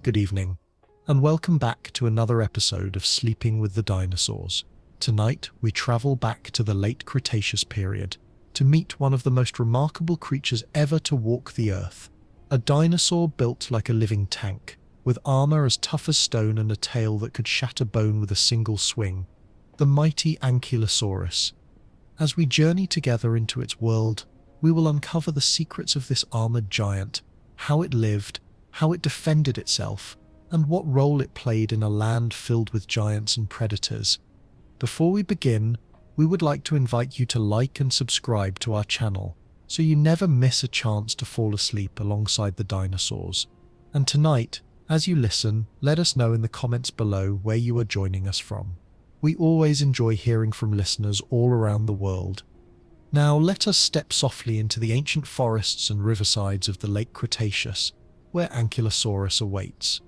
Good evening, and welcome back to another episode of Sleeping with the Dinosaurs. Tonight, we travel back to the Late Cretaceous period to meet one of the most remarkable creatures ever to walk the Earth. A dinosaur built like a living tank, with armor as tough as stone and a tail that could shatter bone with a single swing. The mighty Ankylosaurus. As we journey together into its world, we will uncover the secrets of this armored giant, how it lived, how it defended itself, and what role it played in a land filled with giants and predators. Before we begin, we would like to invite you to like and subscribe to our channel, so you never miss a chance to fall asleep alongside the dinosaurs. And tonight, as you listen, let us know in the comments below where you are joining us from. We always enjoy hearing from listeners all around the world. Now let us step softly into the ancient forests and riversides of the Late Cretaceous, where Ankylosaurus awaits.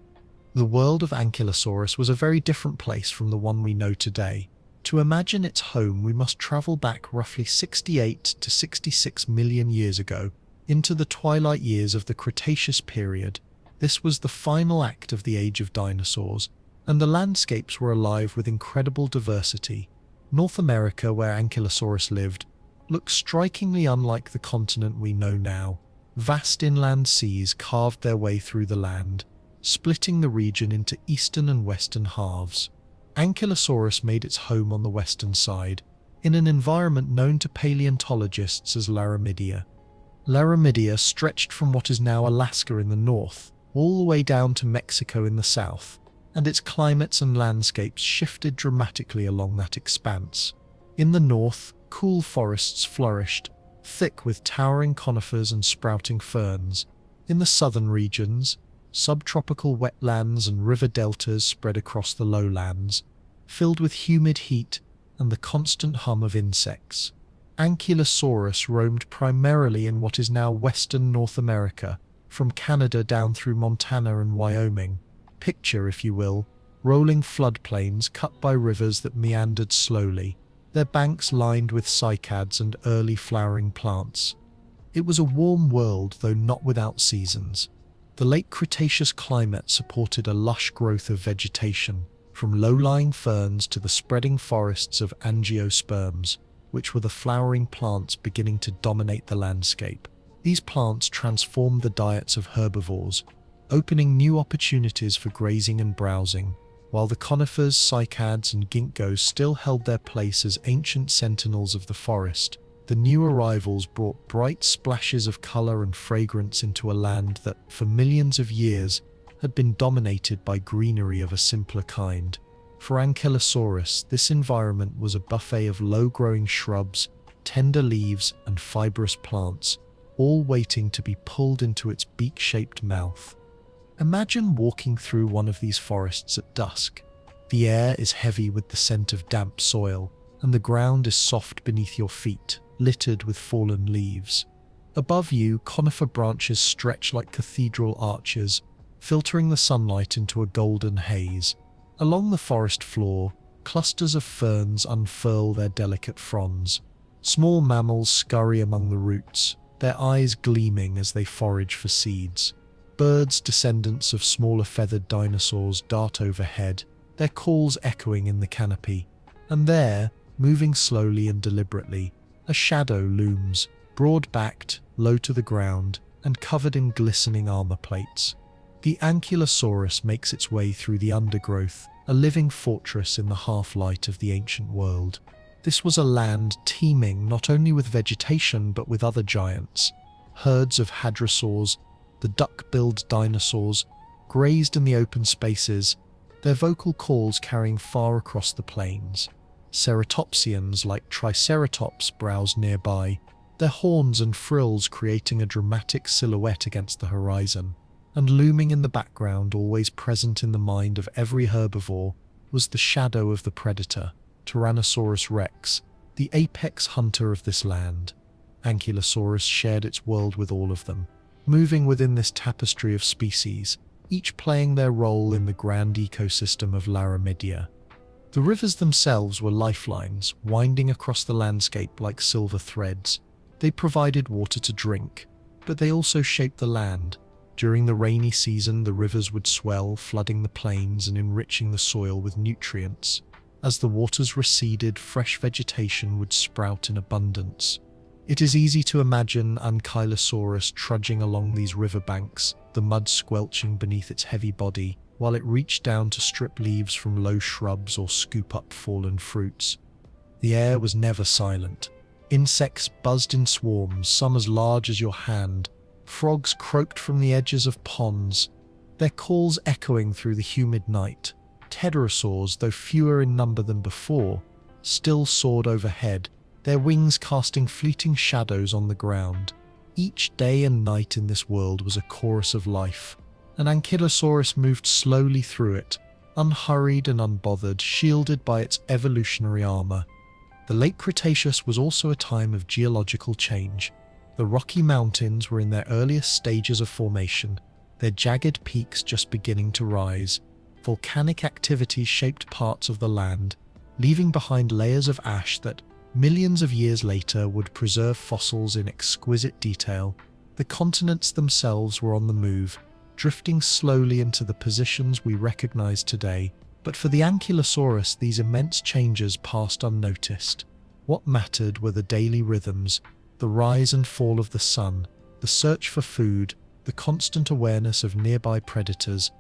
The world of Ankylosaurus was a very different place from the one we know today. To imagine its home, we must travel back roughly 68 to 66 million years ago, into the twilight years of the Cretaceous period. This was the final act of the age of dinosaurs, and the landscapes were alive with incredible diversity. North America, where Ankylosaurus lived, looked strikingly unlike the continent we know now. Vast inland seas carved their way through the land, splitting the region into eastern and western halves. Ankylosaurus made its home on the western side, in an environment known to paleontologists as Laramidia. Laramidia stretched from what is now Alaska in the north, all the way down to Mexico in the south, and its climates and landscapes shifted dramatically along that expanse. In the north, cool forests flourished, thick with towering conifers and sprouting ferns. In the southern regions, subtropical wetlands and river deltas spread across the lowlands, filled with humid heat and the constant hum of insects. Ankylosaurus roamed primarily in what is now western North America, from Canada down through Montana and Wyoming. Picture, if you will, rolling floodplains cut by rivers that meandered slowly, their banks lined with cycads and early flowering plants. It was a warm world, though not without seasons. The late Cretaceous climate supported a lush growth of vegetation, from low-lying ferns to the spreading forests of angiosperms, which were the flowering plants beginning to dominate the landscape. These plants transformed the diets of herbivores, opening new opportunities for grazing and browsing. While the conifers, cycads, and ginkgos still held their place as ancient sentinels of the forest, the new arrivals brought bright splashes of color and fragrance into a land that, for millions of years, had been dominated by greenery of a simpler kind. For Ankylosaurus, this environment was a buffet of low-growing shrubs, tender leaves, and fibrous plants, all waiting to be pulled into its beak-shaped mouth. Imagine walking through one of these forests at dusk. The air is heavy with the scent of damp soil, and the ground is soft beneath your feet, littered with fallen leaves. Above you, conifer branches stretch like cathedral arches, filtering the sunlight into a golden haze. Along the forest floor, clusters of ferns unfurl their delicate fronds. Small mammals scurry among the roots, their eyes gleaming as they forage for seeds. Birds, descendants of smaller feathered dinosaurs, dart overhead, their calls echoing in the canopy. And there, moving slowly and deliberately, a shadow looms, broad-backed, low to the ground, and covered in glistening armor plates. The Ankylosaurus makes its way through the undergrowth, a living fortress in the half-light of the ancient world. This was a land teeming not only with vegetation but with other giants. Herds of hadrosaurs, the duck-billed dinosaurs, grazed in the open spaces, their vocal calls carrying far across the plains. Ceratopsians like Triceratops browsed nearby, their horns and frills creating a dramatic silhouette against the horizon. And looming in the background, always present in the mind of every herbivore, was the shadow of the predator, Tyrannosaurus rex, the apex hunter of this land. Ankylosaurus shared its world with all of them, moving within this tapestry of species, each playing their role in the grand ecosystem of Laramidia. The rivers themselves were lifelines, winding across the landscape like silver threads. They provided water to drink, but they also shaped the land, During the rainy season, the rivers would swell, flooding the plains and enriching the soil with nutrients. As the waters receded, fresh vegetation would sprout in abundance. It is easy to imagine Ankylosaurus trudging along these riverbanks, the mud squelching beneath its heavy body, while it reached down to strip leaves from low shrubs or scoop up fallen fruits. The air was never silent. Insects buzzed in swarms, some as large as your hand. Frogs croaked from the edges of ponds, their calls echoing through the humid night. Pterosaurs, though fewer in number than before, still soared overhead, their wings casting fleeting shadows on the ground. Each day and night in this world was a chorus of life. An Ankylosaurus moved slowly through it, unhurried and unbothered, shielded by its evolutionary armor. The Late Cretaceous was also a time of geological change. The Rocky Mountains were in their earliest stages of formation, their jagged peaks just beginning to rise. Volcanic activity shaped parts of the land, leaving behind layers of ash that, millions of years later, would preserve fossils in exquisite detail. The continents themselves were on the move, drifting slowly into the positions we recognize today. But for the Ankylosaurus, these immense changes passed unnoticed. What mattered were the daily rhythms, the rise and fall of the sun, the search for food, the constant awareness of nearby predators.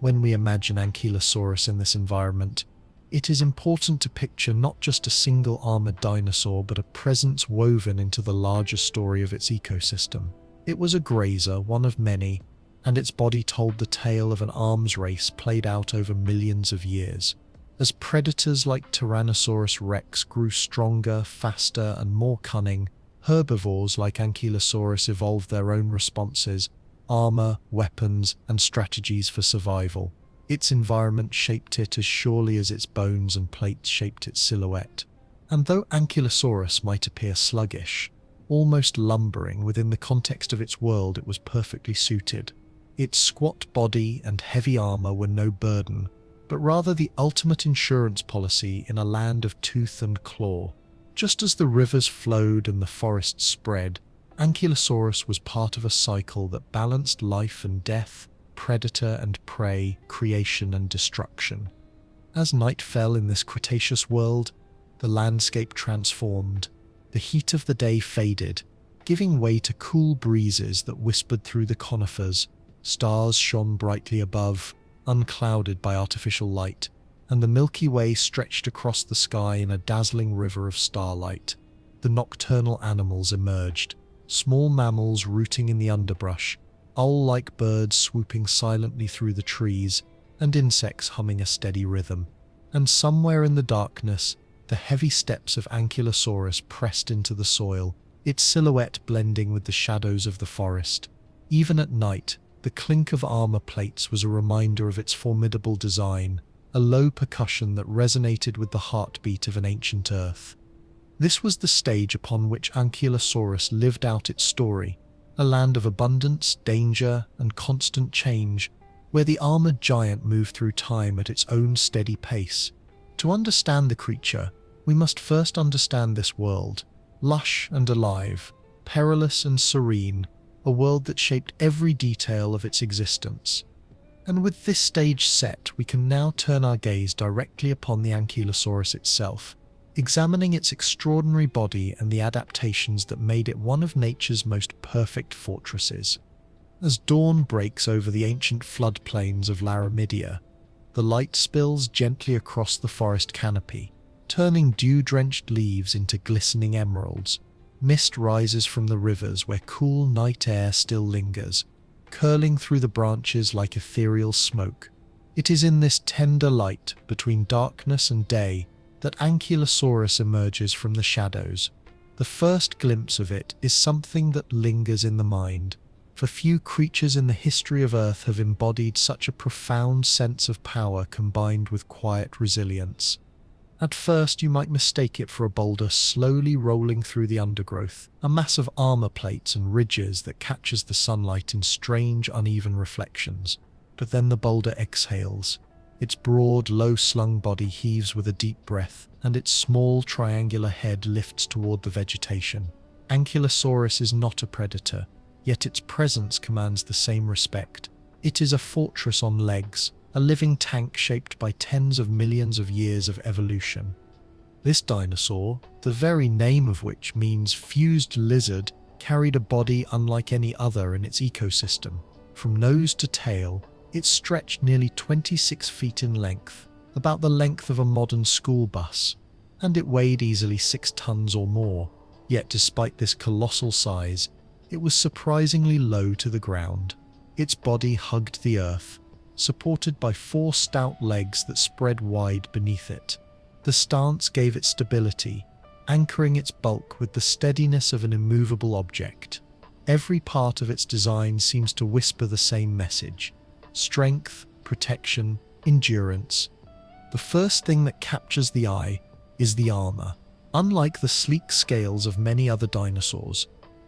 When we imagine Ankylosaurus in this environment, it is important to picture not just a single armored dinosaur, but a presence woven into the larger story of its ecosystem. It was a grazer, one of many, and its body told the tale of an arms race played out over millions of years. As predators like Tyrannosaurus rex grew stronger, faster, and more cunning, herbivores like Ankylosaurus evolved their own responses, armor, weapons, and strategies for survival. Its environment shaped it as surely as its bones and plates shaped its silhouette. And though Ankylosaurus might appear sluggish, almost lumbering within the context of its world, it was perfectly suited. Its squat body and heavy armor were no burden, but rather the ultimate insurance policy in a land of tooth and claw. Just as the rivers flowed and the forests spread, Ankylosaurus was part of a cycle that balanced life and death, predator and prey, creation and destruction. As night fell in this Cretaceous world, the landscape transformed. The heat of the day faded, giving way to cool breezes that whispered through the conifers. Stars shone brightly above, unclouded by artificial light, and the Milky Way stretched across the sky in a dazzling river of starlight. The nocturnal animals emerged, small mammals rooting in the underbrush, owl-like birds swooping silently through the trees, and insects humming a steady rhythm. And somewhere in the darkness, the heavy steps of Ankylosaurus pressed into the soil, its silhouette blending with the shadows of the forest. Even at night, the clink of armor plates was a reminder of its formidable design, a low percussion that resonated with the heartbeat of an ancient Earth. This was the stage upon which Ankylosaurus lived out its story, a land of abundance, danger, and constant change, where the armored giant moved through time at its own steady pace. To understand the creature, we must first understand this world, lush and alive, perilous and serene, a world that shaped every detail of its existence. And with this stage set, we can now turn our gaze directly upon the Ankylosaurus itself, examining its extraordinary body and the adaptations that made it one of nature's most perfect fortresses. As dawn breaks over the ancient floodplains of Laramidia, the light spills gently across the forest canopy, turning dew-drenched leaves into glistening emeralds. Mist rises from the rivers where cool night air still lingers, curling through the branches like ethereal smoke. It is in this tender light, between darkness and day, that Ankylosaurus emerges from the shadows. The first glimpse of it is something that lingers in the mind, for few creatures in the history of Earth have embodied such a profound sense of power combined with quiet resilience. At first, you might mistake it for a boulder slowly rolling through the undergrowth, a mass of armor plates and ridges that catches the sunlight in strange, uneven reflections. But then the boulder exhales. Its broad, low-slung body heaves with a deep breath, and its small, triangular head lifts toward the vegetation. Ankylosaurus is not a predator. yet its presence commands the same respect. It is a fortress on legs, a living tank shaped by tens of millions of years of evolution. This dinosaur, the very name of which means fused lizard, carried a body unlike any other in its ecosystem. From nose to tail, it stretched nearly 26 feet in length, about the length of a modern school bus, and it weighed easily 6 tons or more. Yet despite this colossal size, it was surprisingly low to the ground. Its body hugged the earth, supported by 4 stout legs that spread wide beneath it. The stance gave it stability, anchoring its bulk with the steadiness of an immovable object. Every part of its design seems to whisper the same message: strength, protection, endurance. The first thing that captures the eye is the armor. Unlike the sleek scales of many other dinosaurs,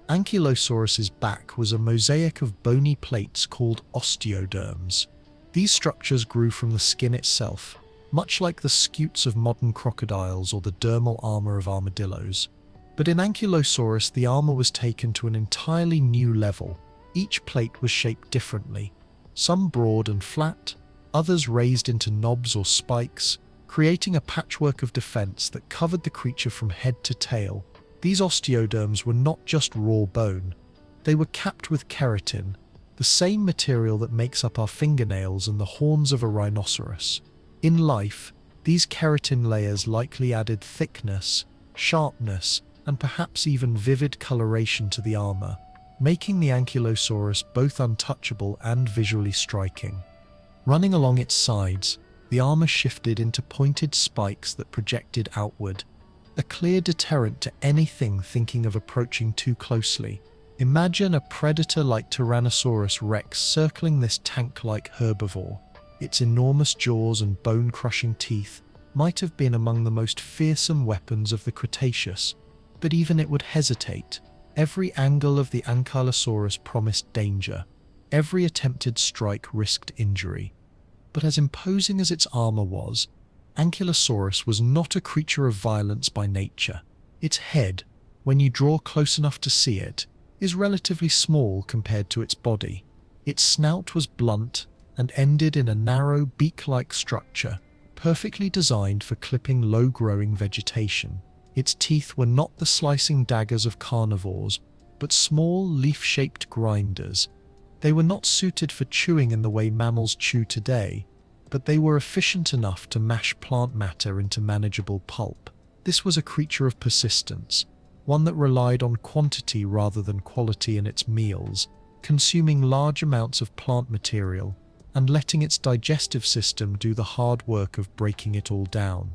Ankylosaurus's back was a mosaic of bony plates called osteoderms. These structures grew from the skin itself, much like the scutes of modern crocodiles or the dermal armor of armadillos. But in Ankylosaurus, the armor was taken to an entirely new level. Each plate was shaped differently, some broad and flat, others raised into knobs or spikes, creating a patchwork of defense that covered the creature from head to tail. These osteoderms were not just raw bone, they were capped with keratin, the same material that makes up our fingernails and the horns of a rhinoceros. In life, these keratin layers likely added thickness, sharpness, and perhaps even vivid coloration to the armor, making the Ankylosaurus both untouchable and visually striking. Running along its sides, the armor shifted into pointed spikes that projected outward, a clear deterrent to anything thinking of approaching too closely. Imagine a predator like Tyrannosaurus Rex circling this tank-like herbivore. Its enormous jaws and bone-crushing teeth might have been among the most fearsome weapons of the Cretaceous, but even it would hesitate. Every angle of the Ankylosaurus promised danger. Every attempted strike risked injury. But as imposing as its armor was, Ankylosaurus was not a creature of violence by nature. Its head, when you draw close enough to see it, is relatively small compared to its body. Its snout was blunt and ended in a narrow beak-like structure, perfectly designed for clipping low-growing vegetation. Its teeth were not the slicing daggers of carnivores, but small, leaf-shaped grinders. They were not suited for chewing in the way mammals chew today, but they were efficient enough to mash plant matter into manageable pulp. This was a creature of persistence, one that relied on quantity rather than quality in its meals, consuming large amounts of plant material and letting its digestive system do the hard work of breaking it all down.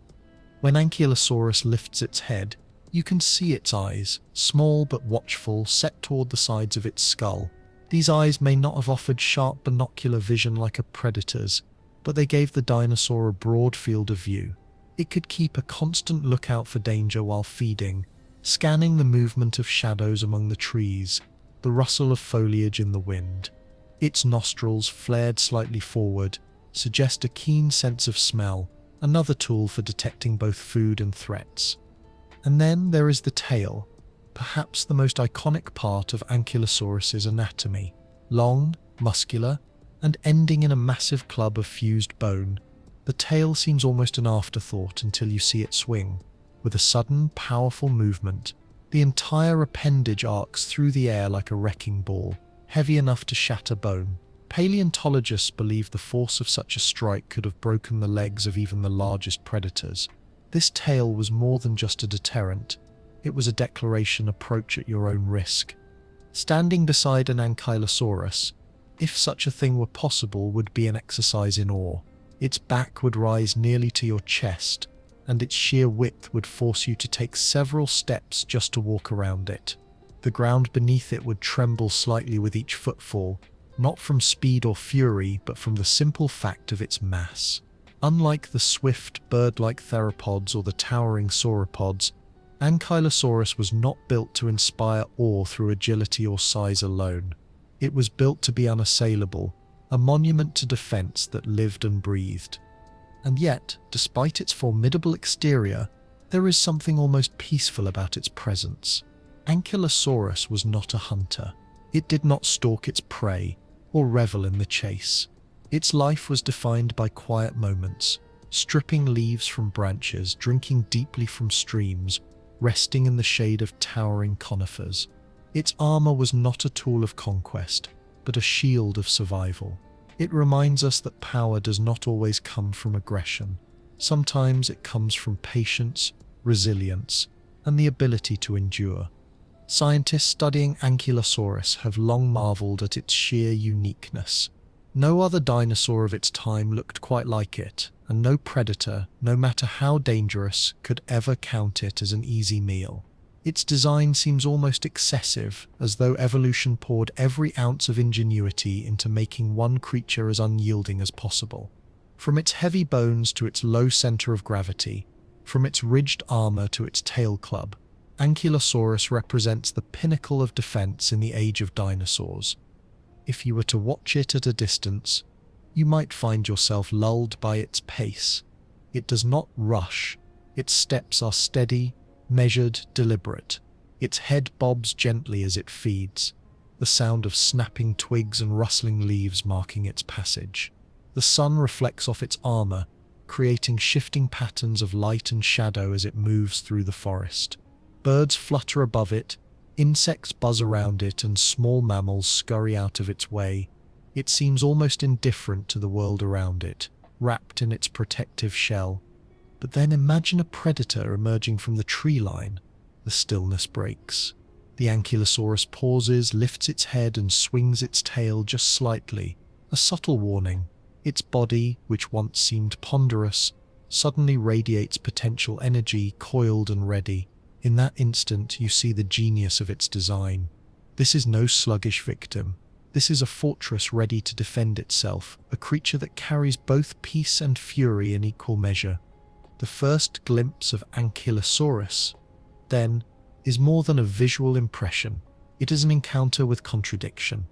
When Ankylosaurus lifts its head, you can see its eyes, small but watchful, set toward the sides of its skull. These eyes may not have offered sharp binocular vision like a predator's, but they gave the dinosaur a broad field of view. It could keep a constant lookout for danger while feeding, scanning the movement of shadows among the trees, the rustle of foliage in the wind. Its nostrils, flared slightly forward, suggest a keen sense of smell, another tool for detecting both food and threats. And then there is the tail, perhaps the most iconic part of Ankylosaurus's anatomy. Long, muscular, and ending in a massive club of fused bone, the tail seems almost an afterthought until you see it swing. With a sudden, powerful movement, the entire appendage arcs through the air like a wrecking ball, heavy enough to shatter bone. Paleontologists believe the force of such a strike could have broken the legs of even the largest predators. This tail was more than just a deterrent. It was a declaration: approach at your own risk. Standing beside an Ankylosaurus, if such a thing were possible, would be an exercise in awe. Its back would rise nearly to your chest, and its sheer width would force you to take several steps just to walk around it. The ground beneath it would tremble slightly with each footfall, not from speed or fury, but from the simple fact of its mass. Unlike the swift, bird-like theropods or the towering sauropods, Ankylosaurus was not built to inspire awe through agility or size alone. It was built to be unassailable, a monument to defense that lived and breathed. And yet, despite its formidable exterior, there is something almost peaceful about its presence. Ankylosaurus was not a hunter. It did not stalk its prey or revel in the chase. Its life was defined by quiet moments, stripping leaves from branches, drinking deeply from streams, resting in the shade of towering conifers. Its armor was not a tool of conquest, but a shield of survival. It reminds us that power does not always come from aggression. Sometimes it comes from patience, resilience, and the ability to endure. Scientists studying Ankylosaurus have long marveled at its sheer uniqueness. No other dinosaur of its time looked quite like it, and no predator, no matter how dangerous, could ever count it as an easy meal. Its design seems almost excessive, as though evolution poured every ounce of ingenuity into making one creature as unyielding as possible. From its heavy bones to its low center of gravity, from its ridged armor to its tail club, Ankylosaurus represents the pinnacle of defense in the age of dinosaurs. If you were to watch it at a distance, you might find yourself lulled by its pace. It does not rush. Its steps are steady, measured, deliberate. Its head bobs gently as it feeds, the sound of snapping twigs and rustling leaves marking its passage. The sun reflects off its armor, creating shifting patterns of light and shadow as it moves through the forest. Birds flutter above it, insects buzz around it, and small mammals scurry out of its way. It seems almost indifferent to the world around it, wrapped in its protective shell. But then imagine a predator emerging from the tree line. The stillness breaks. The Ankylosaurus pauses, lifts its head, and swings its tail just slightly, a subtle warning. Its body, which once seemed ponderous, suddenly radiates potential energy, coiled and ready. In that instant, you see the genius of its design. This is no sluggish victim. This is a fortress ready to defend itself, a creature that carries both peace and fury in equal measure. The first glimpse of Ankylosaurus, then, is more than a visual impression. It is an encounter with contradiction.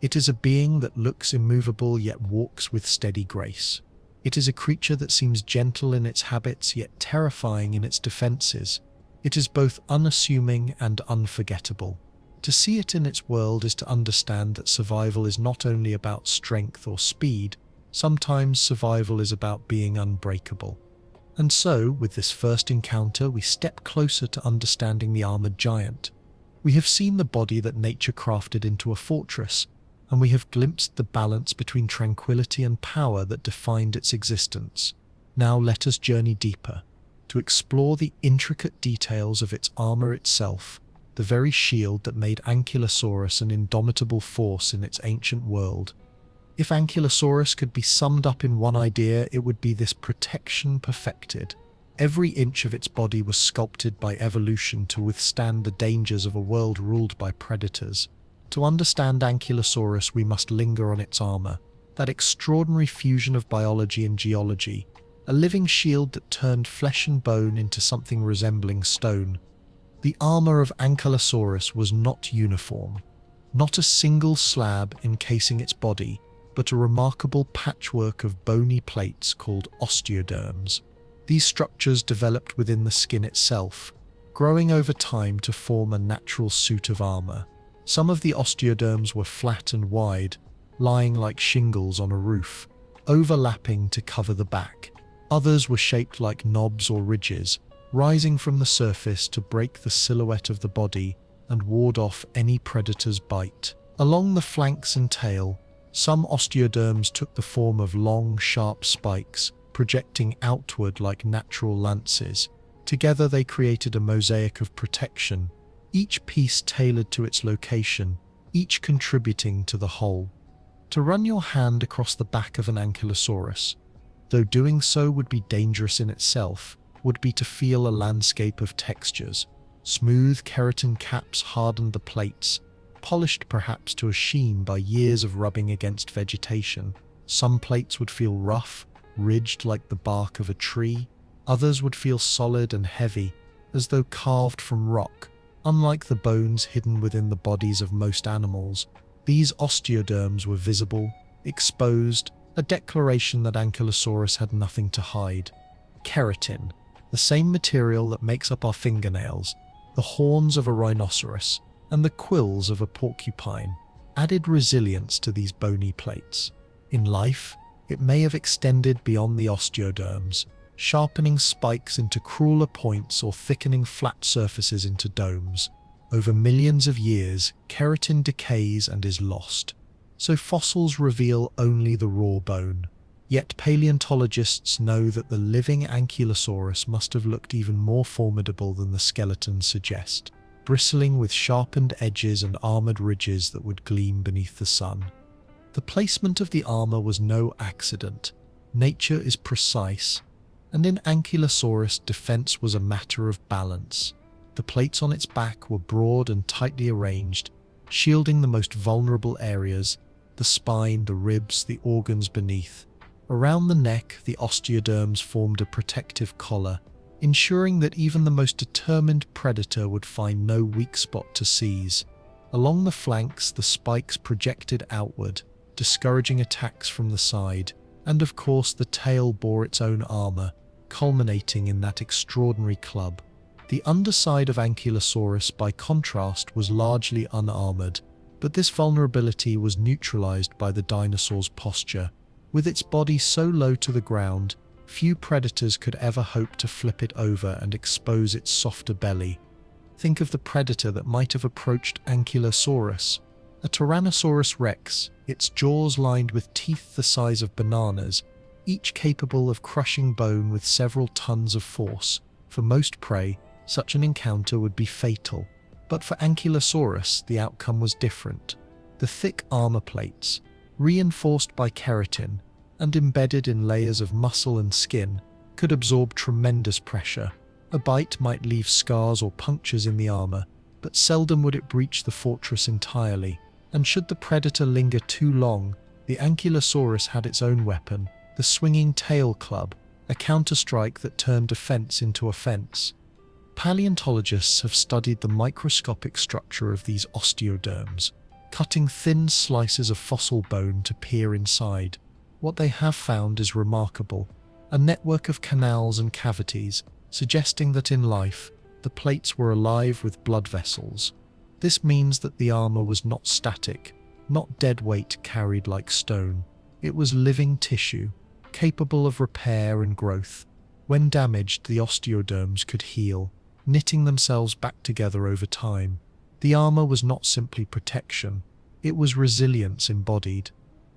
It is a being that looks immovable yet walks with steady grace. It is a creature that seems gentle in its habits yet terrifying in its defenses. It is both unassuming and unforgettable. To see it in its world is to understand that survival is not only about strength or speed, sometimes survival is about being unbreakable. And so, with this first encounter, we step closer to understanding the armored giant. We have seen the body that nature crafted into a fortress, and we have glimpsed the balance between tranquility and power that defined its existence. Now let us journey deeper, to explore the intricate details of its armor itself, the very shield that made Ankylosaurus an indomitable force in its ancient world. If Ankylosaurus could be summed up in one idea, it would be this: protection perfected. Every inch of its body was sculpted by evolution to withstand the dangers of a world ruled by predators. To understand Ankylosaurus, we must linger on its armor, that extraordinary fusion of biology and geology, a living shield that turned flesh and bone into something resembling stone. The armor of Ankylosaurus was not uniform, not a single slab encasing its body, but a remarkable patchwork of bony plates called osteoderms. These structures developed within the skin itself, growing over time to form a natural suit of armor. Some of the osteoderms were flat and wide, lying like shingles on a roof, overlapping to cover the back. Others were shaped like knobs or ridges, rising from the surface to break the silhouette of the body and ward off any predator's bite. Along the flanks and tail, some osteoderms took the form of long, sharp spikes, projecting outward like natural lances. Together they created a mosaic of protection, each piece tailored to its location, each contributing to the whole. To run your hand across the back of an Ankylosaurus, though doing so would be dangerous in itself, would be to feel a landscape of textures. Smooth keratin caps hardened the plates, polished perhaps to a sheen by years of rubbing against vegetation. Some plates would feel rough, ridged like the bark of a tree. Others would feel solid and heavy, as though carved from rock. Unlike the bones hidden within the bodies of most animals, these osteoderms were visible, exposed, a declaration that Ankylosaurus had nothing to hide. Keratin, the same material that makes up our fingernails, the horns of a rhinoceros, and the quills of a porcupine, added resilience to these bony plates. In life, it may have extended beyond the osteoderms, sharpening spikes into crueler points or thickening flat surfaces into domes. Over millions of years, keratin decays and is lost, so fossils reveal only the raw bone. Yet paleontologists know that the living Ankylosaurus must have looked even more formidable than the skeletons suggest, bristling with sharpened edges and armored ridges that would gleam beneath the sun. The placement of the armor was no accident. Nature is precise, and in Ankylosaurus, defense was a matter of balance. The plates on its back were broad and tightly arranged, shielding the most vulnerable areas: the spine, the ribs, the organs beneath. Around the neck, the osteoderms formed a protective collar, ensuring that even the most determined predator would find no weak spot to seize. Along the flanks, the spikes projected outward, discouraging attacks from the side, and of course the tail bore its own armor, culminating in that extraordinary club. The underside of Ankylosaurus, by contrast, was largely unarmored, but this vulnerability was neutralized by the dinosaur's posture. With its body so low to the ground, few predators could ever hope to flip it over and expose its softer belly. Think of the predator that might have approached Ankylosaurus: a Tyrannosaurus rex, its jaws lined with teeth the size of bananas, each capable of crushing bone with several tons of force. For most prey, such an encounter would be fatal. But for Ankylosaurus, the outcome was different. The thick armor plates, reinforced by keratin and embedded in layers of muscle and skin, could absorb tremendous pressure. A bite might leave scars or punctures in the armor, but seldom would it breach the fortress entirely. And should the predator linger too long, the Ankylosaurus had its own weapon: the swinging tail club, a counterstrike that turned defense into offense. Paleontologists have studied the microscopic structure of these osteoderms, cutting thin slices of fossil bone to peer inside. What they have found is remarkable: a network of canals and cavities, suggesting that in life, the plates were alive with blood vessels. This means that the armor was not static, not dead weight carried like stone. It was living tissue, capable of repair and growth. When damaged, the osteoderms could heal, knitting themselves back together over time. The armor was not simply protection, it was resilience embodied.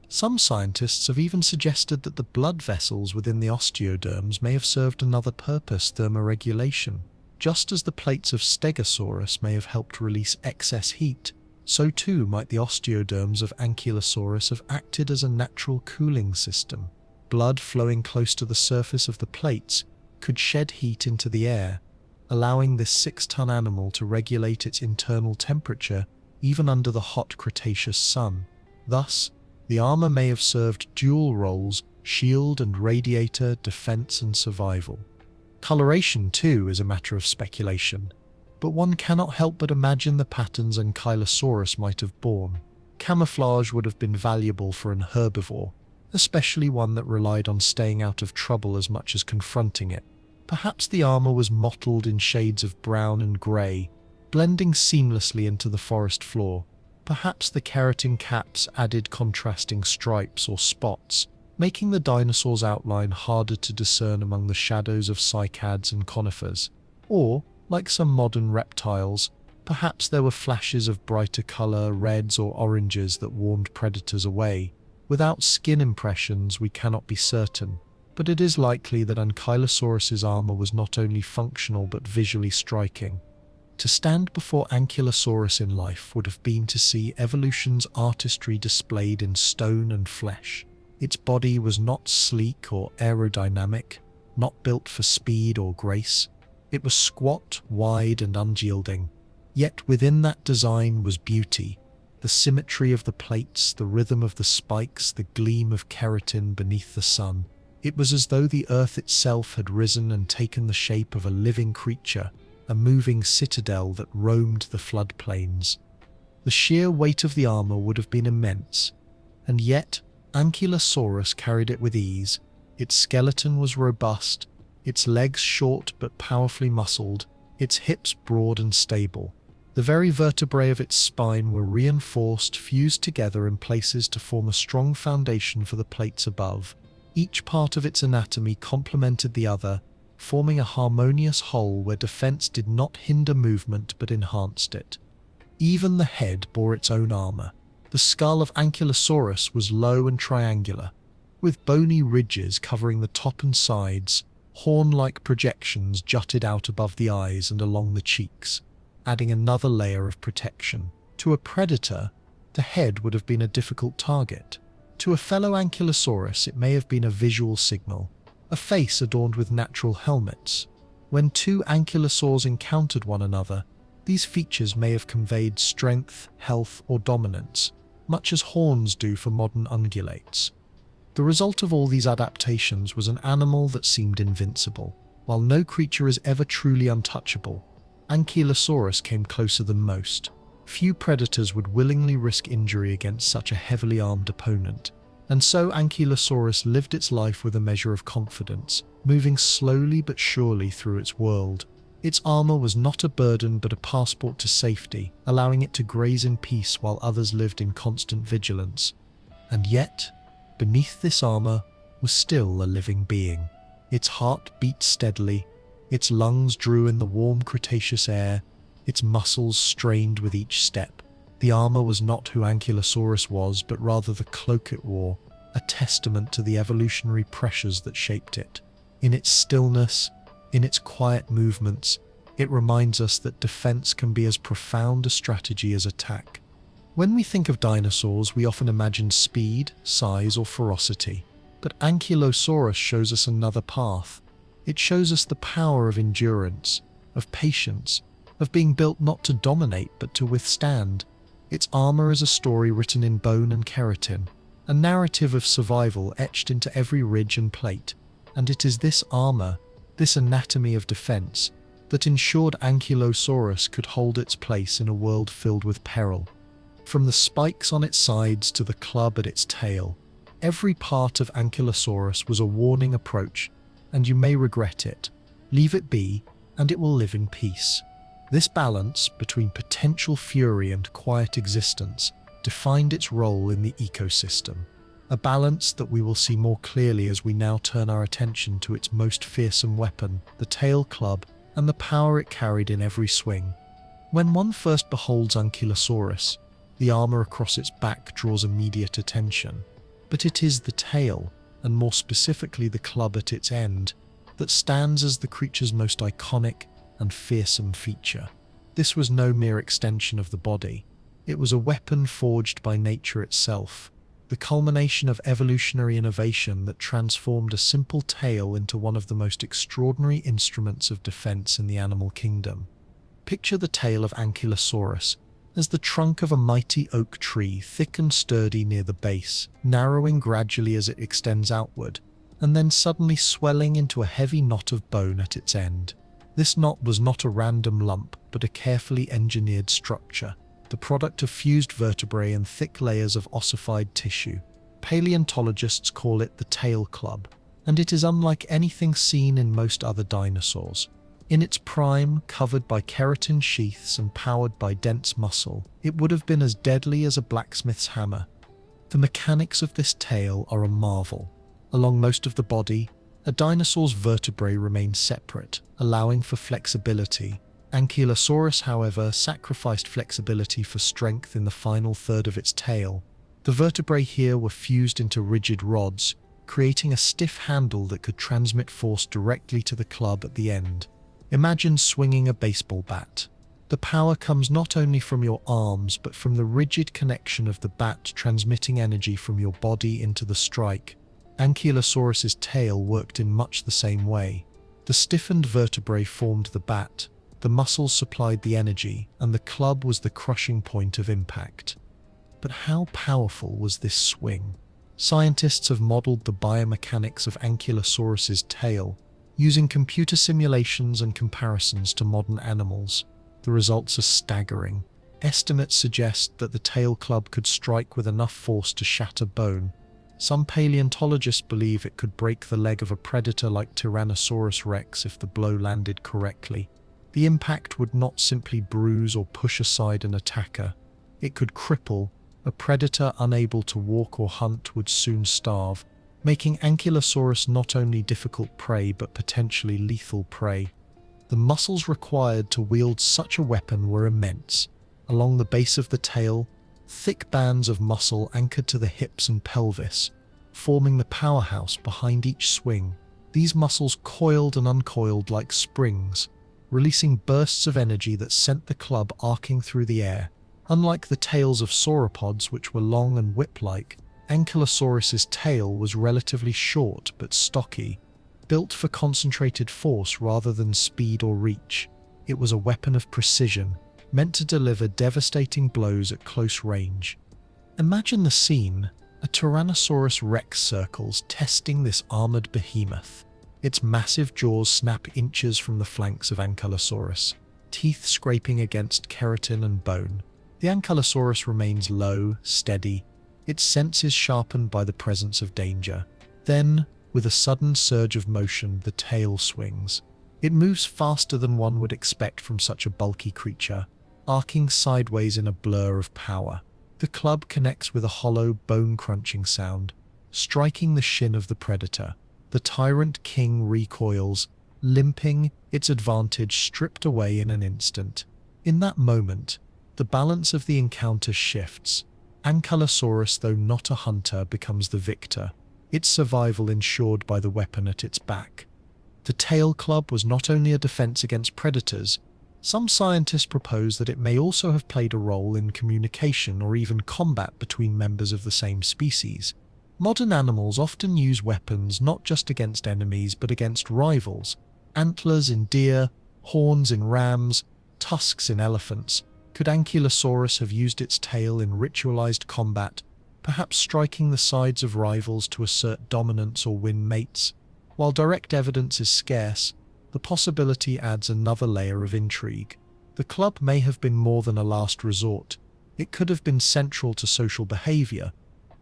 Some scientists have even suggested that the blood vessels within the osteoderms may have served another purpose: thermoregulation. Just as the plates of Stegosaurus may have helped release excess heat, so too might the osteoderms of Ankylosaurus have acted as a natural cooling system. Blood flowing close to the surface of the plates could shed heat into the air, allowing this 6-ton animal to regulate its internal temperature even under the hot Cretaceous sun. Thus, the armor may have served dual roles: shield and radiator, defense and survival. Coloration, too, is a matter of speculation, but one cannot help but imagine the patterns Ankylosaurus might have borne. Camouflage would have been valuable for an herbivore, especially one that relied on staying out of trouble as much as confronting it. Perhaps the armor was mottled in shades of brown and grey, blending seamlessly into the forest floor. Perhaps the keratin caps added contrasting stripes or spots, making the dinosaur's outline harder to discern among the shadows of cycads and conifers. Or, like some modern reptiles, perhaps there were flashes of brighter color, reds or oranges, that warned predators away. Without skin impressions, we cannot be certain, but it is likely that Ankylosaurus's armor was not only functional but visually striking. To stand before Ankylosaurus in life would have been to see evolution's artistry displayed in stone and flesh. Its body was not sleek or aerodynamic, not built for speed or grace. It was squat, wide and unyielding. Yet within that design was beauty: the symmetry of the plates, the rhythm of the spikes, the gleam of keratin beneath the sun. It was as though the earth itself had risen and taken the shape of a living creature, a moving citadel that roamed the floodplains. The sheer weight of the armor would have been immense, and yet Ankylosaurus carried it with ease. Its skeleton was robust, its legs short but powerfully muscled, its hips broad and stable. The very vertebrae of its spine were reinforced, fused together in places to form a strong foundation for the plates above. Each part of its anatomy complemented the other, forming a harmonious whole where defense did not hinder movement but enhanced it. Even the head bore its own armor. The skull of Ankylosaurus was low and triangular, with bony ridges covering the top and sides. Horn-like projections jutted out above the eyes and along the cheeks, adding another layer of protection. To a predator, the head would have been a difficult target. To a fellow Ankylosaurus, it may have been a visual signal, a face adorned with natural helmets. When two ankylosaurs encountered one another, these features may have conveyed strength, health, or dominance, much as horns do for modern ungulates. The result of all these adaptations was an animal that seemed invincible. While no creature is ever truly untouchable, Ankylosaurus came closer than most. Few predators would willingly risk injury against such a heavily armed opponent, and so Ankylosaurus lived its life with a measure of confidence, moving slowly but surely through its world. Its armor was not a burden but a passport to safety, allowing it to graze in peace while others lived in constant vigilance. And yet, beneath this armor was still a living being. Its heart beat steadily, its lungs drew in the warm Cretaceous air, its muscles strained with each step. The armor was not who Ankylosaurus was, but rather the cloak it wore, a testament to the evolutionary pressures that shaped it. In its stillness, in its quiet movements, it reminds us that defense can be as profound a strategy as attack. When we think of dinosaurs, we often imagine speed, size, or ferocity. But Ankylosaurus shows us another path. It shows us the power of endurance, of patience, of being built not to dominate but to withstand. Its armor is a story written in bone and keratin, a narrative of survival etched into every ridge and plate. And it is this armor, this anatomy of defense, that ensured Ankylosaurus could hold its place in a world filled with peril. From the spikes on its sides to the club at its tail, every part of Ankylosaurus was a warning approach, and you may regret it. Leave it be, and it will live in peace. This balance between potential fury and quiet existence defined its role in the ecosystem, a balance that we will see more clearly as we now turn our attention to its most fearsome weapon, the tail club, and the power it carried in every swing. When one first beholds Ankylosaurus, the armor across its back draws immediate attention, but it is the tail, and more specifically the club at its end, that stands as the creature's most iconic and fearsome feature. This was no mere extension of the body. It was a weapon forged by nature itself, the culmination of evolutionary innovation that transformed a simple tail into one of the most extraordinary instruments of defense in the animal kingdom. Picture the tail of Ankylosaurus as the trunk of a mighty oak tree, thick and sturdy near the base, narrowing gradually as it extends outward, and then suddenly swelling into a heavy knot of bone at its end. This knot was not a random lump, but a carefully engineered structure, the product of fused vertebrae and thick layers of ossified tissue. Paleontologists call it the tail club, and it is unlike anything seen in most other dinosaurs. In its prime, covered by keratin sheaths and powered by dense muscle, it would have been as deadly as a blacksmith's hammer. The mechanics of this tail are a marvel. Along most of the body, a dinosaur's vertebrae remain separate, allowing for flexibility. Ankylosaurus, however, sacrificed flexibility for strength in the final third of its tail. The vertebrae here were fused into rigid rods, creating a stiff handle that could transmit force directly to the club at the end. Imagine swinging a baseball bat. The power comes not only from your arms, but from the rigid connection of the bat transmitting energy from your body into the strike. Ankylosaurus's tail worked in much the same way. The stiffened vertebrae formed the bat, the muscles supplied the energy, and the club was the crushing point of impact. But how powerful was this swing? Scientists have modeled the biomechanics of Ankylosaurus's tail, using computer simulations and comparisons to modern animals. The results are staggering. Estimates suggest that the tail club could strike with enough force to shatter bone. Some paleontologists believe it could break the leg of a predator like Tyrannosaurus rex if the blow landed correctly. The impact would not simply bruise or push aside an attacker. It could cripple. A predator unable to walk or hunt would soon starve, making Ankylosaurus not only difficult prey but potentially lethal prey. The muscles required to wield such a weapon were immense. Along the base of the tail, thick bands of muscle anchored to the hips and pelvis, forming the powerhouse behind each swing. These muscles coiled and uncoiled like springs, releasing bursts of energy that sent the club arcing through the air. Unlike the tails of sauropods, which were long and whip-like, Ankylosaurus's tail was relatively short but stocky, built for concentrated force rather than speed or reach. It was a weapon of precision, meant to deliver devastating blows at close range. Imagine the scene: a Tyrannosaurus rex circles, testing this armored behemoth. Its massive jaws snap inches from the flanks of Ankylosaurus, teeth scraping against keratin and bone. The Ankylosaurus remains low, steady, its senses sharpened by the presence of danger. Then, with a sudden surge of motion, the tail swings. It moves faster than one would expect from such a bulky creature, arcing sideways in a blur of power. The club connects with a hollow, bone-crunching sound, striking the shin of the predator. The tyrant king recoils, limping, its advantage stripped away in an instant. In that moment, the balance of the encounter shifts. Ankylosaurus, though not a hunter, becomes the victor, its survival ensured by the weapon at its back. The tail club was not only a defense against predators. Some scientists propose that it may also have played a role in communication or even combat between members of the same species. Modern animals often use weapons not just against enemies but against rivals. Antlers in deer, horns in rams, tusks in elephants. Could Ankylosaurus have used its tail in ritualized combat, perhaps striking the sides of rivals to assert dominance or win mates? While direct evidence is scarce, the possibility adds another layer of intrigue. The club may have been more than a last resort. It could have been central to social behavior.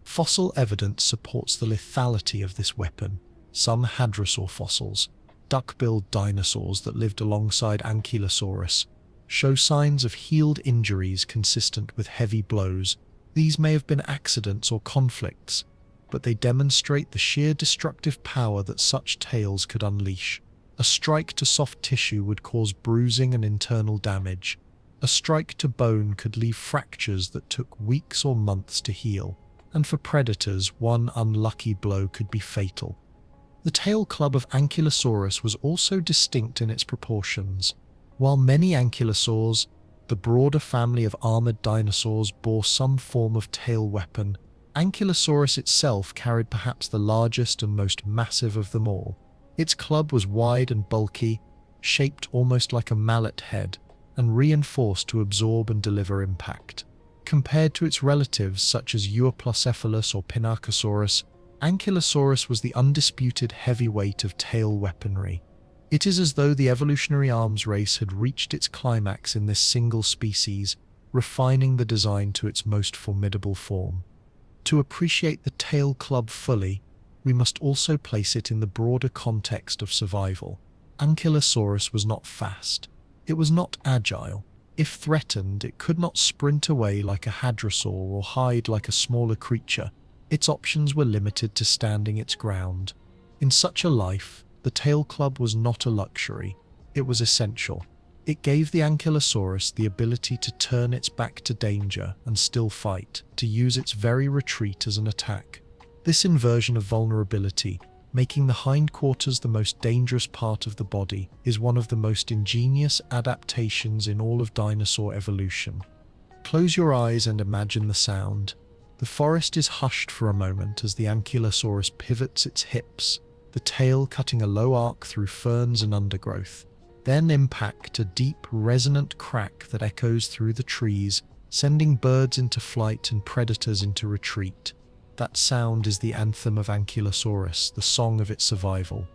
Fossil evidence supports the lethality of this weapon. Some hadrosaur fossils, duck-billed dinosaurs that lived alongside Ankylosaurus, show signs of healed injuries consistent with heavy blows. These may have been accidents or conflicts, but they demonstrate the sheer destructive power that such tails could unleash. A strike to soft tissue would cause bruising and internal damage. A strike to bone could leave fractures that took weeks or months to heal. And for predators, one unlucky blow could be fatal. The tail club of Ankylosaurus was also distinct in its proportions. While many ankylosaurs, the broader family of armored dinosaurs, bore some form of tail weapon, Ankylosaurus itself carried perhaps the largest and most massive of them all. Its club was wide and bulky, shaped almost like a mallet head, and reinforced to absorb and deliver impact. Compared to its relatives such as Euoplocephalus or Pinacosaurus, Ankylosaurus was the undisputed heavyweight of tail weaponry. It is as though the evolutionary arms race had reached its climax in this single species, refining the design to its most formidable form. To appreciate the tail club fully, we must also place it in the broader context of survival. Ankylosaurus was not fast. It was not agile. If threatened, it could not sprint away like a hadrosaur or hide like a smaller creature. Its options were limited to standing its ground. In such a life, the tail club was not a luxury. It was essential. It gave the Ankylosaurus the ability to turn its back to danger and still fight, to use its very retreat as an attack. This inversion of vulnerability, making the hindquarters the most dangerous part of the body, is one of the most ingenious adaptations in all of dinosaur evolution. Close your eyes and imagine the sound. The forest is hushed for a moment as the Ankylosaurus pivots its hips, the tail cutting a low arc through ferns and undergrowth. Then impact, a deep, resonant crack that echoes through the trees, sending birds into flight and predators into retreat. That sound is the anthem of Ankylosaurus, the song of its survival.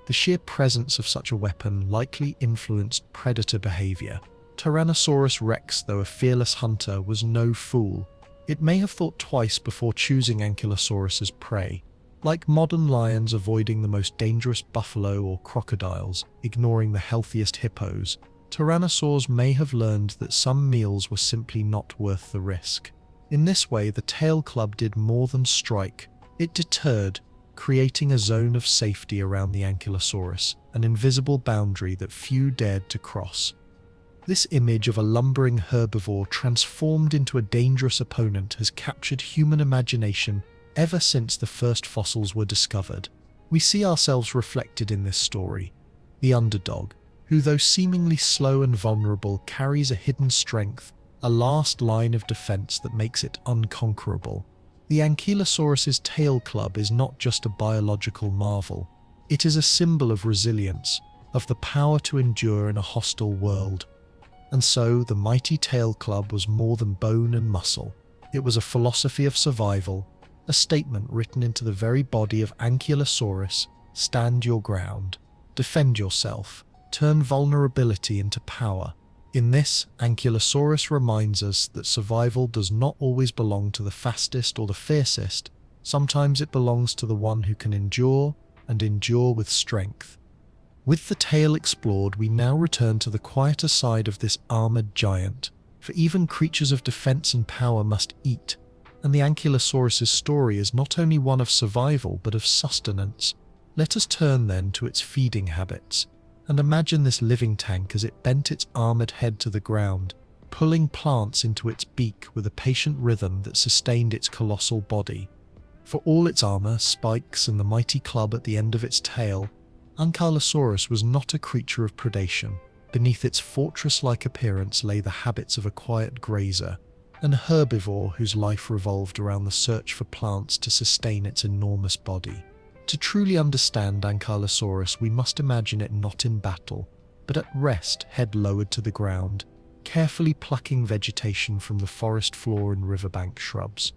The sheer presence of such a weapon likely influenced predator behavior. Tyrannosaurus rex, though a fearless hunter, was no fool. It may have thought twice before choosing Ankylosaurus as prey. Like modern lions avoiding the most dangerous buffalo or crocodiles, ignoring the healthiest hippos, Tyrannosaurs may have learned that some meals were simply not worth the risk. In this way, the tail club did more than strike. It deterred, creating a zone of safety around the Ankylosaurus, an invisible boundary that few dared to cross. This image of a lumbering herbivore transformed into a dangerous opponent has captured human imagination ever since the first fossils were discovered. We see ourselves reflected in this story. The underdog, who though seemingly slow and vulnerable, carries a hidden strength, a last line of defense that makes it unconquerable. The Ankylosaurus's tail club is not just a biological marvel. It is a symbol of resilience, of the power to endure in a hostile world. And so, the mighty tail club was more than bone and muscle. It was a philosophy of survival, a statement written into the very body of Ankylosaurus: stand your ground, defend yourself, turn vulnerability into power. In this, Ankylosaurus reminds us that survival does not always belong to the fastest or the fiercest. Sometimes it belongs to the one who can endure, and endure with strength. With the tail explored, we now return to the quieter side of this armored giant, for even creatures of defense and power must eat, and the Ankylosaurus's story is not only one of survival but of sustenance. Let us turn then to its feeding habits, and imagine this living tank as it bent its armored head to the ground, pulling plants into its beak with a patient rhythm that sustained its colossal body. For all its armor, spikes, and the mighty club at the end of its tail, Ankylosaurus was not a creature of predation. Beneath its fortress-like appearance lay the habits of a quiet grazer, an herbivore whose life revolved around the search for plants to sustain its enormous body. To truly understand Ankylosaurus, we must imagine it not in battle, but at rest, head lowered to the ground, carefully plucking vegetation from the forest floor and riverbank shrubs.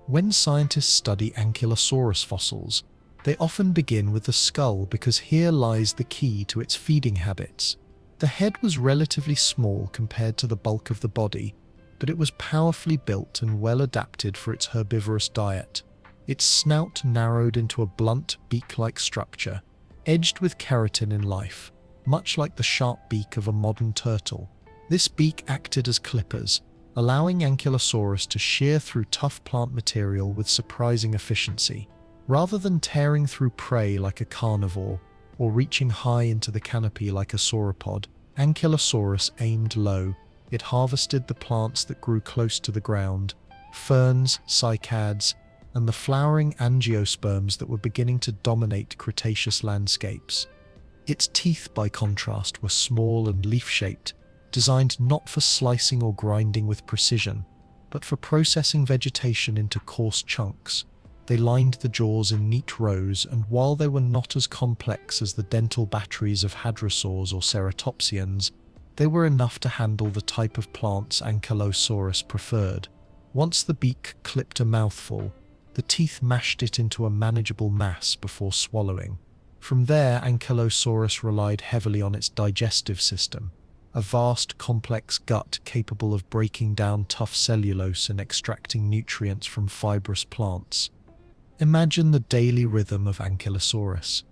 When scientists study Ankylosaurus fossils, they often begin with the skull because here lies the key to its feeding habits. The head was relatively small compared to the bulk of the body, but it was powerfully built and well adapted for its herbivorous diet. Its snout narrowed into a blunt, beak-like structure, edged with keratin in life, much like the sharp beak of a modern turtle. This beak acted as clippers, allowing Ankylosaurus to shear through tough plant material with surprising efficiency. Rather than tearing through prey like a carnivore, or reaching high into the canopy like a sauropod, Ankylosaurus aimed low. It harvested the plants that grew close to the ground, ferns, cycads, and the flowering angiosperms that were beginning to dominate Cretaceous landscapes. Its teeth, by contrast, were small and leaf-shaped, designed not for slicing or grinding with precision, but for processing vegetation into coarse chunks. They lined the jaws in neat rows, and while they were not as complex as the dental batteries of hadrosaurs or ceratopsians, they were enough to handle the type of plants Ankylosaurus preferred. Once the beak clipped a mouthful, the teeth mashed it into a manageable mass before swallowing. From there, Ankylosaurus relied heavily on its digestive system, a vast, complex gut capable of breaking down tough cellulose and extracting nutrients from fibrous plants. Imagine the daily rhythm of Ankylosaurus.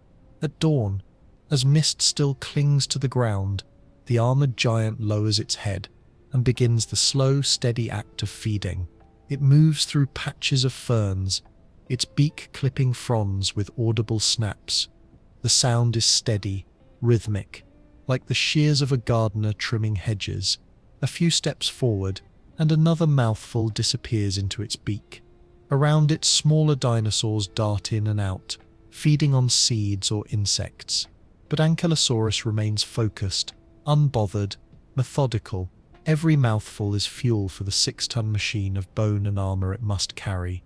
At dawn, as mist still clings to the ground, the armored giant lowers its head and begins the slow, steady act of feeding. It moves through patches of ferns, its beak clipping fronds with audible snaps. The sound is steady, rhythmic, like the shears of a gardener trimming hedges. A few steps forward, and another mouthful disappears into its beak. Around it, smaller dinosaurs dart in and out, feeding on seeds or insects. But Ankylosaurus remains focused, unbothered, methodical. Every mouthful is fuel for the 6-ton machine of bone and armor it must carry.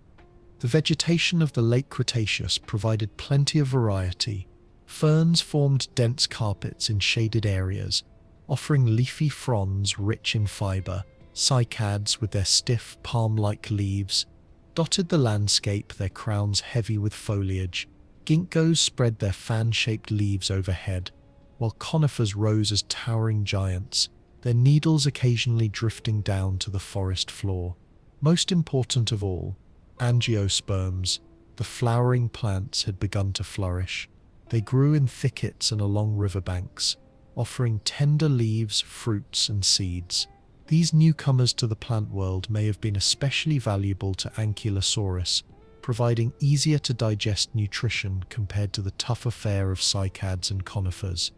The vegetation of the Late Cretaceous provided plenty of variety. Ferns formed dense carpets in shaded areas, offering leafy fronds rich in fiber. Cycads, with their stiff, palm-like leaves, dotted the landscape, their crowns heavy with foliage. Ginkgos spread their fan-shaped leaves overhead, while conifers rose as towering giants, their needles occasionally drifting down to the forest floor. Most important of all, angiosperms, the flowering plants, had begun to flourish. They grew in thickets and along riverbanks, offering tender leaves, fruits, and seeds. These newcomers to the plant world may have been especially valuable to Ankylosaurus, providing easier to digest nutrition compared to the tougher fare of cycads and conifers.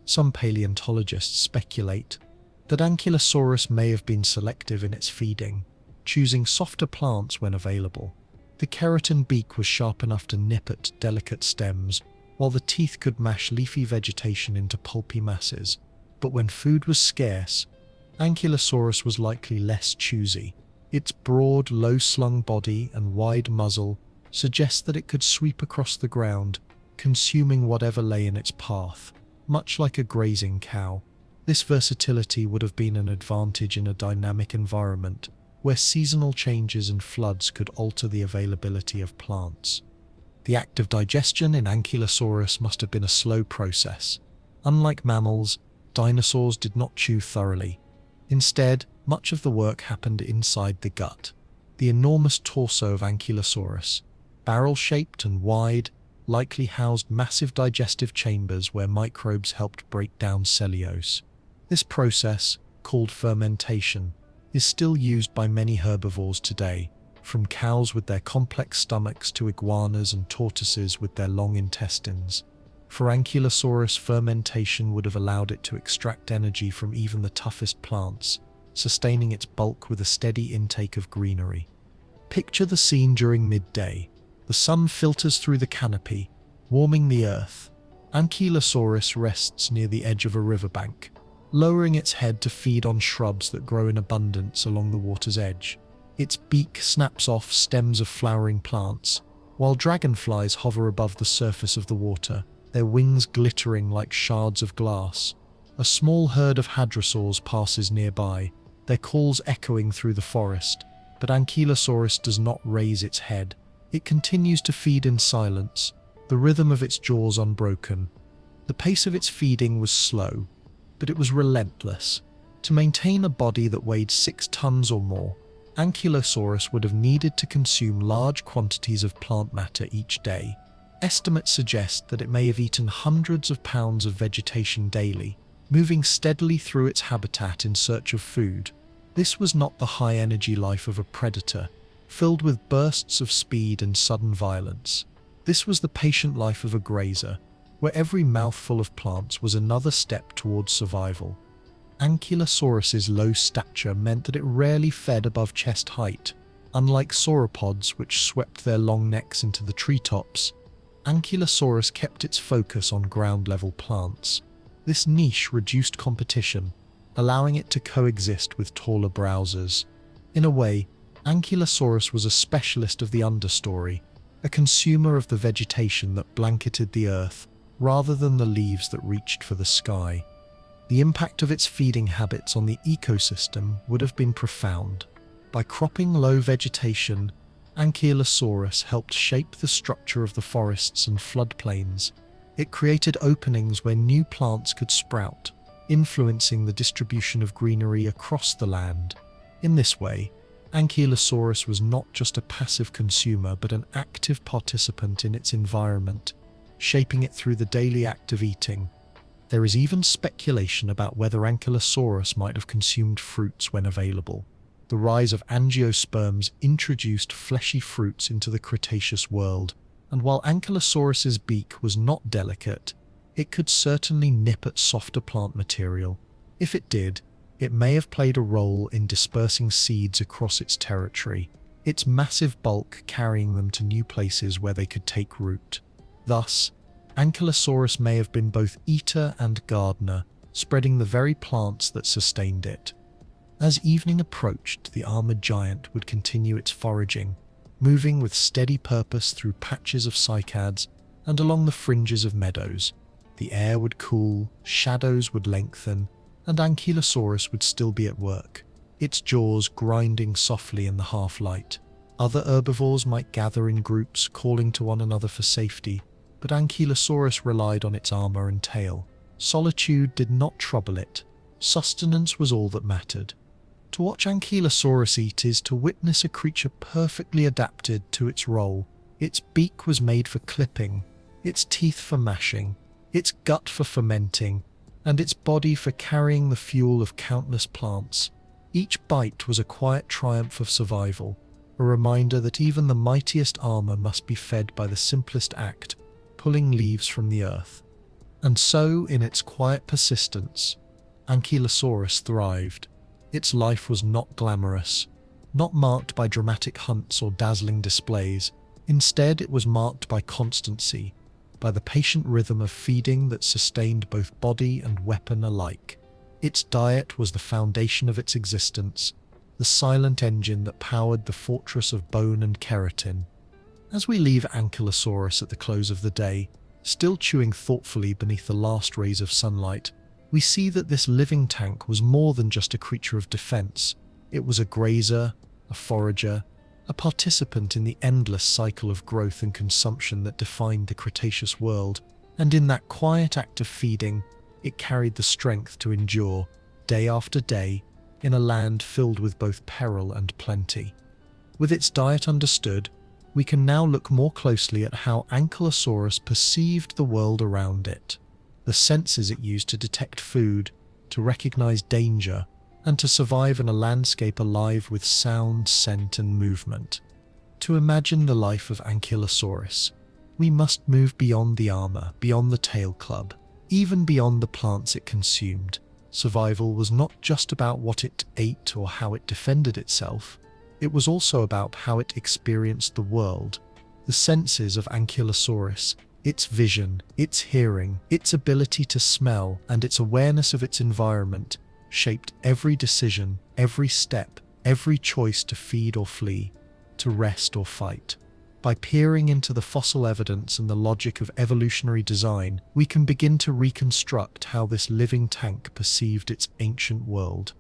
Some paleontologists speculate that Ankylosaurus may have been selective in its feeding, choosing softer plants when available. The keratin beak was sharp enough to nip at delicate stems, while the teeth could mash leafy vegetation into pulpy masses. But when food was scarce, Ankylosaurus was likely less choosy. Its broad, low-slung body and wide muzzle suggest that it could sweep across the ground, consuming whatever lay in its path, much like a grazing cow. This versatility would have been an advantage in a dynamic environment where seasonal changes and floods could alter the availability of plants. The act of digestion in Ankylosaurus must have been a slow process. Unlike mammals, dinosaurs did not chew thoroughly. Instead, much of the work happened inside the gut. The enormous torso of Ankylosaurus, barrel-shaped and wide, likely housed massive digestive chambers where microbes helped break down cellulose. This process, called fermentation, is still used by many herbivores today, from cows with their complex stomachs to iguanas and tortoises with their long intestines. For Ankylosaurus, fermentation would have allowed it to extract energy from even the toughest plants, sustaining its bulk with a steady intake of greenery. Picture the scene during midday. The sun filters through the canopy, warming the earth. Ankylosaurus rests near the edge of a riverbank, lowering its head to feed on shrubs that grow in abundance along the water's edge. Its beak snaps off stems of flowering plants, while dragonflies hover above the surface of the water, their wings glittering like shards of glass. A small herd of hadrosaurs passes nearby, their calls echoing through the forest, but Ankylosaurus does not raise its head. It continues to feed in silence, the rhythm of its jaws unbroken. The pace of its feeding was slow, but it was relentless. To maintain a body that weighed 6 tons or more, Ankylosaurus would have needed to consume large quantities of plant matter each day. Estimates suggest that it may have eaten hundreds of pounds of vegetation daily, moving steadily through its habitat in search of food. This was not the high-energy life of a predator, filled with bursts of speed and sudden violence. This was the patient life of a grazer, where every mouthful of plants was another step towards survival. Ankylosaurus's low stature meant that it rarely fed above chest height. Unlike sauropods, which swept their long necks into the treetops, Ankylosaurus kept its focus on ground-level plants. This niche reduced competition, allowing it to coexist with taller browsers. In a way, Ankylosaurus was a specialist of the understory, a consumer of the vegetation that blanketed the earth, rather than the leaves that reached for the sky. The impact of its feeding habits on the ecosystem would have been profound. By cropping low vegetation, Ankylosaurus helped shape the structure of the forests and floodplains. It created openings where new plants could sprout, influencing the distribution of greenery across the land. In this way, Ankylosaurus was not just a passive consumer but an active participant in its environment, shaping it through the daily act of eating. There is even speculation about whether Ankylosaurus might have consumed fruits when available. The rise of angiosperms introduced fleshy fruits into the Cretaceous world, and while Ankylosaurus's beak was not delicate, it could certainly nip at softer plant material. If it did, it may have played a role in dispersing seeds across its territory, its massive bulk carrying them to new places where they could take root. Thus, Ankylosaurus may have been both eater and gardener, spreading the very plants that sustained it. As evening approached, the armored giant would continue its foraging, moving with steady purpose through patches of cycads and along the fringes of meadows. The air would cool, shadows would lengthen, and Ankylosaurus would still be at work, its jaws grinding softly in the half-light. Other herbivores might gather in groups, calling to one another for safety, but Ankylosaurus relied on its armor and tail. Solitude did not trouble it. Sustenance was all that mattered. To watch Ankylosaurus eat is to witness a creature perfectly adapted to its role. Its beak was made for clipping, its teeth for mashing, its gut for fermenting, and its body for carrying the fuel of countless plants. Each bite was a quiet triumph of survival, a reminder that even the mightiest armor must be fed by the simplest act, pulling leaves from the earth. And so, in its quiet persistence, Ankylosaurus thrived. Its life was not glamorous, not marked by dramatic hunts or dazzling displays. Instead, it was marked by constancy, by the patient rhythm of feeding that sustained both body and weapon alike. Its diet was the foundation of its existence, the silent engine that powered the fortress of bone and keratin. As we leave Ankylosaurus at the close of the day, still chewing thoughtfully beneath the last rays of sunlight, we see that this living tank was more than just a creature of defense. It was a grazer, a forager, a participant in the endless cycle of growth and consumption that defined the Cretaceous world, and in that quiet act of feeding, it carried the strength to endure, day after day, in a land filled with both peril and plenty. With its diet understood, we can now look more closely at how Ankylosaurus perceived the world around it. The senses it used to detect food, to recognize danger, and to survive in a landscape alive with sound, scent, and movement. To imagine the life of Ankylosaurus, we must move beyond the armor, beyond the tail club, even beyond the plants it consumed. Survival was not just about what it ate or how it defended itself. It was also about how it experienced the world. The senses of Ankylosaurus, its vision, its hearing, its ability to smell, and its awareness of its environment, shaped every decision, every step, every choice to feed or flee, to rest or fight. By peering into the fossil evidence and the logic of evolutionary design, we can begin to reconstruct how this living tank perceived its ancient world.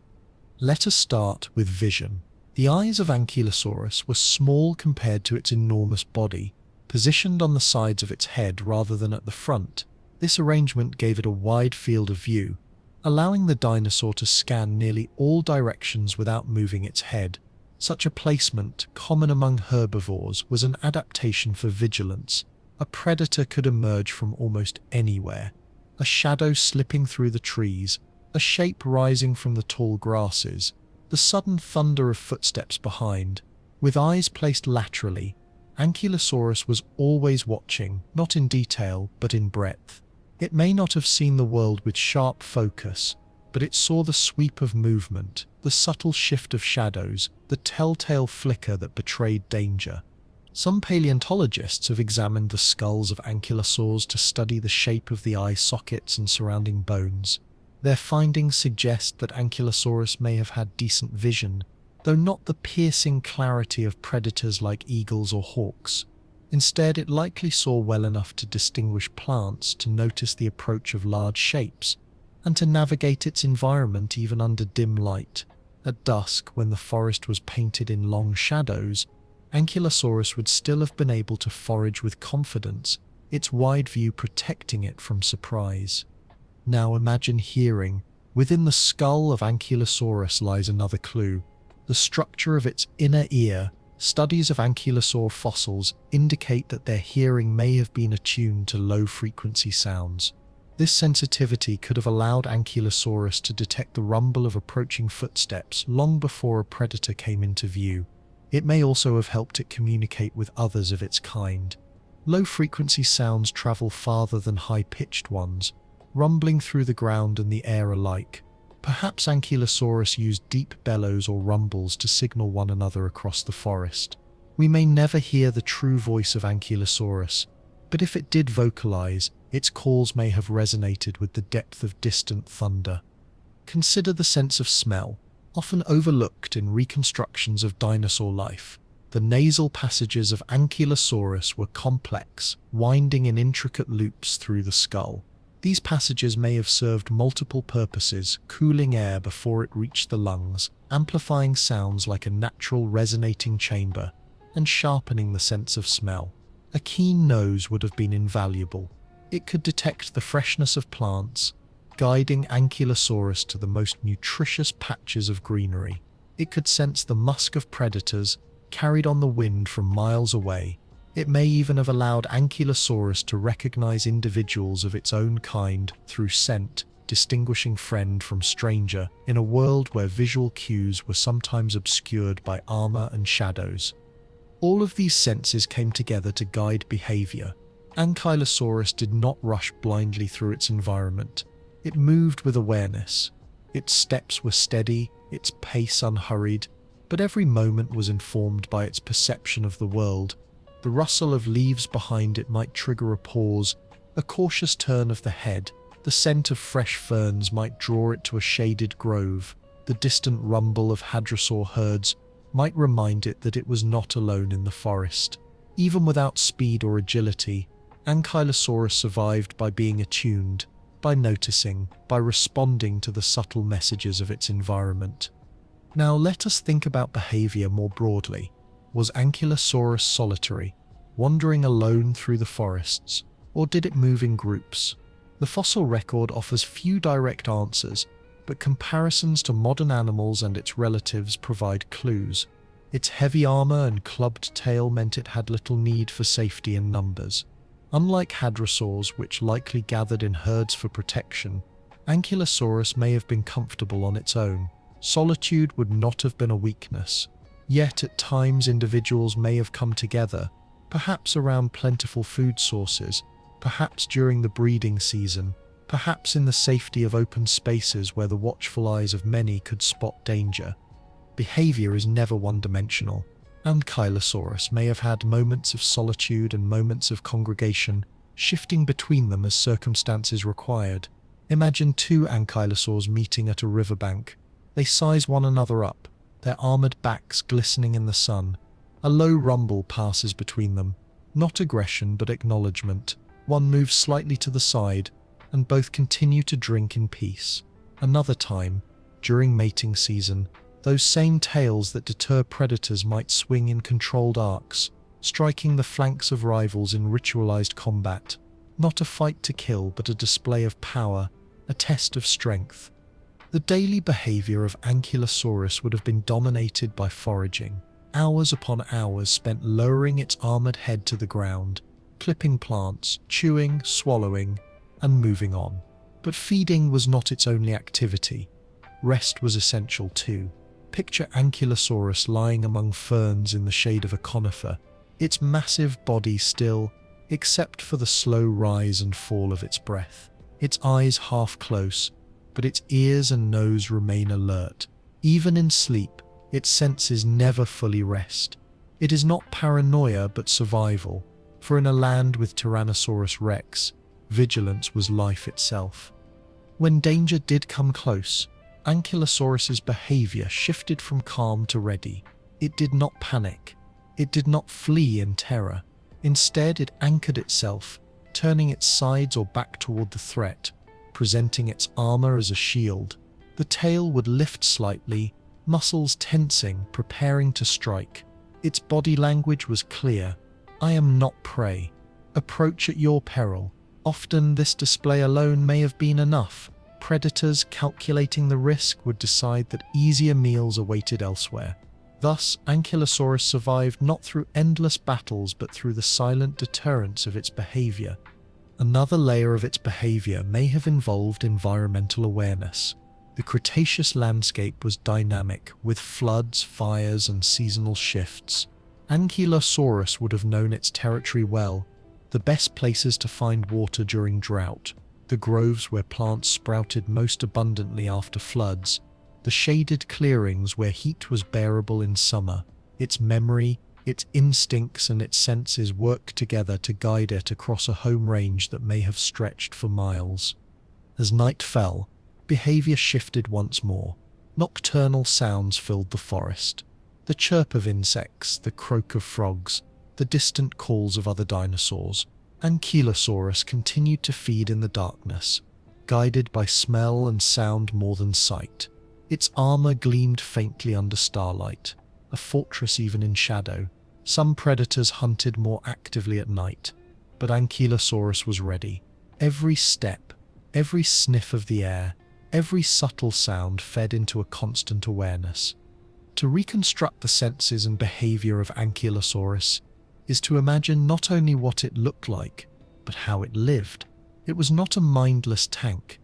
Let us start with vision. The eyes of Ankylosaurus were small compared to its enormous body, positioned on the sides of its head rather than at the front. This arrangement gave it a wide field of view, allowing the dinosaur to scan nearly all directions without moving its head. Such a placement, common among herbivores, was an adaptation for vigilance. A predator could emerge from almost anywhere. A shadow slipping through the trees, a shape rising from the tall grasses, the sudden thunder of footsteps behind. With eyes placed laterally, Ankylosaurus was always watching, not in detail, but in breadth. It may not have seen the world with sharp focus, but it saw the sweep of movement, the subtle shift of shadows, the telltale flicker that betrayed danger. Some paleontologists have examined the skulls of ankylosaurs to study the shape of the eye sockets and surrounding bones. Their findings suggest that Ankylosaurus may have had decent vision, though not the piercing clarity of predators like eagles or hawks. Instead, it likely saw well enough to distinguish plants, to notice the approach of large shapes, and to navigate its environment even under dim light. At dusk, when the forest was painted in long shadows, Ankylosaurus would still have been able to forage with confidence, its wide view protecting it from surprise. Now imagine hearing. Within the skull of Ankylosaurus lies another clue: the structure of its inner ear. Studies of ankylosaur fossils indicate that their hearing may have been attuned to low-frequency sounds. This sensitivity could have allowed Ankylosaurus to detect the rumble of approaching footsteps long before a predator came into view. It may also have helped it communicate with others of its kind. Low-frequency sounds travel farther than high-pitched ones, rumbling through the ground and the air alike. Perhaps Ankylosaurus used deep bellows or rumbles to signal one another across the forest. We may never hear the true voice of Ankylosaurus, but if it did vocalize, its calls may have resonated with the depth of distant thunder. Consider the sense of smell, often overlooked in reconstructions of dinosaur life. The nasal passages of Ankylosaurus were complex, winding in intricate loops through the skull. These passages may have served multiple purposes, cooling air before it reached the lungs, amplifying sounds like a natural resonating chamber, and sharpening the sense of smell. A keen nose would have been invaluable. It could detect the freshness of plants, guiding Ankylosaurus to the most nutritious patches of greenery. It could sense the musk of predators, carried on the wind from miles away. It may even have allowed Ankylosaurus to recognize individuals of its own kind through scent, distinguishing friend from stranger in a world where visual cues were sometimes obscured by armor and shadows. All of these senses came together to guide behavior. Ankylosaurus did not rush blindly through its environment. It moved with awareness. Its steps were steady, its pace unhurried, but every moment was informed by its perception of the world. The rustle of leaves behind it might trigger a pause, a cautious turn of the head. The scent of fresh ferns might draw it to a shaded grove. The distant rumble of hadrosaur herds might remind it that it was not alone in the forest. Even without speed or agility, Ankylosaurus survived by being attuned, by noticing, by responding to the subtle messages of its environment. Now let us think about behavior more broadly. Was Ankylosaurus solitary, wandering alone through the forests, or did it move in groups? The fossil record offers few direct answers, but comparisons to modern animals and its relatives provide clues. Its heavy armor and clubbed tail meant it had little need for safety in numbers. Unlike hadrosaurs, which likely gathered in herds for protection, Ankylosaurus may have been comfortable on its own. Solitude would not have been a weakness. Yet at times individuals may have come together, perhaps around plentiful food sources, perhaps during the breeding season, perhaps in the safety of open spaces where the watchful eyes of many could spot danger. Behavior is never one-dimensional. Ankylosaurus may have had moments of solitude and moments of congregation, shifting between them as circumstances required. Imagine two ankylosaurs meeting at a riverbank. They size one another up, their armored backs glistening in the sun. A low rumble passes between them, not aggression but acknowledgement. One moves slightly to the side, and both continue to drink in peace. Another time, during mating season, those same tails that deter predators might swing in controlled arcs, striking the flanks of rivals in ritualized combat. Not a fight to kill, but a display of power, a test of strength. The daily behavior of Ankylosaurus would have been dominated by foraging. Hours upon hours spent lowering its armored head to the ground, clipping plants, chewing, swallowing, and moving on. But feeding was not its only activity. Rest was essential too. Picture Ankylosaurus lying among ferns in the shade of a conifer, its massive body still, except for the slow rise and fall of its breath. Its eyes half close, but its ears and nose remain alert. Even in sleep, its senses never fully rest. It is not paranoia but survival, for in a land with Tyrannosaurus rex, vigilance was life itself. When danger did come close, Ankylosaurus's behavior shifted from calm to ready. It did not panic. It did not flee in terror. Instead, it anchored itself, turning its sides or back toward the threat, presenting its armor as a shield. The tail would lift slightly, muscles tensing, preparing to strike. Its body language was clear. I am not prey. Approach at your peril. Often this display alone may have been enough. Predators, calculating the risk, would decide that easier meals awaited elsewhere. Thus, Ankylosaurus survived not through endless battles but through the silent deterrence of its behavior. Another layer of its behavior may have involved environmental awareness. The Cretaceous landscape was dynamic, with floods, fires, and seasonal shifts. Ankylosaurus would have known its territory well, the best places to find water during drought, the groves where plants sprouted most abundantly after floods, the shaded clearings where heat was bearable in summer. Its memory, its instincts, and its senses worked together to guide it across a home range that may have stretched for miles. As night fell, behavior shifted once more. Nocturnal sounds filled the forest. The chirp of insects, the croak of frogs, the distant calls of other dinosaurs. Ankylosaurus continued to feed in the darkness, guided by smell and sound more than sight. Its armor gleamed faintly under starlight, a fortress even in shadow. Some predators hunted more actively at night, but Ankylosaurus was ready. Every step, every sniff of the air, every subtle sound fed into a constant awareness. To reconstruct the senses and behavior of Ankylosaurus is to imagine not only what it looked like, but how it lived. It was not a mindless tank.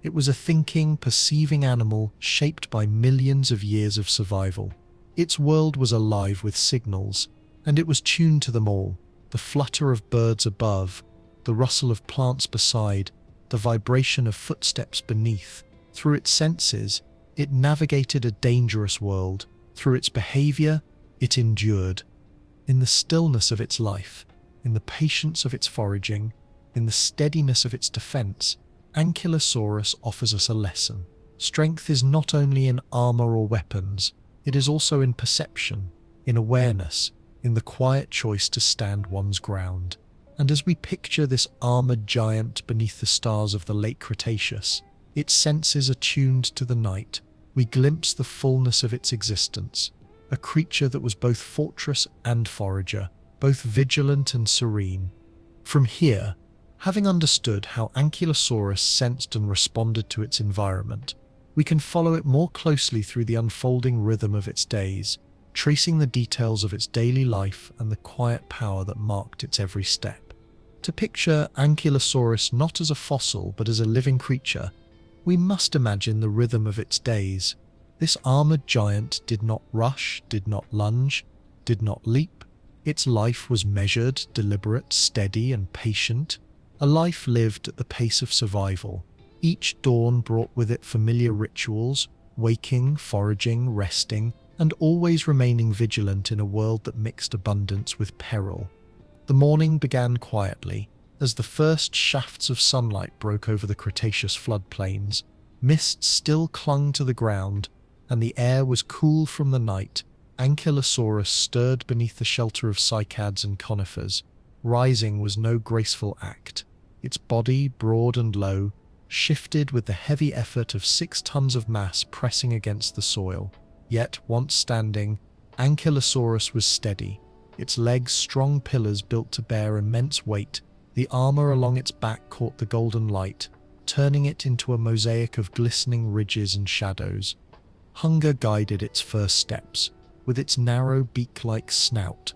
It was a thinking, perceiving animal shaped by millions of years of survival. Its world was alive with signals, and it was tuned to them all: the flutter of birds above, the rustle of plants beside, the vibration of footsteps beneath. Through its senses, it navigated a dangerous world. Through its behavior, it endured. In the stillness of its life, in the patience of its foraging, in the steadiness of its defense, Ankylosaurus offers us a lesson. Strength is not only in armor or weapons, it is also in perception, in awareness, in the quiet choice to stand one's ground. And as we picture this armored giant beneath the stars of the Late Cretaceous, its senses attuned to the night, we glimpse the fullness of its existence, a creature that was both fortress and forager, both vigilant and serene. From here, having understood how Ankylosaurus sensed and responded to its environment, we can follow it more closely through the unfolding rhythm of its days, tracing the details of its daily life and the quiet power that marked its every step. To picture Ankylosaurus not as a fossil but as a living creature, we must imagine the rhythm of its days. This armored giant did not rush, did not lunge, did not leap. Its life was measured, deliberate, steady, and patient. A life lived at the pace of survival. Each dawn brought with it familiar rituals: waking, foraging, resting, and always remaining vigilant in a world that mixed abundance with peril. The morning began quietly. As the first shafts of sunlight broke over the Cretaceous floodplains, mist still clung to the ground, and the air was cool from the night. Ankylosaurus stirred beneath the shelter of cycads and conifers. Rising was no graceful act. Its body, broad and low, shifted with the heavy effort of 6 tons of mass pressing against the soil. Yet, once standing, Ankylosaurus was steady. Its legs strong pillars built to bear immense weight. The armor along its back caught the golden light, turning it into a mosaic of glistening ridges and shadows. Hunger guided its first steps. With its narrow beak-like snout,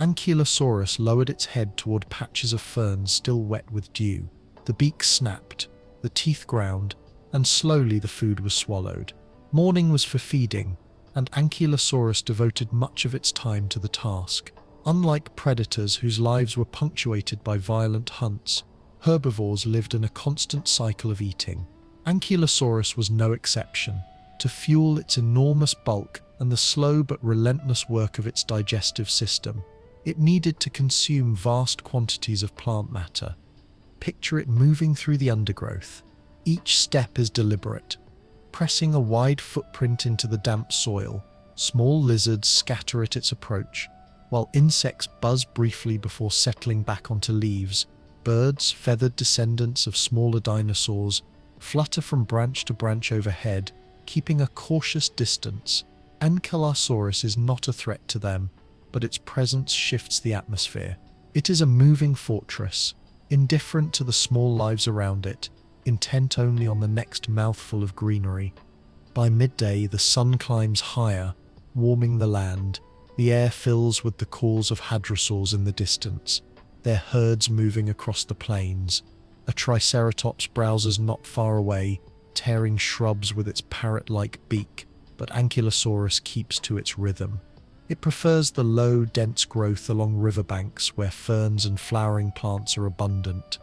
Ankylosaurus lowered its head toward patches of ferns still wet with dew. The beak snapped, the teeth ground, and slowly the food was swallowed. Morning was for feeding, and Ankylosaurus devoted much of its time to the task. Unlike predators whose lives were punctuated by violent hunts, herbivores lived in a constant cycle of eating. Ankylosaurus was no exception. To fuel its enormous bulk and the slow but relentless work of its digestive system, it needed to consume vast quantities of plant matter. Picture it moving through the undergrowth. Each step is deliberate, pressing a wide footprint into the damp soil. Small lizards scatter at its approach, while insects buzz briefly before settling back onto leaves. Birds, feathered descendants of smaller dinosaurs, flutter from branch to branch overhead, keeping a cautious distance. Ankylosaurus is not a threat to them, but its presence shifts the atmosphere. It is a moving fortress, indifferent to the small lives around it, intent only on the next mouthful of greenery. By midday, the sun climbs higher, warming the land. The air fills with the calls of hadrosaurs in the distance, their herds moving across the plains. A triceratops browses not far away, tearing shrubs with its parrot-like beak, but Ankylosaurus keeps to its rhythm. It prefers the low, dense growth along riverbanks where ferns and flowering plants are abundant.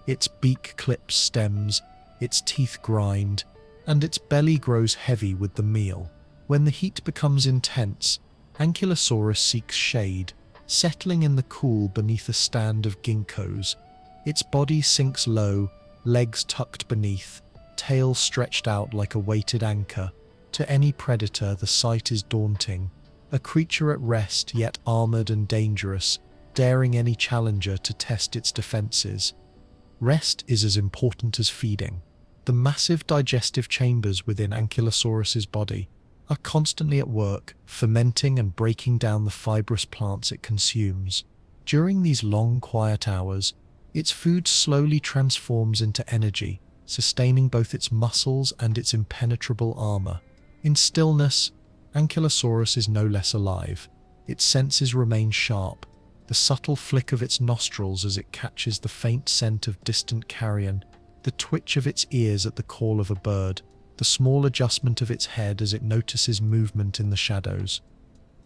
Its beak clips stems, its teeth grind, and its belly grows heavy with the meal. When the heat becomes intense, Ankylosaurus seeks shade, settling in the cool beneath a stand of ginkgos. Its body sinks low, legs tucked beneath, tail stretched out like a weighted anchor. To any predator, the sight is daunting. A creature at rest, yet armored and dangerous, daring any challenger to test its defenses. Rest is as important as feeding. The massive digestive chambers within Ankylosaurus's body are constantly at work, fermenting and breaking down the fibrous plants it consumes. During these long, quiet hours, its food slowly transforms into energy, sustaining both its muscles and its impenetrable armor. In stillness, Ankylosaurus is no less alive. Its senses remain sharp, the subtle flick of its nostrils as it catches the faint scent of distant carrion, the twitch of its ears at the call of a bird, the small adjustment of its head as it notices movement in the shadows.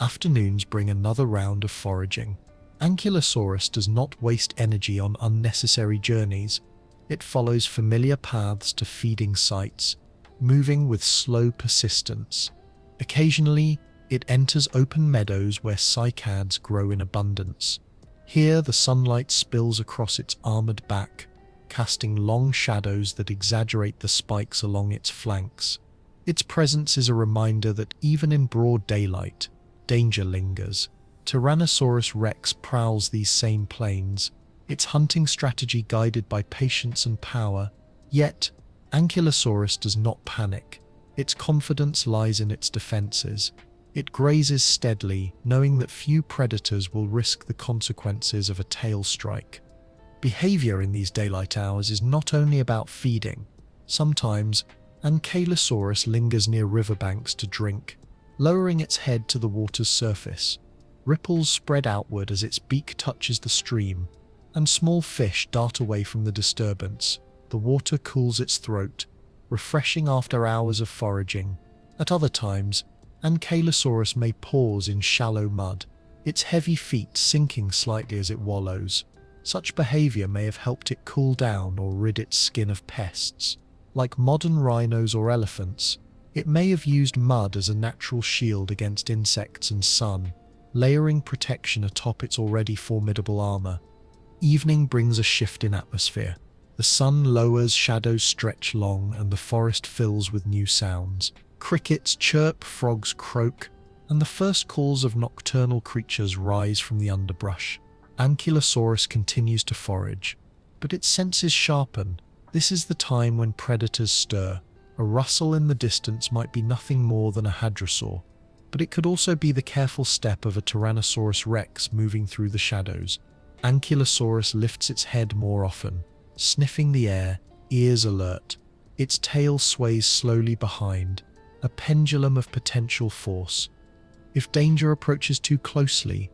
Afternoons bring another round of foraging. Ankylosaurus does not waste energy on unnecessary journeys. It follows familiar paths to feeding sites, moving with slow persistence. Occasionally, it enters open meadows where cycads grow in abundance. Here, the sunlight spills across its armored back, casting long shadows that exaggerate the spikes along its flanks. Its presence is a reminder that even in broad daylight, danger lingers. Tyrannosaurus rex prowls these same plains, its hunting strategy guided by patience and power. Yet, Ankylosaurus does not panic. Its confidence lies in its defenses. It grazes steadily, knowing that few predators will risk the consequences of a tail strike. Behavior in these daylight hours is not only about feeding. Sometimes, Ankylosaurus lingers near riverbanks to drink, lowering its head to the water's surface. Ripples spread outward as its beak touches the stream, and small fish dart away from the disturbance. The water cools its throat, refreshing after hours of foraging. At other times, Ankylosaurus may pause in shallow mud, its heavy feet sinking slightly as it wallows. Such behavior may have helped it cool down or rid its skin of pests. Like modern rhinos or elephants, it may have used mud as a natural shield against insects and sun, layering protection atop its already formidable armor. Evening brings a shift in atmosphere. The sun lowers, shadows stretch long, and the forest fills with new sounds. Crickets chirp, frogs croak, and the first calls of nocturnal creatures rise from the underbrush. Ankylosaurus continues to forage, but its senses sharpen. This is the time when predators stir. A rustle in the distance might be nothing more than a hadrosaur, but it could also be the careful step of a Tyrannosaurus rex moving through the shadows. Ankylosaurus lifts its head more often, sniffing the air, ears alert. Its tail sways slowly behind, a pendulum of potential force. If danger approaches too closely,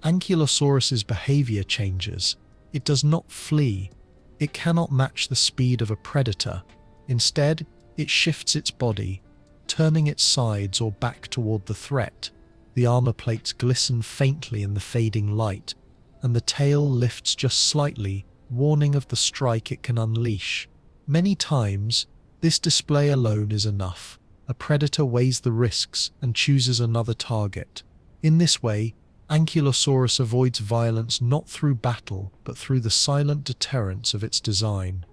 Ankylosaurus's behavior changes. It does not flee. It cannot match the speed of a predator. Instead, it shifts its body, turning its sides or back toward the threat. The armor plates glisten faintly in the fading light, and the tail lifts just slightly, warning of the strike it can unleash. Many times, this display alone is enough. A predator weighs the risks and chooses another target. In this way, Ankylosaurus avoids violence not through battle, but through the silent deterrence of its design.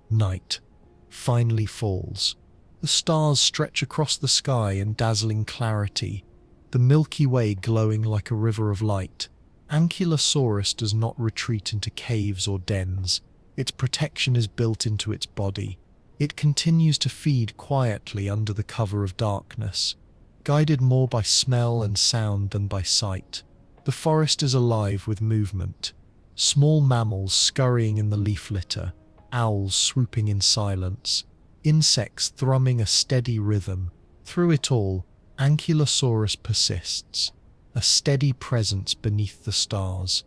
Night finally falls. The stars stretch across the sky in dazzling clarity, the Milky Way glowing like a river of light. Ankylosaurus does not retreat into caves or dens. Its protection is built into its body. It continues to feed quietly under the cover of darkness, guided more by smell and sound than by sight. The forest is alive with movement. Small mammals scurrying in the leaf litter, owls swooping in silence, insects thrumming a steady rhythm. Through it all, Ankylosaurus persists, a steady presence beneath the stars.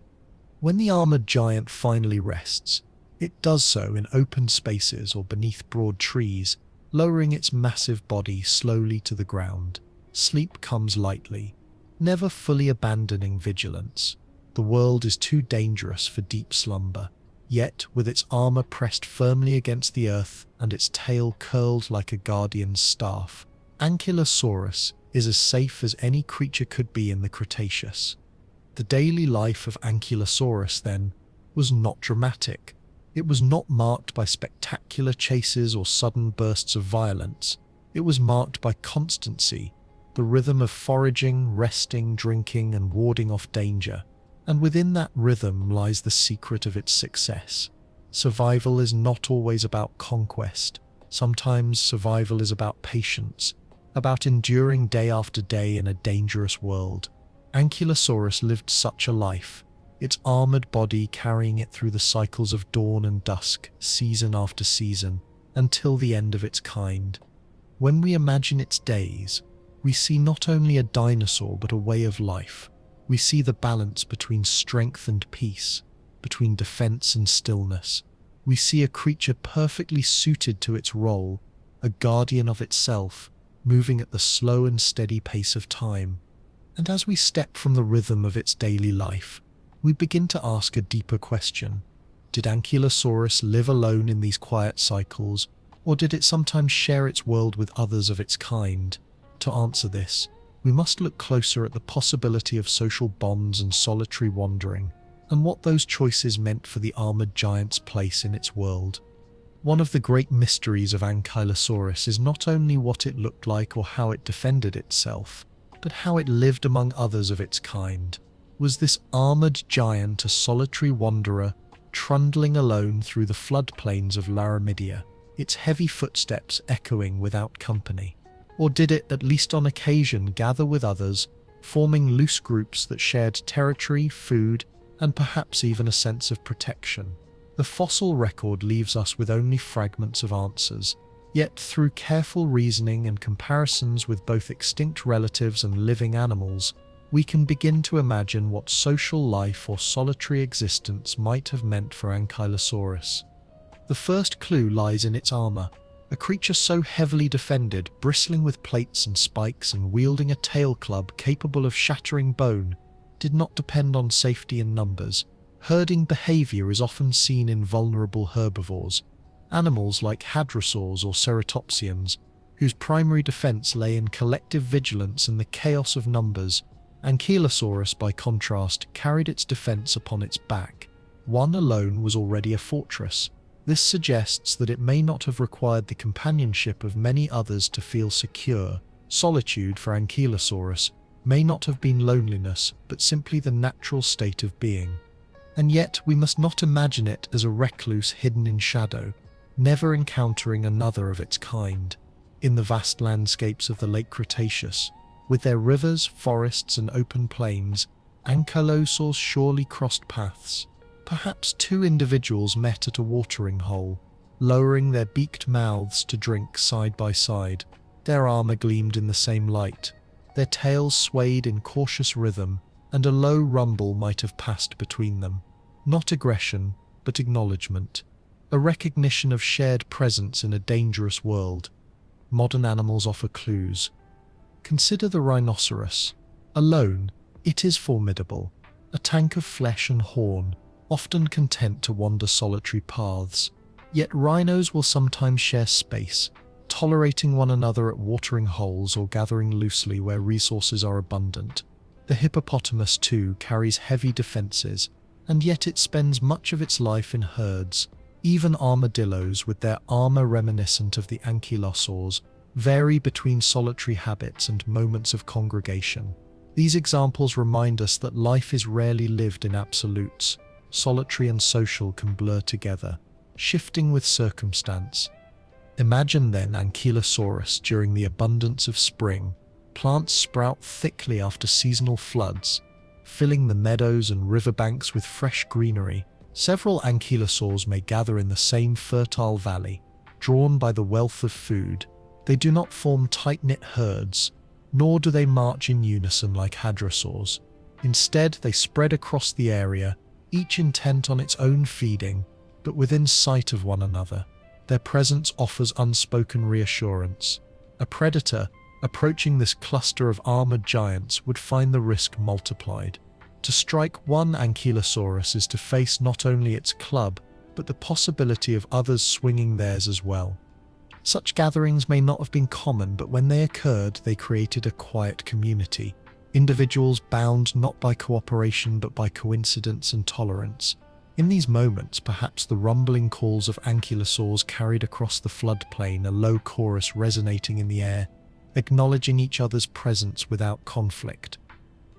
When the armored giant finally rests, it does so in open spaces or beneath broad trees, lowering its massive body slowly to the ground. Sleep comes lightly, never fully abandoning vigilance. The world is too dangerous for deep slumber. Yet, with its armor pressed firmly against the earth and its tail curled like a guardian's staff, Ankylosaurus is as safe as any creature could be in the Cretaceous. The daily life of Ankylosaurus, then, was not dramatic. It was not marked by spectacular chases or sudden bursts of violence. It was marked by constancy, the rhythm of foraging, resting, drinking, and warding off danger. And within that rhythm lies the secret of its success. Survival is not always about conquest. Sometimes survival is about patience, about enduring day after day in a dangerous world. Ankylosaurus lived such a life, its armored body carrying it through the cycles of dawn and dusk, season after season, until the end of its kind. When we imagine its days, we see not only a dinosaur but a way of life. We see the balance between strength and peace, between defense and stillness. we see a creature perfectly suited to its role, a guardian of itself, moving at the slow and steady pace of time. And as we step from the rhythm of its daily life, we begin to ask a deeper question. Did Ankylosaurus live alone in these quiet cycles, or did it sometimes share its world with others of its kind? To answer this, we must look closer at the possibility of social bonds and solitary wandering, and what those choices meant for the armored giant's place in its world. One of the great mysteries of Ankylosaurus is not only what it looked like or how it defended itself, but how it lived among others of its kind. Was this armored giant a solitary wanderer, trundling alone through the floodplains of Laramidia, its heavy footsteps echoing without company? Or did it, at least on occasion, gather with others, forming loose groups that shared territory, food, and perhaps even a sense of protection? The fossil record leaves us with only fragments of answers, yet through careful reasoning and comparisons with both extinct relatives and living animals, we can begin to imagine what social life or solitary existence might have meant for Ankylosaurus. The first clue lies in its armor. A creature so heavily defended, bristling with plates and spikes and wielding a tail club capable of shattering bone, did not depend on safety in numbers. Herding behavior is often seen in vulnerable herbivores, animals like hadrosaurs or ceratopsians, whose primary defense lay in collective vigilance and the chaos of numbers. Ankylosaurus, by contrast, carried its defense upon its back. One alone was already a fortress. This suggests that it may not have required the companionship of many others to feel secure. Solitude for Ankylosaurus may not have been loneliness, but simply the natural state of being. And yet we must not imagine it as a recluse hidden in shadow, never encountering another of its kind. In the vast landscapes of the Late Cretaceous, with their rivers, forests, and open plains, Ankylosaurs surely crossed paths. Perhaps two individuals met at a watering hole, lowering their beaked mouths to drink side by side. Their armor gleamed in the same light. Their tails swayed in cautious rhythm, and a low rumble might have passed between them. Not aggression, but acknowledgement. A recognition of shared presence in a dangerous world. Modern animals offer clues. Consider the rhinoceros. Alone, it is formidable. A tank of flesh and horn, often content to wander solitary paths. Yet rhinos will sometimes share space, tolerating one another at watering holes or gathering loosely where resources are abundant. The hippopotamus, too, carries heavy defenses, and yet it spends much of its life in herds. Even armadillos, with their armor reminiscent of the ankylosaurs, vary between solitary habits and moments of congregation. These examples remind us that life is rarely lived in absolutes. Solitary and social can blur together, shifting with circumstance. Imagine then Ankylosaurus during the abundance of spring. Plants sprout thickly after seasonal floods, filling the meadows and riverbanks with fresh greenery. Several ankylosaurs may gather in the same fertile valley, drawn by the wealth of food. They do not form tight-knit herds, nor do they march in unison like hadrosaurs. Instead, they spread across the area, each intent on its own feeding, but within sight of one another. Their presence offers unspoken reassurance. A predator approaching this cluster of armored giants would find the risk multiplied. To strike one Ankylosaurus is to face not only its club, but the possibility of others swinging theirs as well. Such gatherings may not have been common, but when they occurred, they created a quiet community. Individuals bound not by cooperation but by coincidence and tolerance. In these moments, perhaps the rumbling calls of ankylosaurs carried across the floodplain, a low chorus resonating in the air, acknowledging each other's presence without conflict.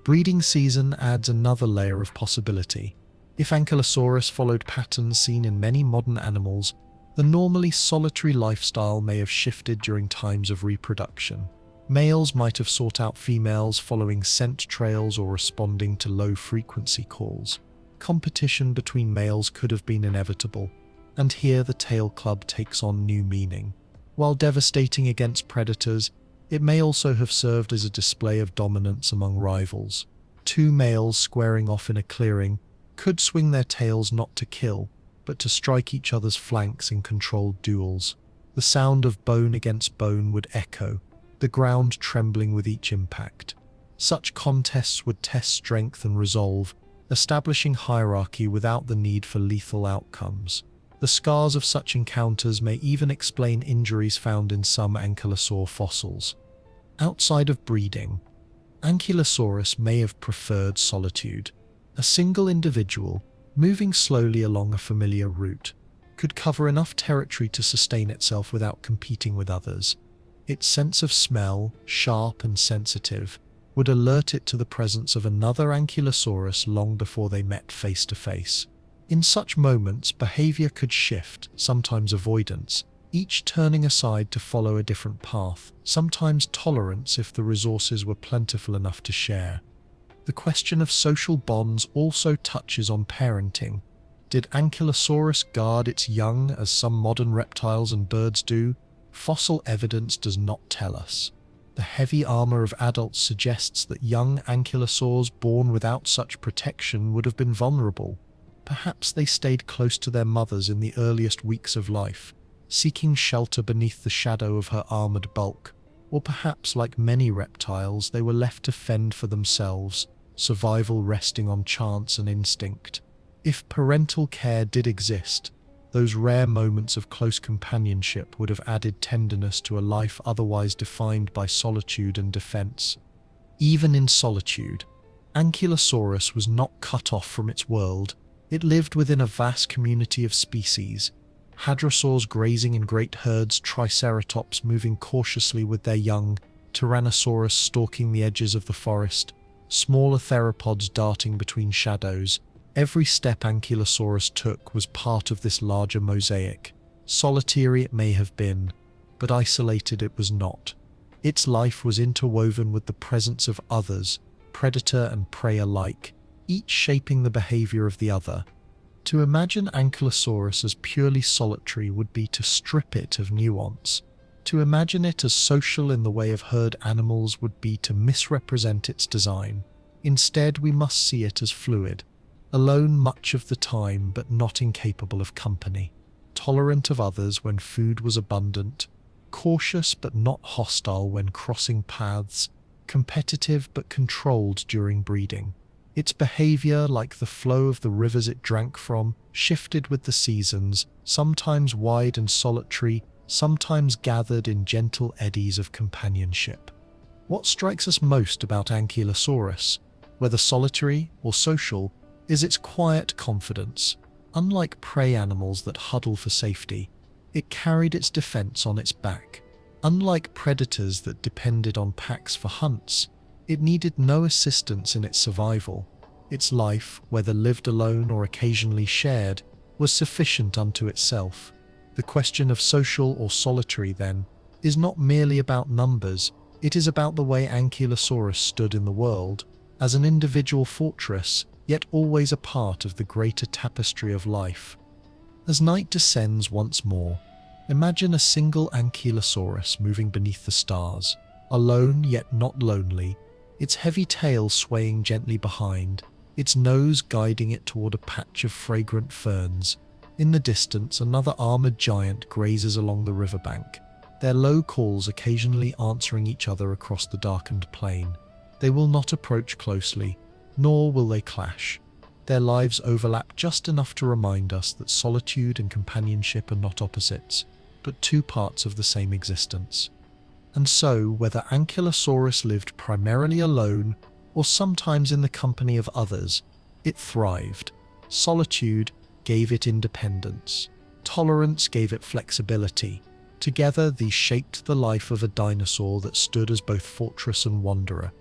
Breeding season adds another layer of possibility. If Ankylosaurus followed patterns seen in many modern animals, the normally solitary lifestyle may have shifted during times of reproduction. Males might have sought out females following scent trails or responding to low-frequency calls. Competition between males could have been inevitable, and here the tail club takes on new meaning. While devastating against predators, it may also have served as a display of dominance among rivals. Two males squaring off in a clearing could swing their tails not to kill, but to strike each other's flanks in controlled duels. The sound of bone against bone would echo, the ground trembling with each impact. Such contests would test strength and resolve, establishing hierarchy without the need for lethal outcomes. The scars of such encounters may even explain injuries found in some ankylosaur fossils. Outside of breeding, Ankylosaurus may have preferred solitude. A single individual, moving slowly along a familiar route, could cover enough territory to sustain itself without competing with others. Its sense of smell, sharp and sensitive, would alert it to the presence of another Ankylosaurus long before they met face to face. In such moments, behavior could shift, sometimes avoidance, each turning aside to follow a different path, sometimes tolerance if the resources were plentiful enough to share. The question of social bonds also touches on parenting. Did Ankylosaurus guard its young as some modern reptiles and birds do? Fossil evidence does not tell us. The heavy armor of adults suggests that young ankylosaurs born without such protection would have been vulnerable. Perhaps they stayed close to their mothers in the earliest weeks of life, seeking shelter beneath the shadow of her armored bulk. Or perhaps, like many reptiles, they were left to fend for themselves, survival resting on chance and instinct. If parental care did exist, those rare moments of close companionship would have added tenderness to a life otherwise defined by solitude and defense. Even in solitude, Ankylosaurus was not cut off from its world. It lived within a vast community of species, hadrosaurs grazing in great herds, triceratops moving cautiously with their young, Tyrannosaurus stalking the edges of the forest, smaller theropods darting between shadows. Every step Ankylosaurus took was part of this larger mosaic. Solitary it may have been, but isolated it was not. Its life was interwoven with the presence of others, predator and prey alike, each shaping the behavior of the other. To imagine Ankylosaurus as purely solitary would be to strip it of nuance. To imagine it as social in the way of herd animals would be to misrepresent its design. Instead, we must see it as fluid, alone much of the time but not incapable of company, tolerant of others when food was abundant, cautious but not hostile when crossing paths, competitive but controlled during breeding. Its behavior, like the flow of the rivers it drank from, shifted with the seasons, sometimes wide and solitary, sometimes gathered in gentle eddies of companionship. What strikes us most about Ankylosaurus, whether solitary or social, is its quiet confidence. Unlike prey animals that huddle for safety, it carried its defense on its back. Unlike predators that depended on packs for hunts, it needed no assistance in its survival. Its life, whether lived alone or occasionally shared, was sufficient unto itself. The question of social or solitary, then, is not merely about numbers, it is about the way Ankylosaurus stood in the world, as an individual fortress, yet always a part of the greater tapestry of life. As night descends once more, imagine a single Ankylosaurus moving beneath the stars, alone yet not lonely, its heavy tail swaying gently behind, its nose guiding it toward a patch of fragrant ferns. In the distance, another armored giant grazes along the riverbank, their low calls occasionally answering each other across the darkened plain. They will not approach closely, nor will they clash. Their lives overlap just enough to remind us that solitude and companionship are not opposites, but two parts of the same existence. And so, whether Ankylosaurus lived primarily alone or sometimes in the company of others, it thrived. Solitude gave it independence. Tolerance gave it flexibility. Together, these shaped the life of a dinosaur that stood as both fortress and wanderer.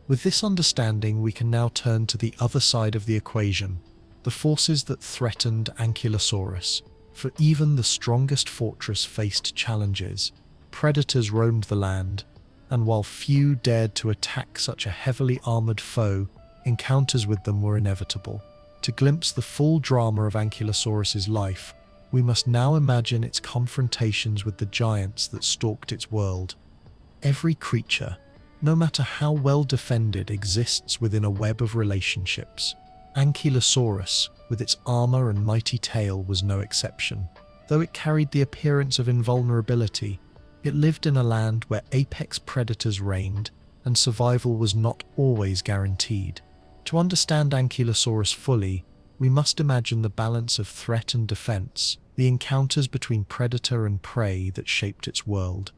With this understanding, we can now turn to the other side of the equation, the forces that threatened Ankylosaurus. For even the strongest fortress faced challenges. Predators roamed the land, and while few dared to attack such a heavily armored foe, encounters with them were inevitable. To glimpse the full drama of Ankylosaurus's life, we must now imagine its confrontations with the giants that stalked its world. Every creature, no matter how well defended, exists within a web of relationships. Ankylosaurus, with its armor and mighty tail, was no exception. Though it carried the appearance of invulnerability, it lived in a land where apex predators reigned, and survival was not always guaranteed. To understand Ankylosaurus fully, we must imagine the balance of threat and defense, the encounters between predator and prey that shaped its world.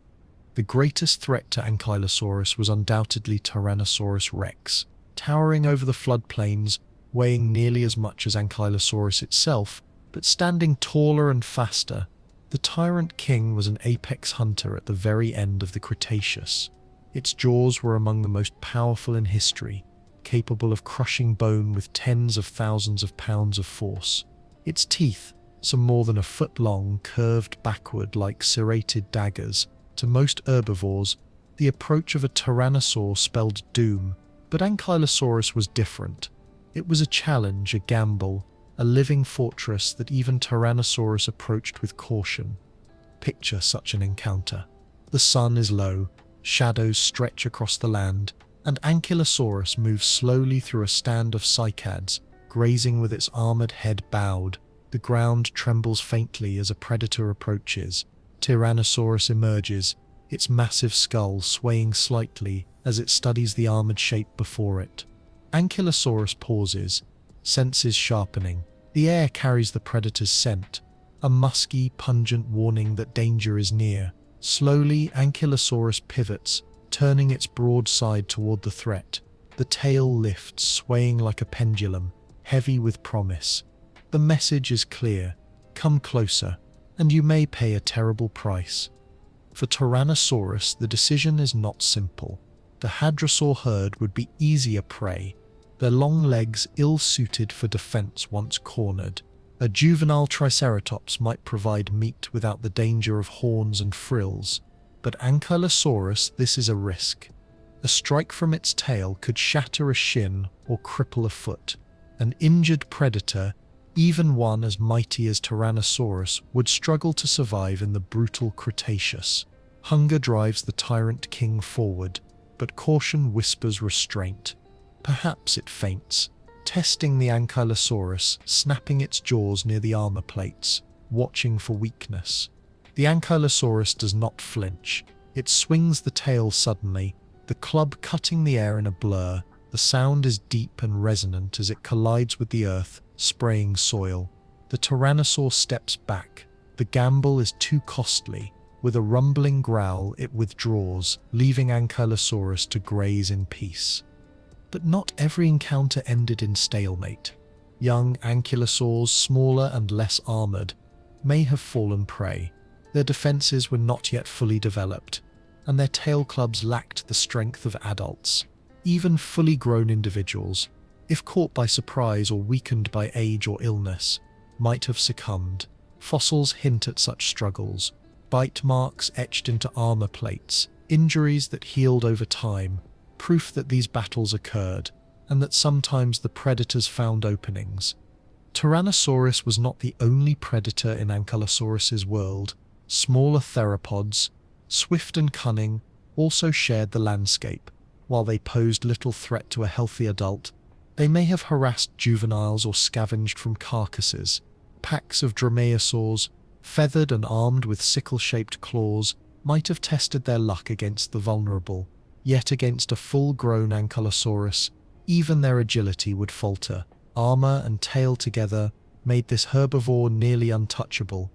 The greatest threat to Ankylosaurus was undoubtedly Tyrannosaurus rex, towering over the floodplains, weighing nearly as much as Ankylosaurus itself, but standing taller and faster. The Tyrant King was an apex hunter at the very end of the Cretaceous. Its jaws were among the most powerful in history, capable of crushing bone with tens of thousands of pounds of force. Its teeth, some more than a foot long, curved backward like serrated daggers. To most herbivores, the approach of a tyrannosaur spelled doom, but Ankylosaurus was different. It was a challenge, a gamble, a living fortress that even Tyrannosaurus approached with caution. Picture such an encounter. The sun is low, shadows stretch across the land, and Ankylosaurus moves slowly through a stand of cycads, grazing with its armored head bowed. The ground trembles faintly as a predator approaches. Tyrannosaurus emerges, its massive skull swaying slightly as it studies the armored shape before it. Ankylosaurus pauses, senses sharpening. The air carries the predator's scent, a musky, pungent warning that danger is near. Slowly, Ankylosaurus pivots, turning its broad side toward the threat. The tail lifts, swaying like a pendulum, heavy with promise. The message is clear: come closer, and you may pay a terrible price. For Tyrannosaurus, the decision is not simple. The hadrosaur herd would be easier prey, their long legs ill-suited for defense once cornered. A juvenile triceratops might provide meat without the danger of horns and frills, but Ankylosaurus, this is a risk. A strike from its tail could shatter a shin or cripple a foot. An injured predator, even one as mighty as Tyrannosaurus, would struggle to survive in the brutal Cretaceous. Hunger drives the Tyrant King forward, but caution whispers restraint. Perhaps it faints, testing the Ankylosaurus, snapping its jaws near the armor plates, watching for weakness. The Ankylosaurus does not flinch. It swings the tail suddenly, the club cutting the air in a blur. The sound is deep and resonant as it collides with the earth, spraying soil. The Tyrannosaur steps back. The gamble is too costly. With a rumbling growl, it withdraws, leaving Ankylosaurus to graze in peace. But not every encounter ended in stalemate. Young ankylosaurs, smaller and less armored, may have fallen prey. Their defenses were not yet fully developed, and their tail clubs lacked the strength of adults. Even fully grown individuals, if caught by surprise or weakened by age or illness, might have succumbed. Fossils hint at such struggles. Bite marks etched into armor plates, injuries that healed over time, proof that these battles occurred, and that sometimes the predators found openings. Tyrannosaurus was not the only predator in Ankylosaurus's world. Smaller theropods, swift and cunning, also shared the landscape. While they posed little threat to a healthy adult, they may have harassed juveniles or scavenged from carcasses. Packs of dromaeosaurs, feathered and armed with sickle-shaped claws, might have tested their luck against the vulnerable. Yet against a full-grown Ankylosaurus, even their agility would falter. Armor and tail together made this herbivore nearly untouchable.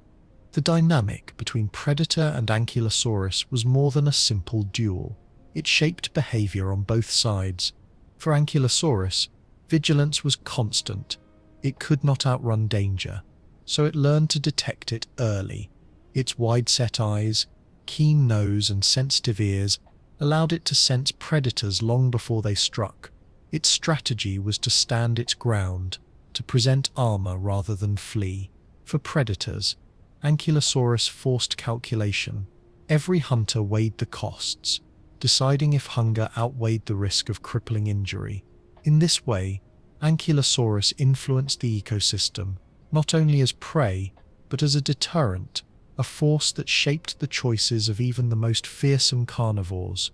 The dynamic between predator and Ankylosaurus was more than a simple duel. It shaped behavior on both sides. For Ankylosaurus, vigilance was constant. It could not outrun danger, so it learned to detect it early. Its wide-set eyes, keen nose and sensitive ears allowed it to sense predators long before they struck. Its strategy was to stand its ground, to present armor rather than flee. For predators, Ankylosaurus forced calculation. Every hunter weighed the costs, deciding if hunger outweighed the risk of crippling injury. In this way, Ankylosaurus influenced the ecosystem, not only as prey, but as a deterrent, a force that shaped the choices of even the most fearsome carnivores.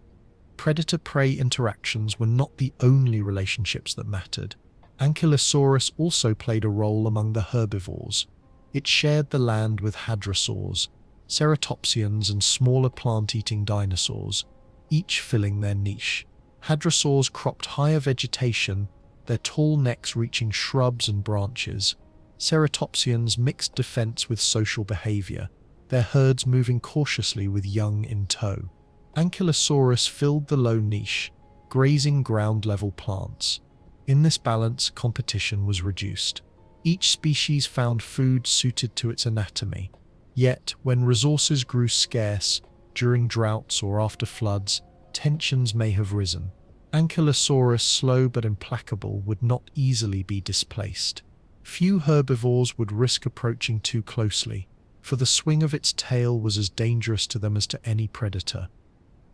Predator-prey interactions were not the only relationships that mattered. Ankylosaurus also played a role among the herbivores. It shared the land with hadrosaurs, ceratopsians and smaller plant-eating dinosaurs, each filling their niche. Hadrosaurs cropped higher vegetation, their tall necks reaching shrubs and branches. Ceratopsians mixed defense with social behavior, their herds moving cautiously with young in tow. Ankylosaurus filled the low niche, grazing ground-level plants. In this balance, competition was reduced. Each species found food suited to its anatomy. Yet, when resources grew scarce, during droughts or after floods, tensions may have risen. Ankylosaurus, slow but implacable, would not easily be displaced. Few herbivores would risk approaching too closely, for the swing of its tail was as dangerous to them as to any predator.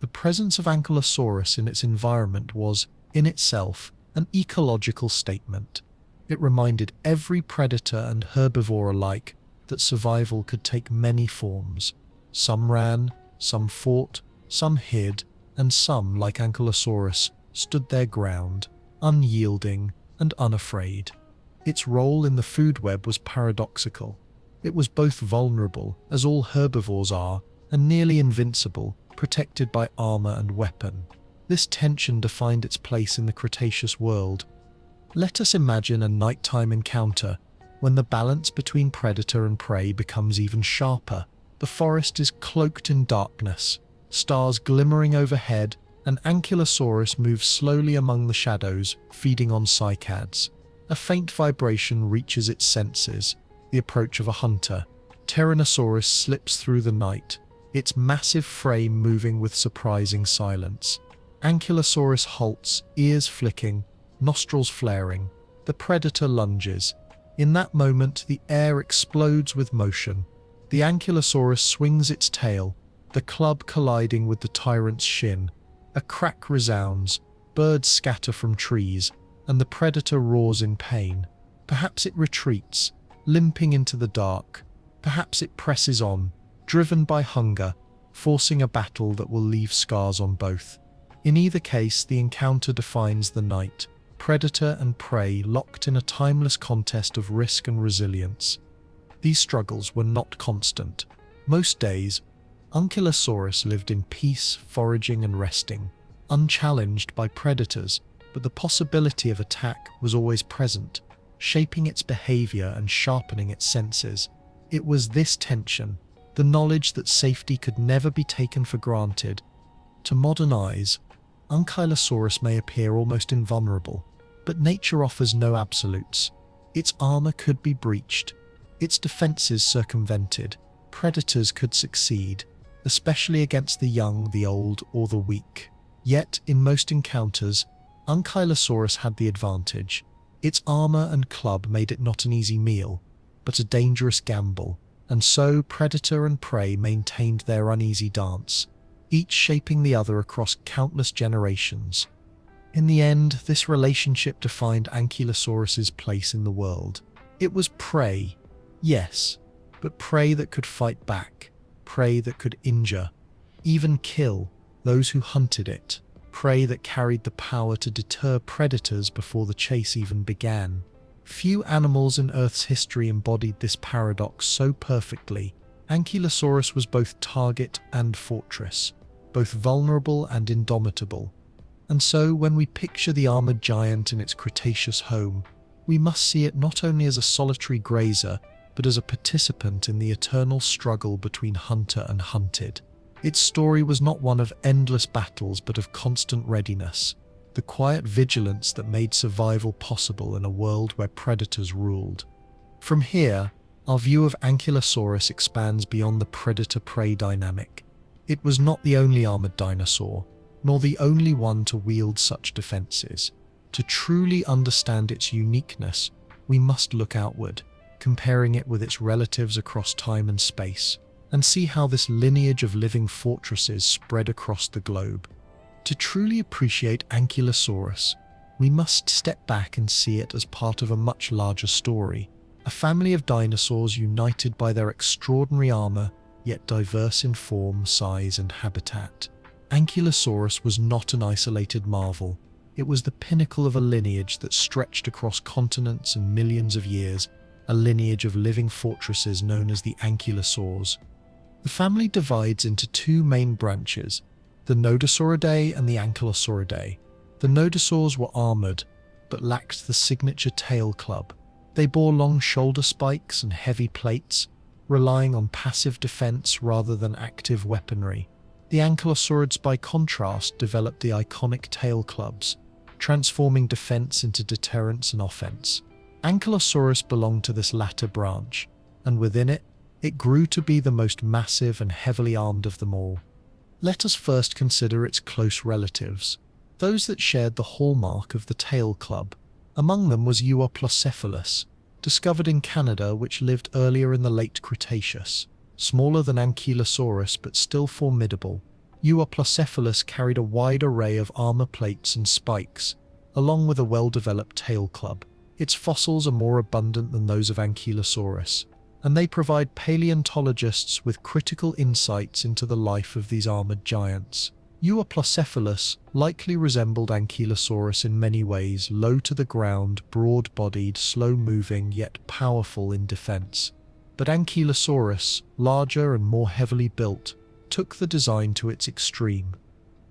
The presence of Ankylosaurus in its environment was, in itself, an ecological statement. It reminded every predator and herbivore alike that survival could take many forms. Some ran, some fought, some hid, and some, like Ankylosaurus, stood their ground, unyielding and unafraid. Its role in the food web was paradoxical. It was both vulnerable, as all herbivores are, and nearly invincible, protected by armor and weapon. This tension defined its place in the Cretaceous world. Let us imagine a nighttime encounter when the balance between predator and prey becomes even sharper. The forest is cloaked in darkness, stars glimmering overhead, and Ankylosaurus moves slowly among the shadows, feeding on cycads. A faint vibration reaches its senses, the approach of a hunter. Tyrannosaurus slips through the night, its massive frame moving with surprising silence. Ankylosaurus halts, ears flicking, nostrils flaring. The predator lunges. In that moment, the air explodes with motion. The Ankylosaurus swings its tail, the club colliding with the tyrant's shin. A crack resounds, birds scatter from trees, and the predator roars in pain. Perhaps it retreats, limping into the dark. Perhaps it presses on, driven by hunger, forcing a battle that will leave scars on both. In either case, the encounter defines the night. Predator and prey locked in a timeless contest of risk and resilience. These struggles were not constant. Most days, Ankylosaurus lived in peace, foraging and resting, unchallenged by predators, but the possibility of attack was always present, shaping its behavior and sharpening its senses. It was this tension, the knowledge that safety could never be taken for granted. To modern eyes, Ankylosaurus may appear almost invulnerable, but nature offers no absolutes. Its armor could be breached, its defenses circumvented. Predators could succeed, especially against the young, the old, or the weak. Yet, in most encounters, Ankylosaurus had the advantage. Its armor and club made it not an easy meal, but a dangerous gamble, and so predator and prey maintained their uneasy dance, each shaping the other across countless generations. In the end, this relationship defined Ankylosaurus's place in the world. It was prey, yes, but prey that could fight back, prey that could injure, even kill, those who hunted it, prey that carried the power to deter predators before the chase even began. Few animals in Earth's history embodied this paradox so perfectly. Ankylosaurus was both target and fortress, both vulnerable and indomitable. And so, when we picture the armored giant in its Cretaceous home, we must see it not only as a solitary grazer, but as a participant in the eternal struggle between hunter and hunted. Its story was not one of endless battles, but of constant readiness, the quiet vigilance that made survival possible in a world where predators ruled. From here, our view of Ankylosaurus expands beyond the predator-prey dynamic. It was not the only armored dinosaur, nor the only one to wield such defenses. To truly understand its uniqueness, we must look outward, comparing it with its relatives across time and space, and see how this lineage of living fortresses spread across the globe. To truly appreciate Ankylosaurus, we must step back and see it as part of a much larger story, a family of dinosaurs united by their extraordinary armor, yet diverse in form, size, and habitat. Ankylosaurus was not an isolated marvel. It was the pinnacle of a lineage that stretched across continents and millions of years, a lineage of living fortresses known as the Ankylosaurs. The family divides into two main branches, the Nodosauridae and the Ankylosauridae. The Nodosaurs were armored, but lacked the signature tail club. They bore long shoulder spikes and heavy plates, relying on passive defense rather than active weaponry. The Ankylosaurids, by contrast, developed the iconic tail clubs, transforming defense into deterrence and offense. Ankylosaurus belonged to this latter branch, and within it, it grew to be the most massive and heavily armed of them all. Let us first consider its close relatives, those that shared the hallmark of the tail club. Among them was Euoplocephalus, discovered in Canada, which lived earlier in the Late Cretaceous. Smaller than Ankylosaurus but still formidable, Euoplocephalus carried a wide array of armor plates and spikes, along with a well-developed tail club. Its fossils are more abundant than those of Ankylosaurus, and they provide paleontologists with critical insights into the life of these armored giants. Euoplocephalus likely resembled Ankylosaurus in many ways: low to the ground, broad-bodied, slow-moving, yet powerful in defense. But Ankylosaurus, larger and more heavily built, took the design to its extreme.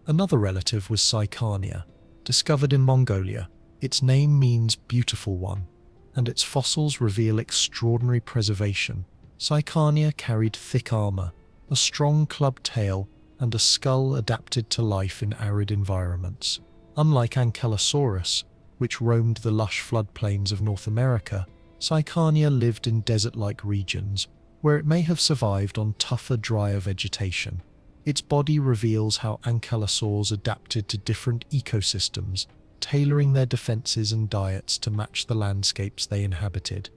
Another relative was Sycania, discovered in Mongolia. Its name means beautiful one, and its fossils reveal extraordinary preservation. Sycania carried thick armor, a strong club tail, and a skull adapted to life in arid environments. Unlike Ankylosaurus, which roamed the lush floodplains of North America, Sycania lived in desert-like regions, where it may have survived on tougher, drier vegetation. Its body reveals how ankylosaurs adapted to different ecosystems, tailoring their defenses and diets to match the landscapes they inhabited.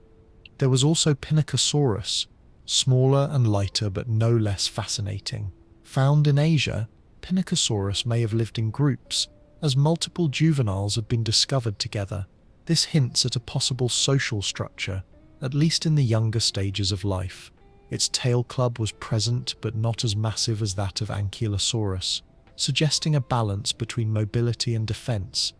There was also Pinacosaurus, smaller and lighter but no less fascinating. Found in Asia, Pinacosaurus may have lived in groups, as multiple juveniles have been discovered together. This hints at a possible social structure, at least in the younger stages of life. Its tail club was present but not as massive as that of Ankylosaurus, suggesting a balance between mobility and defense.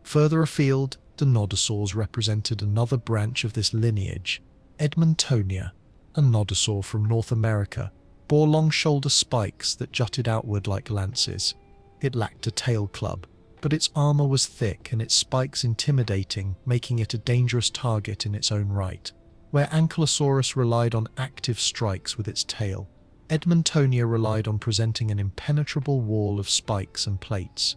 Further afield, the Nodosaurs represented another branch of this lineage. Edmontonia, a nodosaur from North America, bore long shoulder spikes that jutted outward like lances. It lacked a tail club, but its armor was thick and its spikes intimidating, making it a dangerous target in its own right. Where Ankylosaurus relied on active strikes with its tail, Edmontonia relied on presenting an impenetrable wall of spikes and plates.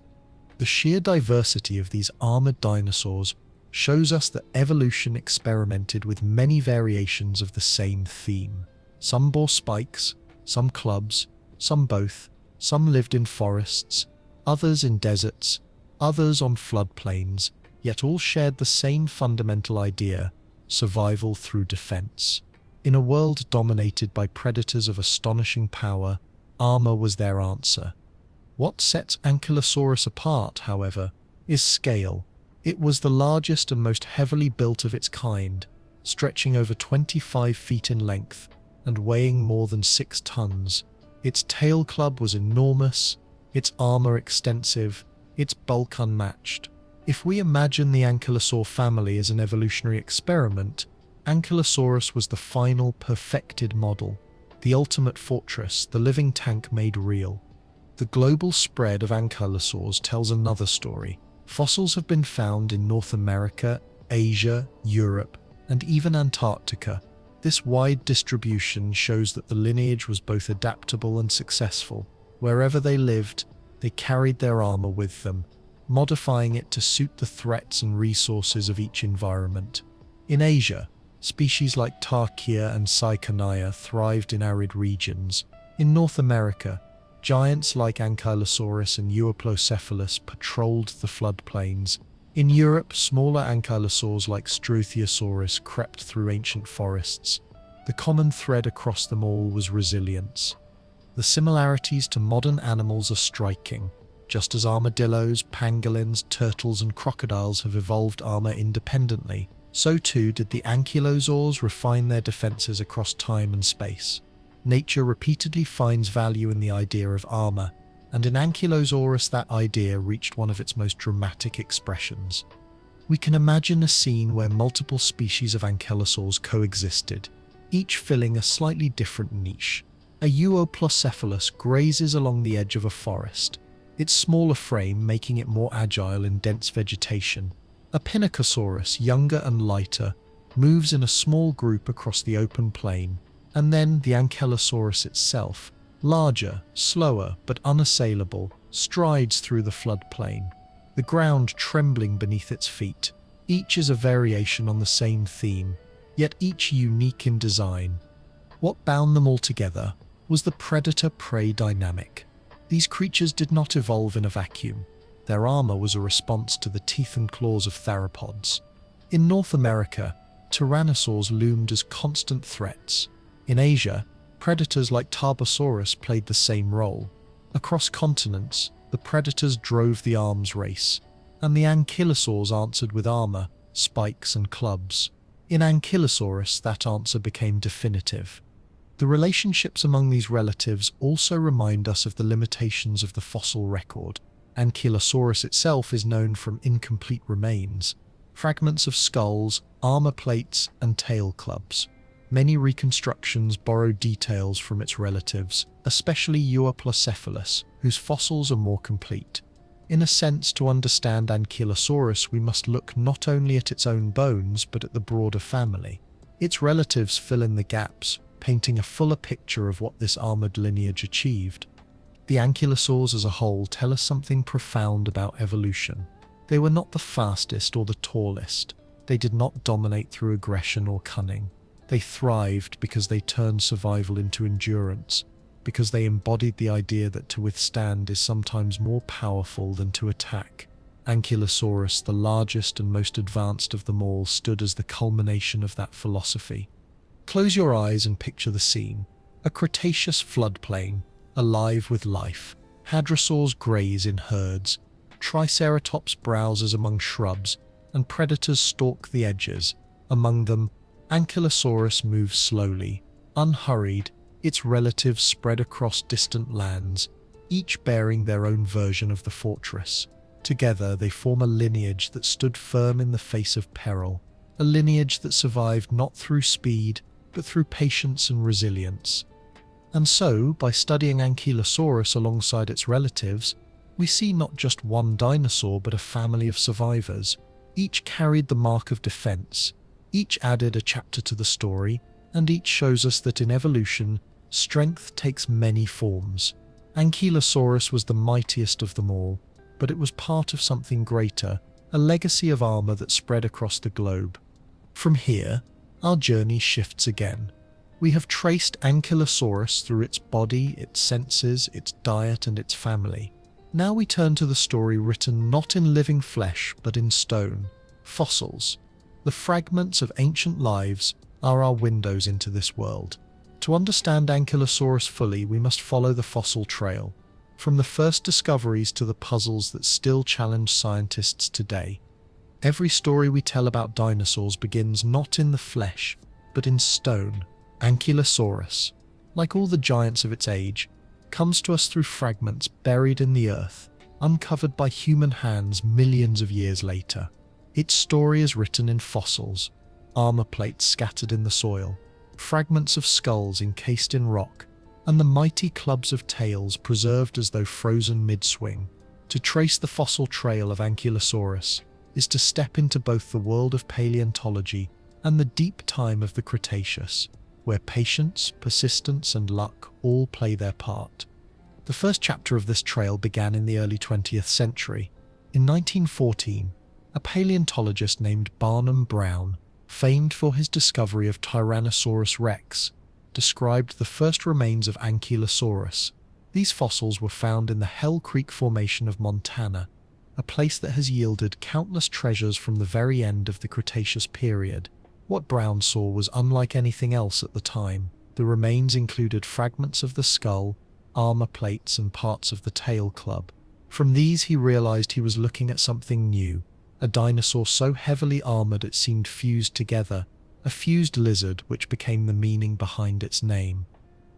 The sheer diversity of these armored dinosaurs shows us that evolution experimented with many variations of the same theme. Some bore spikes, some clubs, some both, some lived in forests, others in deserts, others on floodplains, yet all shared the same fundamental idea: survival through defense. In a world dominated by predators of astonishing power, armor was their answer. What sets Ankylosaurus apart, however, is scale. It was the largest and most heavily built of its kind, stretching over 25 feet in length and weighing more than 6 tons. Its tail club was enormous, its armor extensive, its bulk unmatched. If we imagine the Ankylosaur family as an evolutionary experiment, Ankylosaurus was the final, perfected model, the ultimate fortress, the living tank made real. The global spread of Ankylosaurs tells another story. Fossils have been found in North America, Asia, Europe, and even Antarctica. This wide distribution shows that the lineage was both adaptable and successful. Wherever they lived, they carried their armor with them, modifying it to suit the threats and resources of each environment. In Asia, species like Tarkia and Sycania thrived in arid regions. In North America, giants like Ankylosaurus and Euoplocephalus patrolled the floodplains. In Europe, smaller ankylosaurs like Struthiosaurus crept through ancient forests. The common thread across them all was resilience. The similarities to modern animals are striking. Just as armadillos, pangolins, turtles, and crocodiles have evolved armor independently, so too did the ankylosaurs refine their defenses across time and space. Nature repeatedly finds value in the idea of armor, and in Ankylosaurus that idea reached one of its most dramatic expressions. We can imagine a scene where multiple species of ankylosaurs coexisted, each filling a slightly different niche. A Euoplocephalus grazes along the edge of a forest, its smaller frame making it more agile in dense vegetation. A Pinacosaurus, younger and lighter, moves in a small group across the open plain, and then the Ankylosaurus itself, larger, slower, but unassailable, strides through the floodplain, the ground trembling beneath its feet. Each is a variation on the same theme, yet each unique in design. What bound them all together was the predator-prey dynamic. These creatures did not evolve in a vacuum. Their armor was a response to the teeth and claws of theropods. In North America, tyrannosaurs loomed as constant threats. In Asia, predators like Tarbosaurus played the same role. Across continents, the predators drove the arms race, and the ankylosaurs answered with armor, spikes, and clubs. In Ankylosaurus, that answer became definitive. The relationships among these relatives also remind us of the limitations of the fossil record. Ankylosaurus itself is known from incomplete remains, fragments of skulls, armor plates, and tail clubs. Many reconstructions borrow details from its relatives, especially Euoplocephalus, whose fossils are more complete. In a sense, to understand Ankylosaurus, we must look not only at its own bones, but at the broader family. Its relatives fill in the gaps, painting a fuller picture of what this armored lineage achieved. The ankylosaurs as a whole tell us something profound about evolution. They were not the fastest or the tallest. They did not dominate through aggression or cunning. They thrived because they turned survival into endurance, because they embodied the idea that to withstand is sometimes more powerful than to attack. Ankylosaurus, the largest and most advanced of them all, stood as the culmination of that philosophy. Close your eyes and picture the scene. A Cretaceous floodplain, alive with life. Hadrosaurs graze in herds, Triceratops browses among shrubs, and predators stalk the edges. Among them, Ankylosaurus moves slowly, unhurried, its relatives spread across distant lands, each bearing their own version of the fortress. Together they form a lineage that stood firm in the face of peril, a lineage that survived not through speed, but through patience and resilience. And so, by studying Ankylosaurus alongside its relatives, we see not just one dinosaur but a family of survivors. Each carried the mark of defense, each added a chapter to the story, and each shows us that in evolution, strength takes many forms. Ankylosaurus was the mightiest of them all, but it was part of something greater, a legacy of armor that spread across the globe. From here, our journey shifts again. We have traced Ankylosaurus through its body, its senses, its diet, and its family. Now we turn to the story written not in living flesh, but in stone. Fossils, the fragments of ancient lives, are our windows into this world. To understand Ankylosaurus fully, we must follow the fossil trail, from the first discoveries to the puzzles that still challenge scientists today. Every story we tell about dinosaurs begins not in the flesh, but in stone. Ankylosaurus, like all the giants of its age, comes to us through fragments buried in the earth, uncovered by human hands millions of years later. Its story is written in fossils, armor plates scattered in the soil, fragments of skulls encased in rock, and the mighty clubs of tails preserved as though frozen mid-swing. To trace the fossil trail of Ankylosaurus is to step into both the world of paleontology and the deep time of the Cretaceous, where patience, persistence, and luck all play their part. The first chapter of this trail began in the early 20th century. In 1914, a paleontologist named Barnum Brown, famed for his discovery of Tyrannosaurus rex, described the first remains of Ankylosaurus. These fossils were found in the Hell Creek Formation of Montana, a place that has yielded countless treasures from the very end of the Cretaceous period. What Brown saw was unlike anything else at the time. The remains included fragments of the skull, armor plates, and parts of the tail club. From these he realized he was looking at something new, a dinosaur so heavily armored it seemed fused together, a fused lizard which became the meaning behind its name.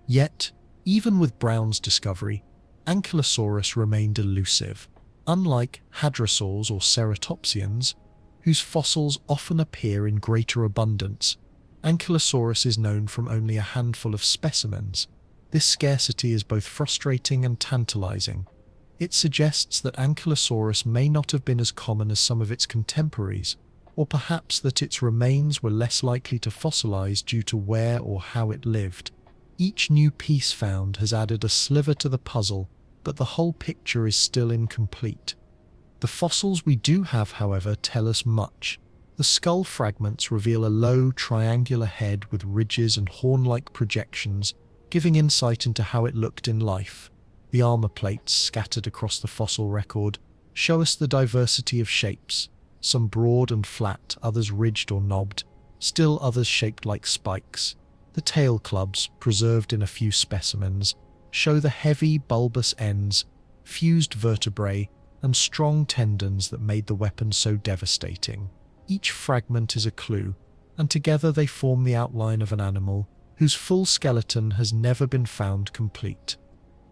Yet, even with Brown's discovery, Ankylosaurus remained elusive. Unlike hadrosaurs or ceratopsians, whose fossils often appear in greater abundance, Ankylosaurus is known from only a handful of specimens. This scarcity is both frustrating and tantalizing. It suggests that Ankylosaurus may not have been as common as some of its contemporaries, or perhaps that its remains were less likely to fossilize due to where or how it lived. Each new piece found has added a sliver to the puzzle, but the whole picture is still incomplete. The fossils we do have, however, tell us much. The skull fragments reveal a low, triangular head with ridges and horn-like projections, giving insight into how it looked in life. The armor plates scattered across the fossil record show us the diversity of shapes, some broad and flat, others ridged or knobbed, still others shaped like spikes. The tail clubs, preserved in a few specimens, show the heavy, bulbous ends, fused vertebrae, and strong tendons that made the weapon so devastating. Each fragment is a clue, and together they form the outline of an animal whose full skeleton has never been found complete.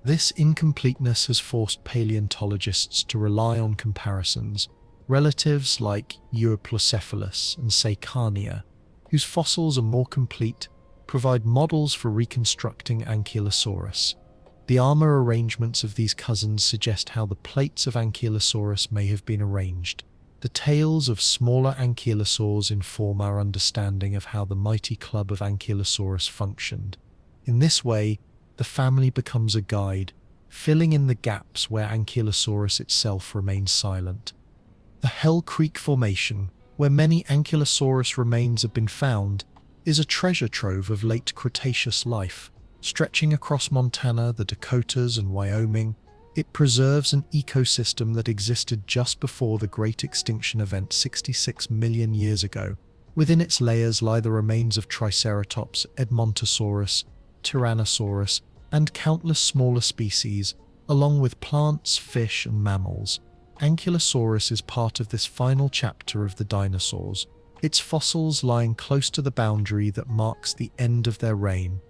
This incompleteness has forced paleontologists to rely on comparisons. Relatives like Euoplocephalus and Seichania, whose fossils are more complete, provide models for reconstructing Ankylosaurus. The armor arrangements of these cousins suggest how the plates of Ankylosaurus may have been arranged. The tails of smaller ankylosaurs inform our understanding of how the mighty club of Ankylosaurus functioned. In this way, the family becomes a guide, filling in the gaps where Ankylosaurus itself remains silent. The Hell Creek Formation, where many Ankylosaurus remains have been found, is a treasure trove of late Cretaceous life. Stretching across Montana, the Dakotas, and Wyoming, it preserves an ecosystem that existed just before the Great Extinction Event 66 million years ago. Within its layers lie the remains of Triceratops, Edmontosaurus, Tyrannosaurus, and countless smaller species, along with plants, fish, and mammals. Ankylosaurus is part of this final chapter of the dinosaurs, its fossils lying close to the boundary that marks the end of their reign.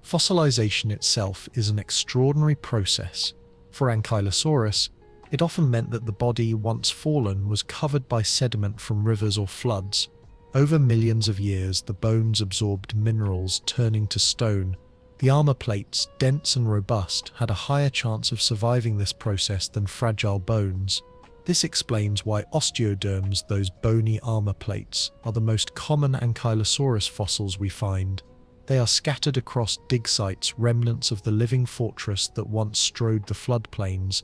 Fossilization itself is an extraordinary process. For Ankylosaurus, it often meant that the body, once fallen, was covered by sediment from rivers or floods. Over millions of years, the bones absorbed minerals, turning to stone. The armor plates, dense and robust, had a higher chance of surviving this process than fragile bones. This explains why osteoderms, those bony armor plates, are the most common Ankylosaurus fossils we find. They are scattered across dig sites, remnants of the living fortress that once strode the floodplains.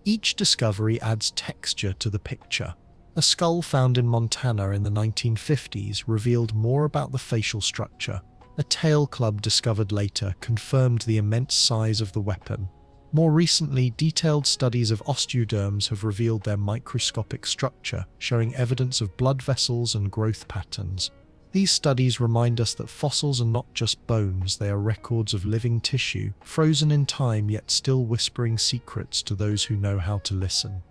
Each discovery adds texture to the picture. A skull found in Montana in the 1950s revealed more about the facial structure. A tail club discovered later confirmed the immense size of the weapon. More recently, detailed studies of osteoderms have revealed their microscopic structure, showing evidence of blood vessels and growth patterns. These studies remind us that fossils are not just bones, they are records of living tissue, frozen in time yet still whispering secrets to those who know how to listen.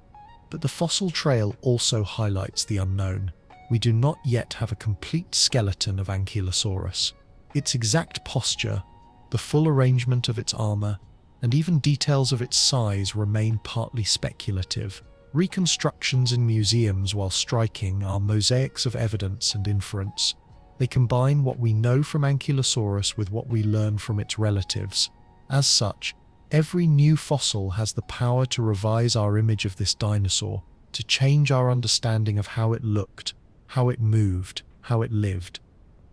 But the fossil trail also highlights the unknown. We do not yet have a complete skeleton of Ankylosaurus. Its exact posture, the full arrangement of its armor, and even details of its size remain partly speculative. Reconstructions in museums, while striking, are mosaics of evidence and inference. They combine what we know from Ankylosaurus with what we learn from its relatives. As such, every new fossil has the power to revise our image of this dinosaur, to change our understanding of how it looked, how it moved, how it lived.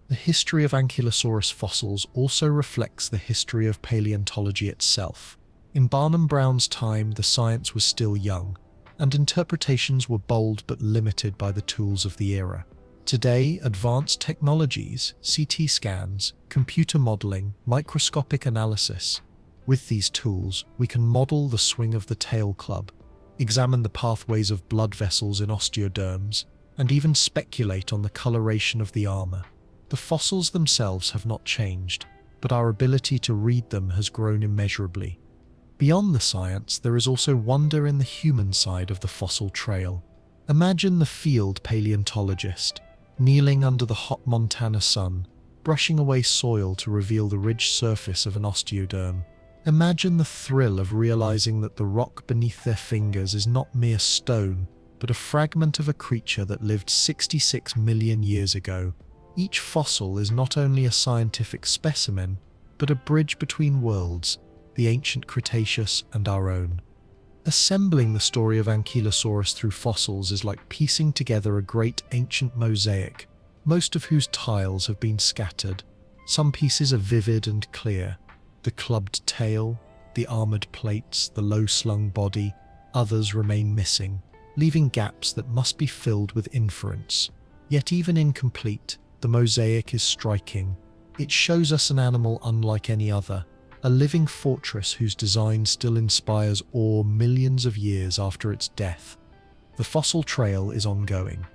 The history of Ankylosaurus fossils also reflects the history of paleontology itself. In Barnum Brown's time, the science was still young, and interpretations were bold but limited by the tools of the era. Today, advanced technologies, CT scans, computer modeling, microscopic analysis. With these tools, we can model the swing of the tail club, examine the pathways of blood vessels in osteoderms, and even speculate on the coloration of the armor. The fossils themselves have not changed, but our ability to read them has grown immeasurably. Beyond the science, there is also wonder in the human side of the fossil trail. Imagine the field paleontologist, kneeling under the hot Montana sun, brushing away soil to reveal the ridged surface of an osteoderm. Imagine the thrill of realizing that the rock beneath their fingers is not mere stone, but a fragment of a creature that lived 66 million years ago. Each fossil is not only a scientific specimen, but a bridge between worlds, the ancient Cretaceous and our own. Assembling the story of Ankylosaurus through fossils is like piecing together a great ancient mosaic, most of whose tiles have been scattered. Some pieces are vivid and clear: the clubbed tail, the armored plates, the low-slung body. Others remain missing, leaving gaps that must be filled with inference. Yet even incomplete, the mosaic is striking. It shows us an animal unlike any other, a living fortress whose design still inspires awe millions of years after its death. The fossil trail is ongoing.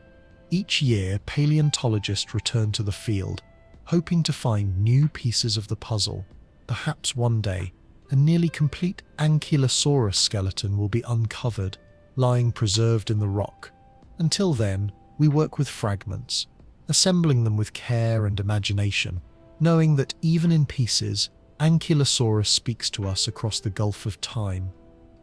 Each year, paleontologists return to the field, hoping to find new pieces of the puzzle. Perhaps one day, a nearly complete Ankylosaurus skeleton will be uncovered, lying preserved in the rock. Until then, we work with fragments, assembling them with care and imagination, knowing that even in pieces, Ankylosaurus speaks to us across the gulf of time.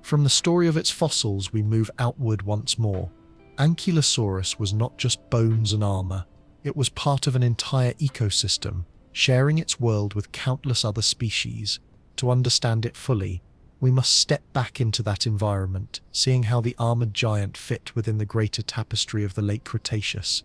From the story of its fossils, we move outward once more. Ankylosaurus was not just bones and armor, it was part of an entire ecosystem, sharing its world with countless other species. To understand it fully, we must step back into that environment, seeing how the armored giant fit within the greater tapestry of the Late Cretaceous.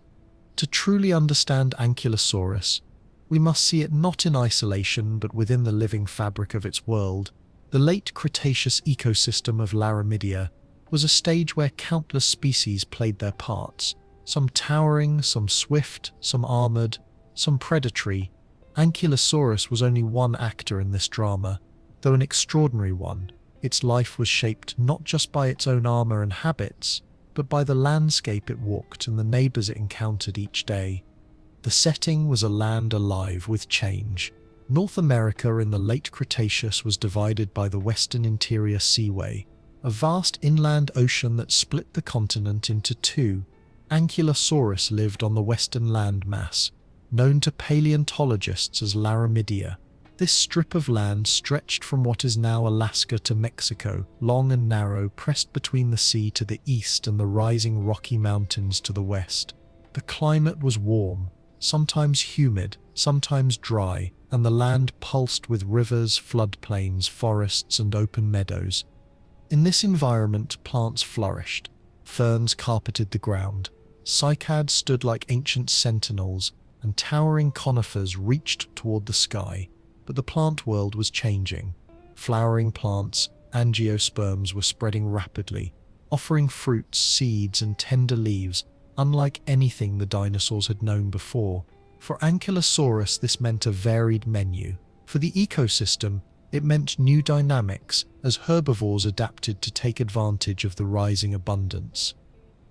To truly understand Ankylosaurus, we must see it not in isolation but within the living fabric of its world. The Late Cretaceous ecosystem of Laramidia was a stage where countless species played their parts, some towering, some swift, some armored, some predatory. Ankylosaurus was only one actor in this drama, though an extraordinary one. Its life was shaped not just by its own armor and habits, but by the landscape it walked and the neighbors it encountered each day. The setting was a land alive with change. North America in the Late Cretaceous was divided by the Western Interior Seaway, a vast inland ocean that split the continent into two. Ankylosaurus lived on the western landmass, known to paleontologists as Laramidia. This strip of land stretched from what is now Alaska to Mexico, long and narrow, pressed between the sea to the east and the rising Rocky Mountains to the west. The climate was warm, sometimes humid, sometimes dry, and the land pulsed with rivers, floodplains, forests, and open meadows. In this environment, plants flourished. Ferns carpeted the ground. Cycads stood like ancient sentinels, and towering conifers reached toward the sky. But the plant world was changing. Flowering plants, angiosperms, were spreading rapidly, offering fruits, seeds, and tender leaves, unlike anything the dinosaurs had known before. For Ankylosaurus, this meant a varied menu. For the ecosystem, it meant new dynamics, as herbivores adapted to take advantage of the rising abundance.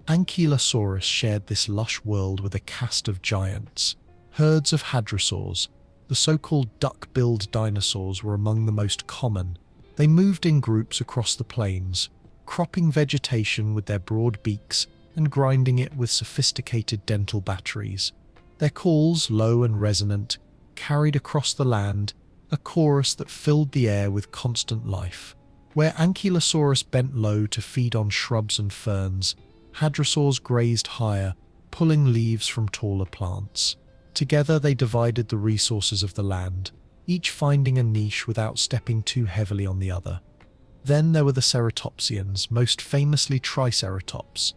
Ankylosaurus shared this lush world with a caste of giants. Herds of hadrosaurs, the so-called duck-billed dinosaurs, were among the most common. They moved in groups across the plains, cropping vegetation with their broad beaks and grinding it with sophisticated dental batteries. Their calls, low and resonant, carried across the land a chorus that filled the air with constant life. Where Ankylosaurus bent low to feed on shrubs and ferns, hadrosaurs grazed higher, pulling leaves from taller plants. Together they divided the resources of the land, each finding a niche without stepping too heavily on the other. Then there were the ceratopsians, most famously Triceratops.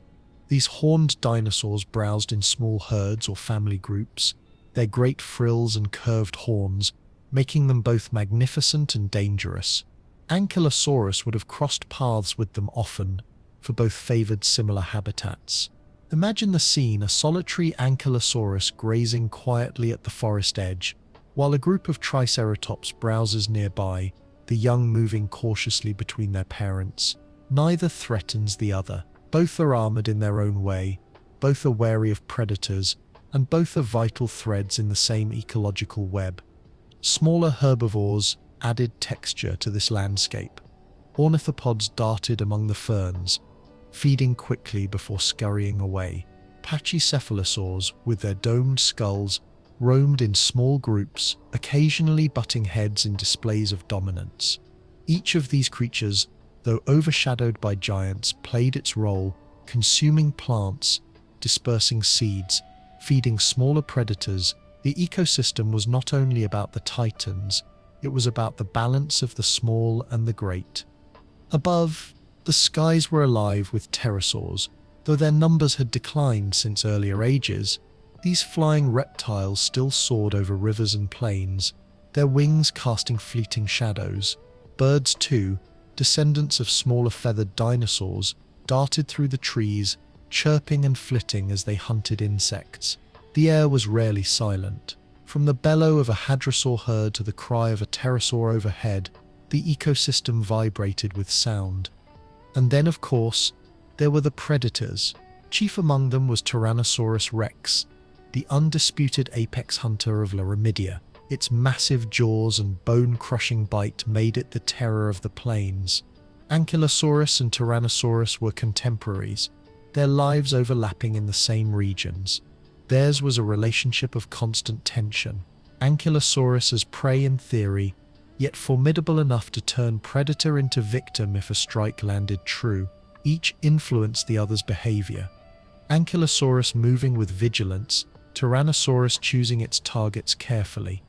These horned dinosaurs browsed in small herds or family groups, their great frills and curved horns making them both magnificent and dangerous. Ankylosaurus would have crossed paths with them often, for both favored similar habitats. Imagine the scene: a solitary Ankylosaurus grazing quietly at the forest edge, while a group of Triceratops browses nearby, the young moving cautiously between their parents. Neither threatens the other. Both are armored in their own way, both are wary of predators, and both are vital threads in the same ecological web. Smaller herbivores added texture to this landscape. Ornithopods darted among the ferns, feeding quickly before scurrying away. Pachycephalosaurs, with their domed skulls, roamed in small groups, occasionally butting heads in displays of dominance. Each of these creatures, though overshadowed by giants, played its role, consuming plants, dispersing seeds, feeding smaller predators. The ecosystem was not only about the titans, it was about the balance of the small and the great. Above, the skies were alive with pterosaurs. Though their numbers had declined since earlier ages, these flying reptiles still soared over rivers and plains, their wings casting fleeting shadows. Birds too, descendants of smaller feathered dinosaurs, darted through the trees, chirping and flitting as they hunted insects. The air was rarely silent. From the bellow of a hadrosaur herd to the cry of a pterosaur overhead, the ecosystem vibrated with sound. And then, of course, there were the predators. Chief among them was Tyrannosaurus rex, the undisputed apex hunter of Lyramidia. Its massive jaws and bone-crushing bite made it the terror of the plains. Ankylosaurus and Tyrannosaurus were contemporaries, their lives overlapping in the same regions. Theirs was a relationship of constant tension. Ankylosaurus as prey in theory, yet formidable enough to turn predator into victim if a strike landed true. Each influenced the other's behavior. Ankylosaurus moving with vigilance, Tyrannosaurus choosing its targets carefully.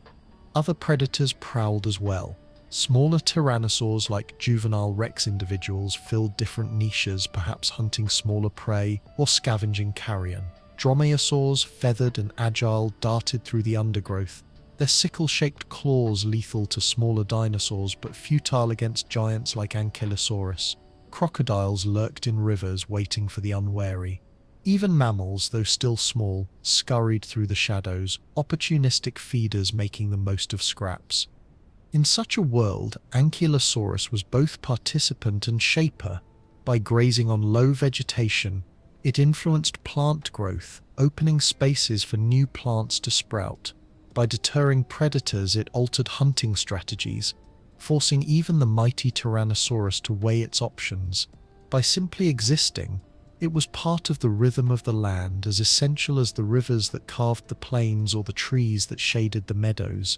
Other predators prowled as well. Smaller tyrannosaurs like juvenile rex individuals filled different niches, perhaps hunting smaller prey or scavenging carrion. Dromaeosaurs, feathered and agile, darted through the undergrowth, their sickle-shaped claws lethal to smaller dinosaurs but futile against giants like Ankylosaurus. Crocodiles lurked in rivers waiting for the unwary. Even mammals, though still small, scurried through the shadows, opportunistic feeders making the most of scraps. In such a world, Ankylosaurus was both participant and shaper. By grazing on low vegetation, it influenced plant growth, opening spaces for new plants to sprout. By deterring predators, it altered hunting strategies, forcing even the mighty Tyrannosaurus to weigh its options. By simply existing, it was part of the rhythm of the land, as essential as the rivers that carved the plains or the trees that shaded the meadows.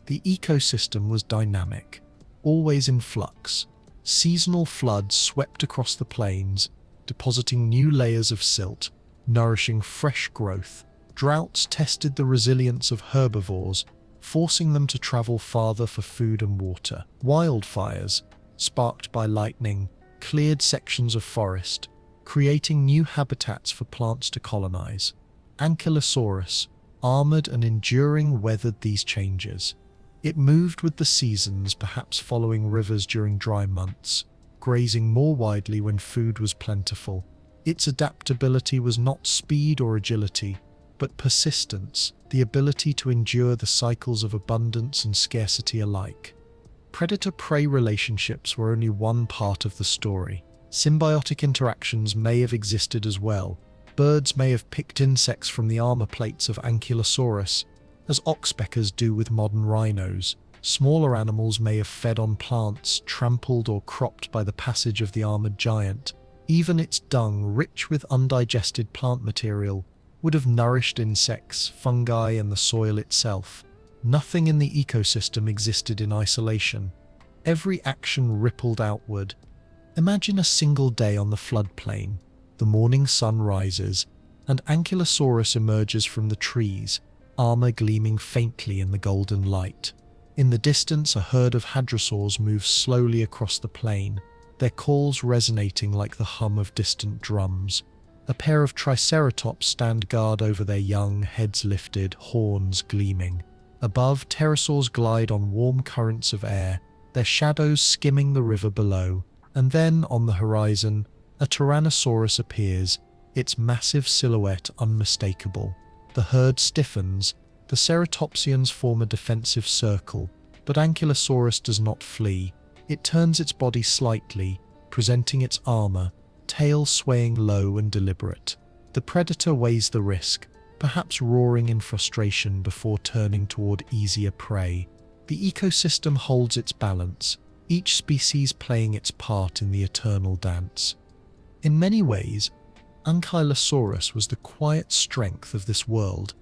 The ecosystem was dynamic, always in flux. Seasonal floods swept across the plains, depositing new layers of silt, nourishing fresh growth. Droughts tested the resilience of herbivores, forcing them to travel farther for food and water. Wildfires, sparked by lightning, cleared sections of forest, creating new habitats for plants to colonize. Ankylosaurus, armored and enduring, weathered these changes. It moved with the seasons, perhaps following rivers during dry months, grazing more widely when food was plentiful. Its adaptability was not speed or agility, but persistence, the ability to endure the cycles of abundance and scarcity alike. Predator-prey relationships were only one part of the story. Symbiotic interactions may have existed as well. Birds may have picked insects from the armor plates of Ankylosaurus, as oxpeckers do with modern rhinos. Smaller animals may have fed on plants, trampled or cropped by the passage of the armored giant. Even its dung, rich with undigested plant material, would have nourished insects, fungi, and the soil itself. Nothing in the ecosystem existed in isolation. Every action rippled outward. Imagine a single day on the floodplain. The morning sun rises, and Ankylosaurus emerges from the trees, armor gleaming faintly in the golden light. In the distance, a herd of hadrosaurs moves slowly across the plain, their calls resonating like the hum of distant drums. A pair of triceratops stand guard over their young, heads lifted, horns gleaming. Above, pterosaurs glide on warm currents of air, their shadows skimming the river below. And then, on the horizon, a Tyrannosaurus appears, its massive silhouette unmistakable. The herd stiffens, the ceratopsians form a defensive circle, but Ankylosaurus does not flee. It turns its body slightly, presenting its armor, tail swaying low and deliberate. The predator weighs the risk, perhaps roaring in frustration before turning toward easier prey. The ecosystem holds its balance, each species playing its part in the eternal dance. In many ways, Ankylosaurus was the quiet strength of this world.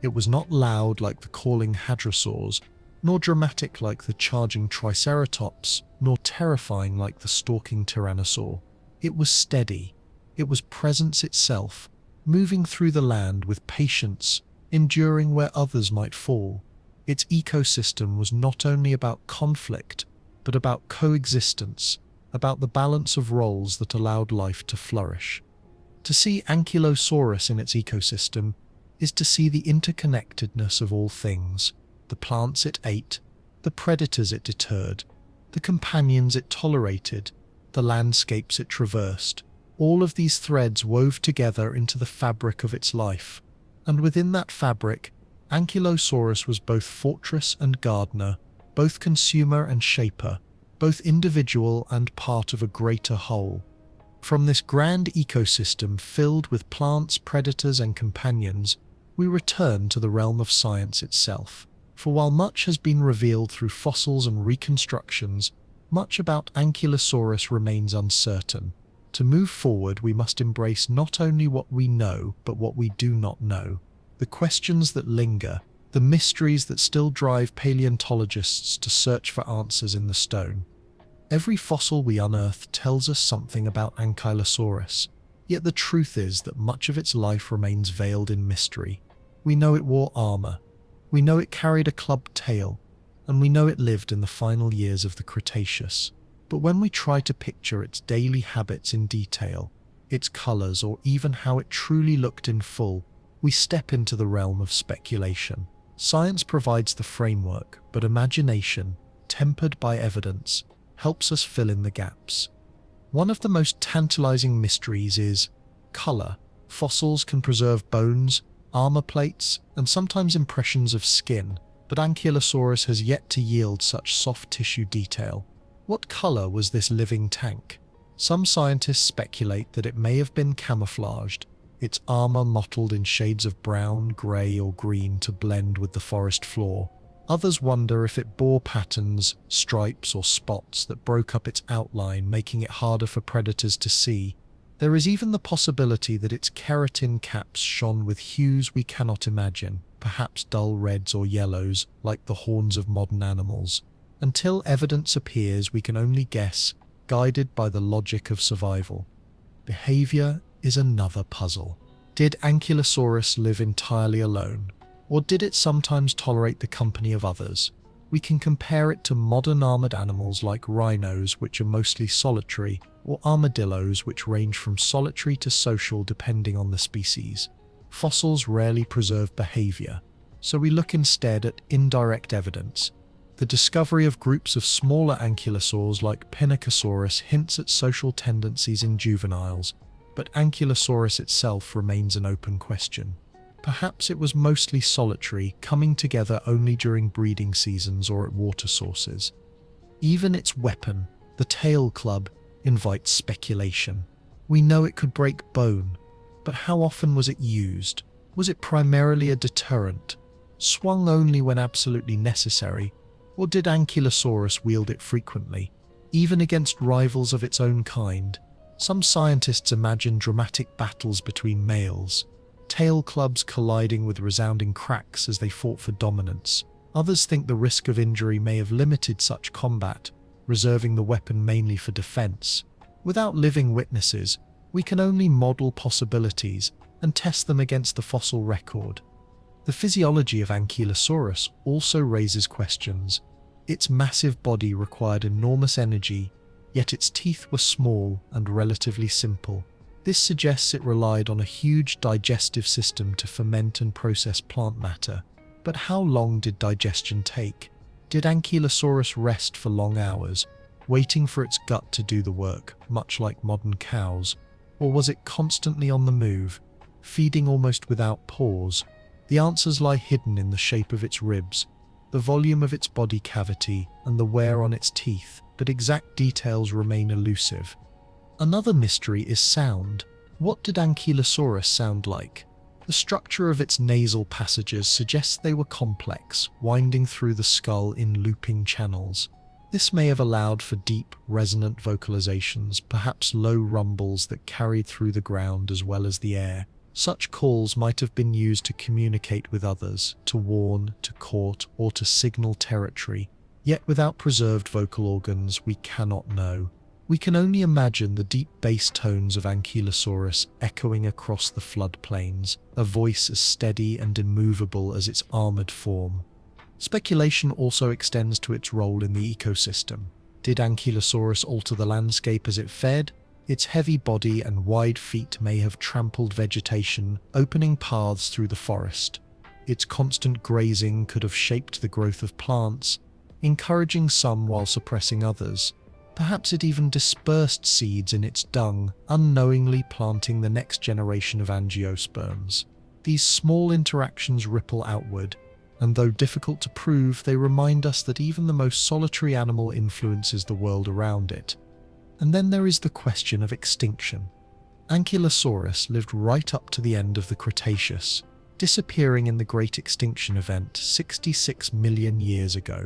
It was not loud like the calling hadrosaurs, nor dramatic like the charging Triceratops, nor terrifying like the stalking Tyrannosaur. It was steady. It was presence itself, moving through the land with patience, enduring where others might fall. Its ecosystem was not only about conflict, but about coexistence, about the balance of roles that allowed life to flourish. To see Ankylosaurus in its ecosystem is to see the interconnectedness of all things: the plants it ate, the predators it deterred, the companions it tolerated, the landscapes it traversed. All of these threads wove together into the fabric of its life. And within that fabric, Ankylosaurus was both fortress and gardener, both consumer and shaper, both individual and part of a greater whole. From this grand ecosystem filled with plants, predators, and companions, we return to the realm of science itself. For while much has been revealed through fossils and reconstructions, much about Ankylosaurus remains uncertain. To move forward, we must embrace not only what we know, but what we do not know. The questions that linger, the mysteries that still drive paleontologists to search for answers in the stone. Every fossil we unearth tells us something about Ankylosaurus, yet the truth is that much of its life remains veiled in mystery. We know it wore armor, we know it carried a clubbed tail, and we know it lived in the final years of the Cretaceous. But when we try to picture its daily habits in detail, its colors, or even how it truly looked in full, we step into the realm of speculation. Science provides the framework, but imagination, tempered by evidence, helps us fill in the gaps. One of the most tantalizing mysteries is color. Fossils can preserve bones, armor plates, and sometimes impressions of skin, but Ankylosaurus has yet to yield such soft tissue detail. What color was this living tank? Some scientists speculate that it may have been camouflaged, its armor mottled in shades of brown, gray, or green to blend with the forest floor. Others wonder if it bore patterns, stripes, or spots that broke up its outline, making it harder for predators to see. There is even the possibility that its keratin caps shone with hues we cannot imagine, perhaps dull reds or yellows, like the horns of modern animals. Until evidence appears, we can only guess, guided by the logic of survival. Behavior is another puzzle. Did Ankylosaurus live entirely alone, or did it sometimes tolerate the company of others? We can compare it to modern armored animals like rhinos, which are mostly solitary, or armadillos, which range from solitary to social depending on the species. Fossils rarely preserve behavior, so we look instead at indirect evidence. The discovery of groups of smaller ankylosaurs like Penicosaurus hints at social tendencies in juveniles, but Ankylosaurus itself remains an open question. Perhaps it was mostly solitary, coming together only during breeding seasons or at water sources. Even its weapon, the tail club, invites speculation. We know it could break bone, but how often was it used? Was it primarily a deterrent, swung only when absolutely necessary, or did Ankylosaurus wield it frequently, even against rivals of its own kind? Some scientists imagine dramatic battles between males, tail clubs colliding with resounding cracks as they fought for dominance. Others think the risk of injury may have limited such combat, reserving the weapon mainly for defense. Without living witnesses, we can only model possibilities and test them against the fossil record. The physiology of Ankylosaurus also raises questions. Its massive body required enormous energy, yet its teeth were small and relatively simple. This suggests it relied on a huge digestive system to ferment and process plant matter. But how long did digestion take? Did Ankylosaurus rest for long hours, waiting for its gut to do the work, much like modern cows? Or was it constantly on the move, feeding almost without pause? The answers lie hidden in the shape of its ribs, the volume of its body cavity, and the wear on its teeth, but exact details remain elusive. Another mystery is sound. What did Ankylosaurus sound like? The structure of its nasal passages suggests they were complex, winding through the skull in looping channels. This may have allowed for deep, resonant vocalizations, perhaps low rumbles that carried through the ground as well as the air. Such calls might have been used to communicate with others, to warn, to court, or to signal territory. Yet without preserved vocal organs, we cannot know. We can only imagine the deep bass tones of Ankylosaurus echoing across the floodplains, a voice as steady and immovable as its armored form. Speculation also extends to its role in the ecosystem. Did Ankylosaurus alter the landscape as it fed? Its heavy body and wide feet may have trampled vegetation, opening paths through the forest. Its constant grazing could have shaped the growth of plants, encouraging some while suppressing others. Perhaps it even dispersed seeds in its dung, unknowingly planting the next generation of angiosperms. These small interactions ripple outward, and though difficult to prove, they remind us that even the most solitary animal influences the world around it. And then there is the question of extinction. Ankylosaurus lived right up to the end of the Cretaceous, disappearing in the Great Extinction Event 66 million years ago.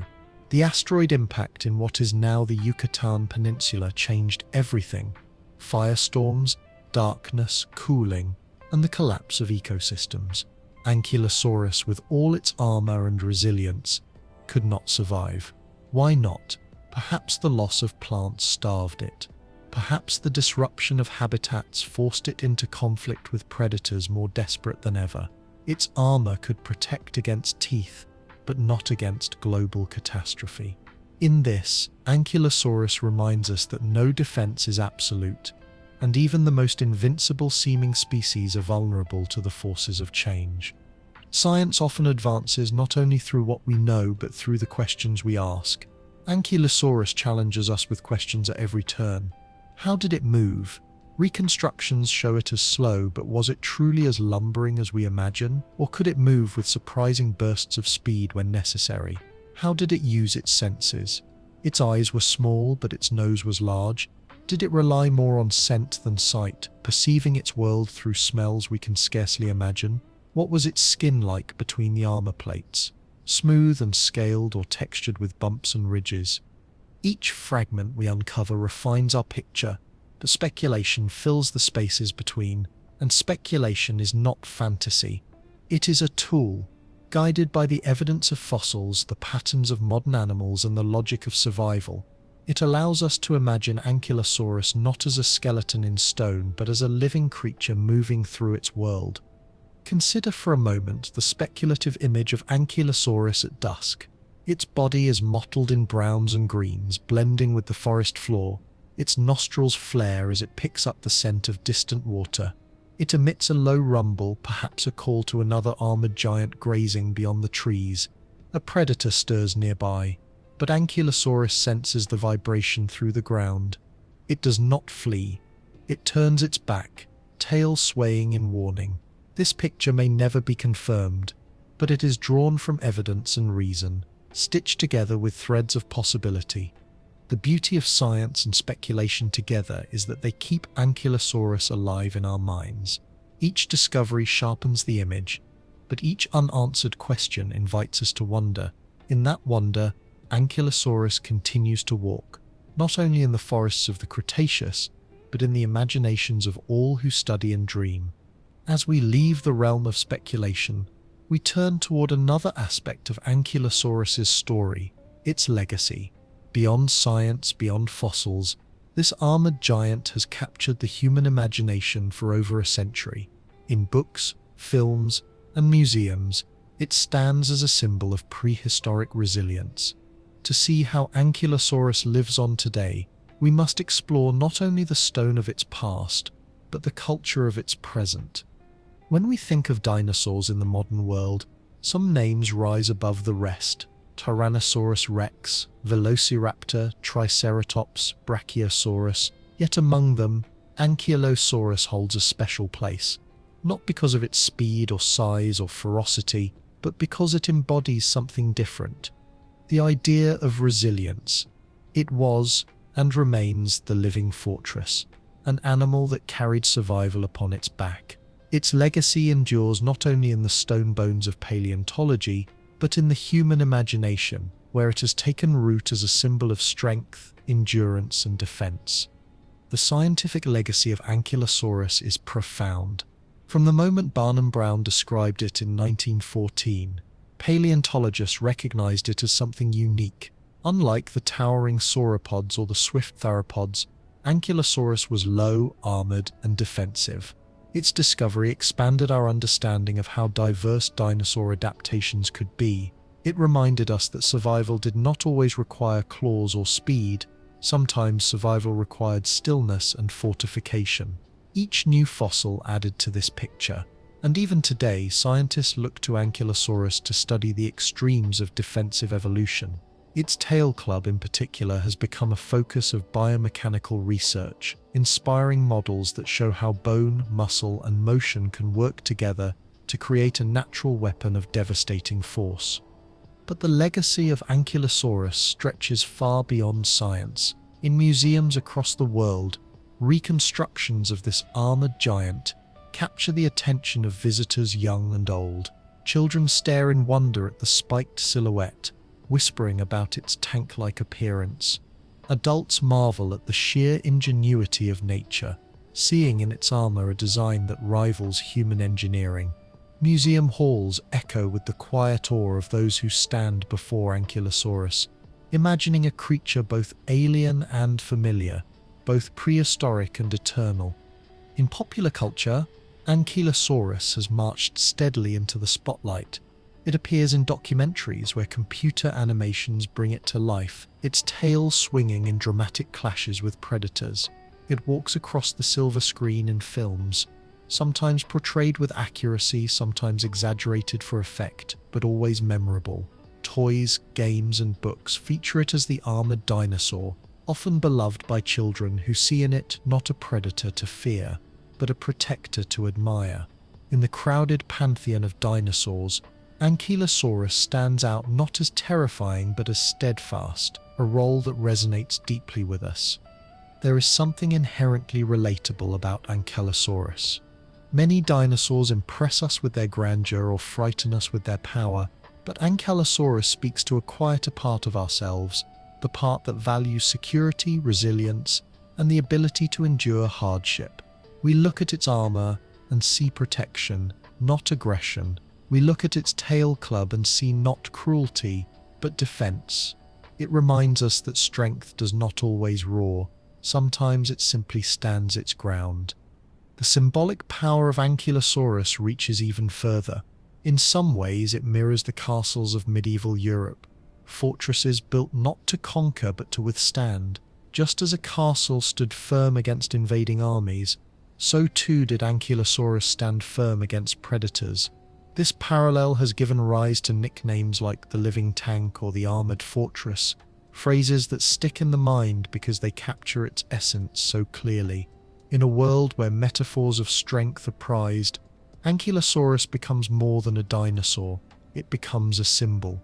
The asteroid impact in what is now the Yucatan Peninsula changed everything: firestorms, darkness, cooling, and the collapse of ecosystems. Ankylosaurus, with all its armor and resilience, could not survive. Why not? Perhaps the loss of plants starved it. Perhaps the disruption of habitats forced it into conflict with predators more desperate than ever. Its armor could protect against teeth, but not against global catastrophe. In this, Ankylosaurus reminds us that no defense is absolute, and even the most invincible-seeming species are vulnerable to the forces of change. Science often advances not only through what we know, but through the questions we ask. Ankylosaurus challenges us with questions at every turn. How did it move? Reconstructions show it as slow, but was it truly as lumbering as we imagine? Or could it move with surprising bursts of speed when necessary? How did it use its senses? Its eyes were small, but its nose was large. Did it rely more on scent than sight, perceiving its world through smells we can scarcely imagine? What was its skin like between the armor plates? Smooth and scaled, or textured with bumps and ridges? Each fragment we uncover refines our picture, but speculation fills the spaces between, and speculation is not fantasy. It is a tool, guided by the evidence of fossils, the patterns of modern animals, and the logic of survival. It allows us to imagine Ankylosaurus not as a skeleton in stone, but as a living creature moving through its world. Consider for a moment the speculative image of Ankylosaurus at dusk. Its body is mottled in browns and greens, blending with the forest floor. Its nostrils flare as it picks up the scent of distant water. It emits a low rumble, perhaps a call to another armored giant grazing beyond the trees. A predator stirs nearby, but Ankylosaurus senses the vibration through the ground. It does not flee. It turns its back, tail swaying in warning. This picture may never be confirmed, but it is drawn from evidence and reason, stitched together with threads of possibility. The beauty of science and speculation together is that they keep Ankylosaurus alive in our minds. Each discovery sharpens the image, but each unanswered question invites us to wonder. In that wonder, Ankylosaurus continues to walk, not only in the forests of the Cretaceous, but in the imaginations of all who study and dream. As we leave the realm of speculation, we turn toward another aspect of Ankylosaurus's story, its legacy. Beyond science, beyond fossils, this armored giant has captured the human imagination for over a century. In books, films, and museums, it stands as a symbol of prehistoric resilience. To see how Ankylosaurus lives on today, we must explore not only the stone of its past, but the culture of its present. When we think of dinosaurs in the modern world, some names rise above the rest. Tyrannosaurus rex, Velociraptor, Triceratops, Brachiosaurus. Yet among them, Ankylosaurus holds a special place, not because of its speed or size or ferocity, but because it embodies something different. The idea of resilience. It was, and remains, the living fortress, an animal that carried survival upon its back. Its legacy endures not only in the stone bones of paleontology, but in the human imagination, where it has taken root as a symbol of strength, endurance, and defense. The scientific legacy of Ankylosaurus is profound. From the moment Barnum Brown described it in 1914, paleontologists recognized it as something unique. Unlike the towering sauropods or the swift theropods, Ankylosaurus was low, armored, and defensive. Its discovery expanded our understanding of how diverse dinosaur adaptations could be. It reminded us that survival did not always require claws or speed. Sometimes survival required stillness and fortification. Each new fossil added to this picture, and even today scientists look to Ankylosaurus to study the extremes of defensive evolution. Its tail club in particular has become a focus of biomechanical research, inspiring models that show how bone, muscle, and motion can work together to create a natural weapon of devastating force. But the legacy of Ankylosaurus stretches far beyond science. In museums across the world, reconstructions of this armored giant capture the attention of visitors young and old. Children stare in wonder at the spiked silhouette, whispering about its tank-like appearance. Adults marvel at the sheer ingenuity of nature, seeing in its armor a design that rivals human engineering. Museum halls echo with the quiet awe of those who stand before Ankylosaurus, imagining a creature both alien and familiar, both prehistoric and eternal. In popular culture, Ankylosaurus has marched steadily into the spotlight. It appears in documentaries where computer animations bring it to life, its tail swinging in dramatic clashes with predators. It walks across the silver screen in films, sometimes portrayed with accuracy, sometimes exaggerated for effect, but always memorable. Toys, games, and books feature it as the armored dinosaur, often beloved by children who see in it not a predator to fear, but a protector to admire. In the crowded pantheon of dinosaurs, Ankylosaurus stands out not as terrifying but as steadfast, a role that resonates deeply with us. There is something inherently relatable about Ankylosaurus. Many dinosaurs impress us with their grandeur or frighten us with their power, but Ankylosaurus speaks to a quieter part of ourselves, the part that values security, resilience, and the ability to endure hardship. We look at its armor and see protection, not aggression. We look at its tail club and see not cruelty, but defense. It reminds us that strength does not always roar. Sometimes it simply stands its ground. The symbolic power of Ankylosaurus reaches even further. In some ways, it mirrors the castles of medieval Europe, fortresses built not to conquer but to withstand. Just as a castle stood firm against invading armies, so too did Ankylosaurus stand firm against predators. This parallel has given rise to nicknames like the living tank or the armored fortress, phrases that stick in the mind because they capture its essence so clearly. In a world where metaphors of strength are prized, Ankylosaurus becomes more than a dinosaur, it becomes a symbol.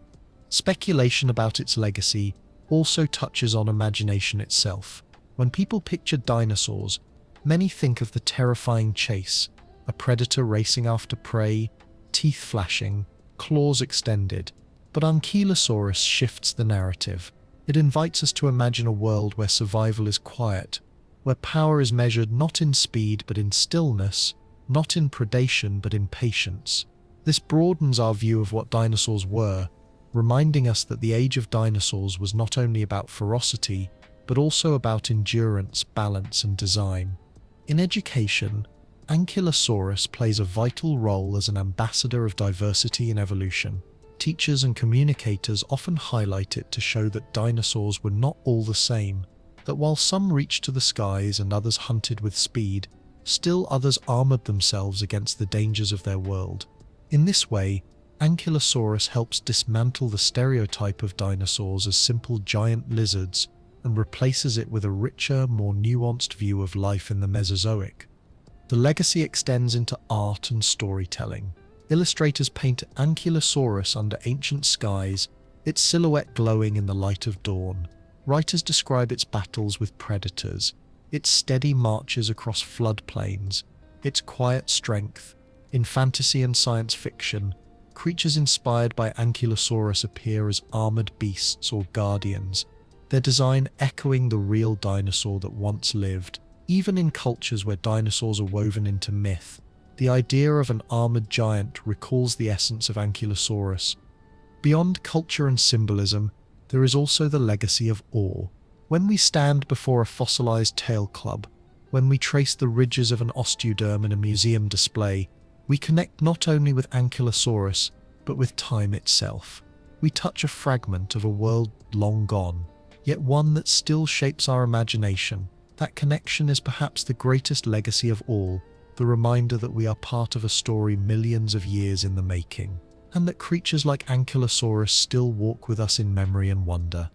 Speculation about its legacy also touches on imagination itself. When people picture dinosaurs, many think of the terrifying chase, a predator racing after prey, teeth flashing, claws extended. But Ankylosaurus shifts the narrative. It invites us to imagine a world where survival is quiet, where power is measured not in speed but in stillness, not in predation but in patience. This broadens our view of what dinosaurs were, reminding us that the age of dinosaurs was not only about ferocity, but also about endurance, balance, and design. In education, Ankylosaurus plays a vital role as an ambassador of diversity in evolution. Teachers and communicators often highlight it to show that dinosaurs were not all the same, that while some reached to the skies and others hunted with speed, still others armored themselves against the dangers of their world. In this way, Ankylosaurus helps dismantle the stereotype of dinosaurs as simple giant lizards and replaces it with a richer, more nuanced view of life in the Mesozoic. The legacy extends into art and storytelling. Illustrators paint Ankylosaurus under ancient skies, its silhouette glowing in the light of dawn. Writers describe its battles with predators, its steady marches across floodplains, its quiet strength. In fantasy and science fiction, creatures inspired by Ankylosaurus appear as armored beasts or guardians, their design echoing the real dinosaur that once lived. Even in cultures where dinosaurs are woven into myth, The idea of an armored giant recalls the essence of Ankylosaurus. Beyond culture and symbolism, there is also the legacy of awe. When we stand before a fossilized tail club, when we trace the ridges of an osteoderm in a museum display, we connect not only with Ankylosaurus, but with time itself. We touch a fragment of a world long gone, yet one that still shapes our imagination. That connection is perhaps the greatest legacy of all, the reminder that we are part of a story millions of years in the making, and that creatures like Ankylosaurus still walk with us in memory and wonder.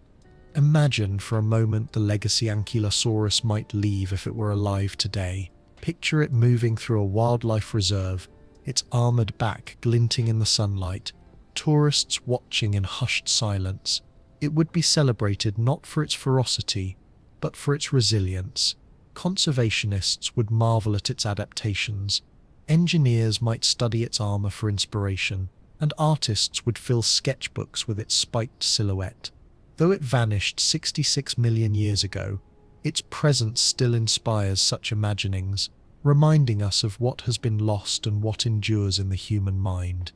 Imagine for a moment the legacy Ankylosaurus might leave if it were alive today. Picture it moving through a wildlife reserve, its armored back glinting in the sunlight, tourists watching in hushed silence. It would be celebrated not for its ferocity, but for its resilience. Conservationists would marvel at its adaptations, engineers might study its armor for inspiration, and artists would fill sketchbooks with its spiked silhouette. Though it vanished 66 million years ago, its presence still inspires such imaginings, reminding us of what has been lost and what endures in the human mind.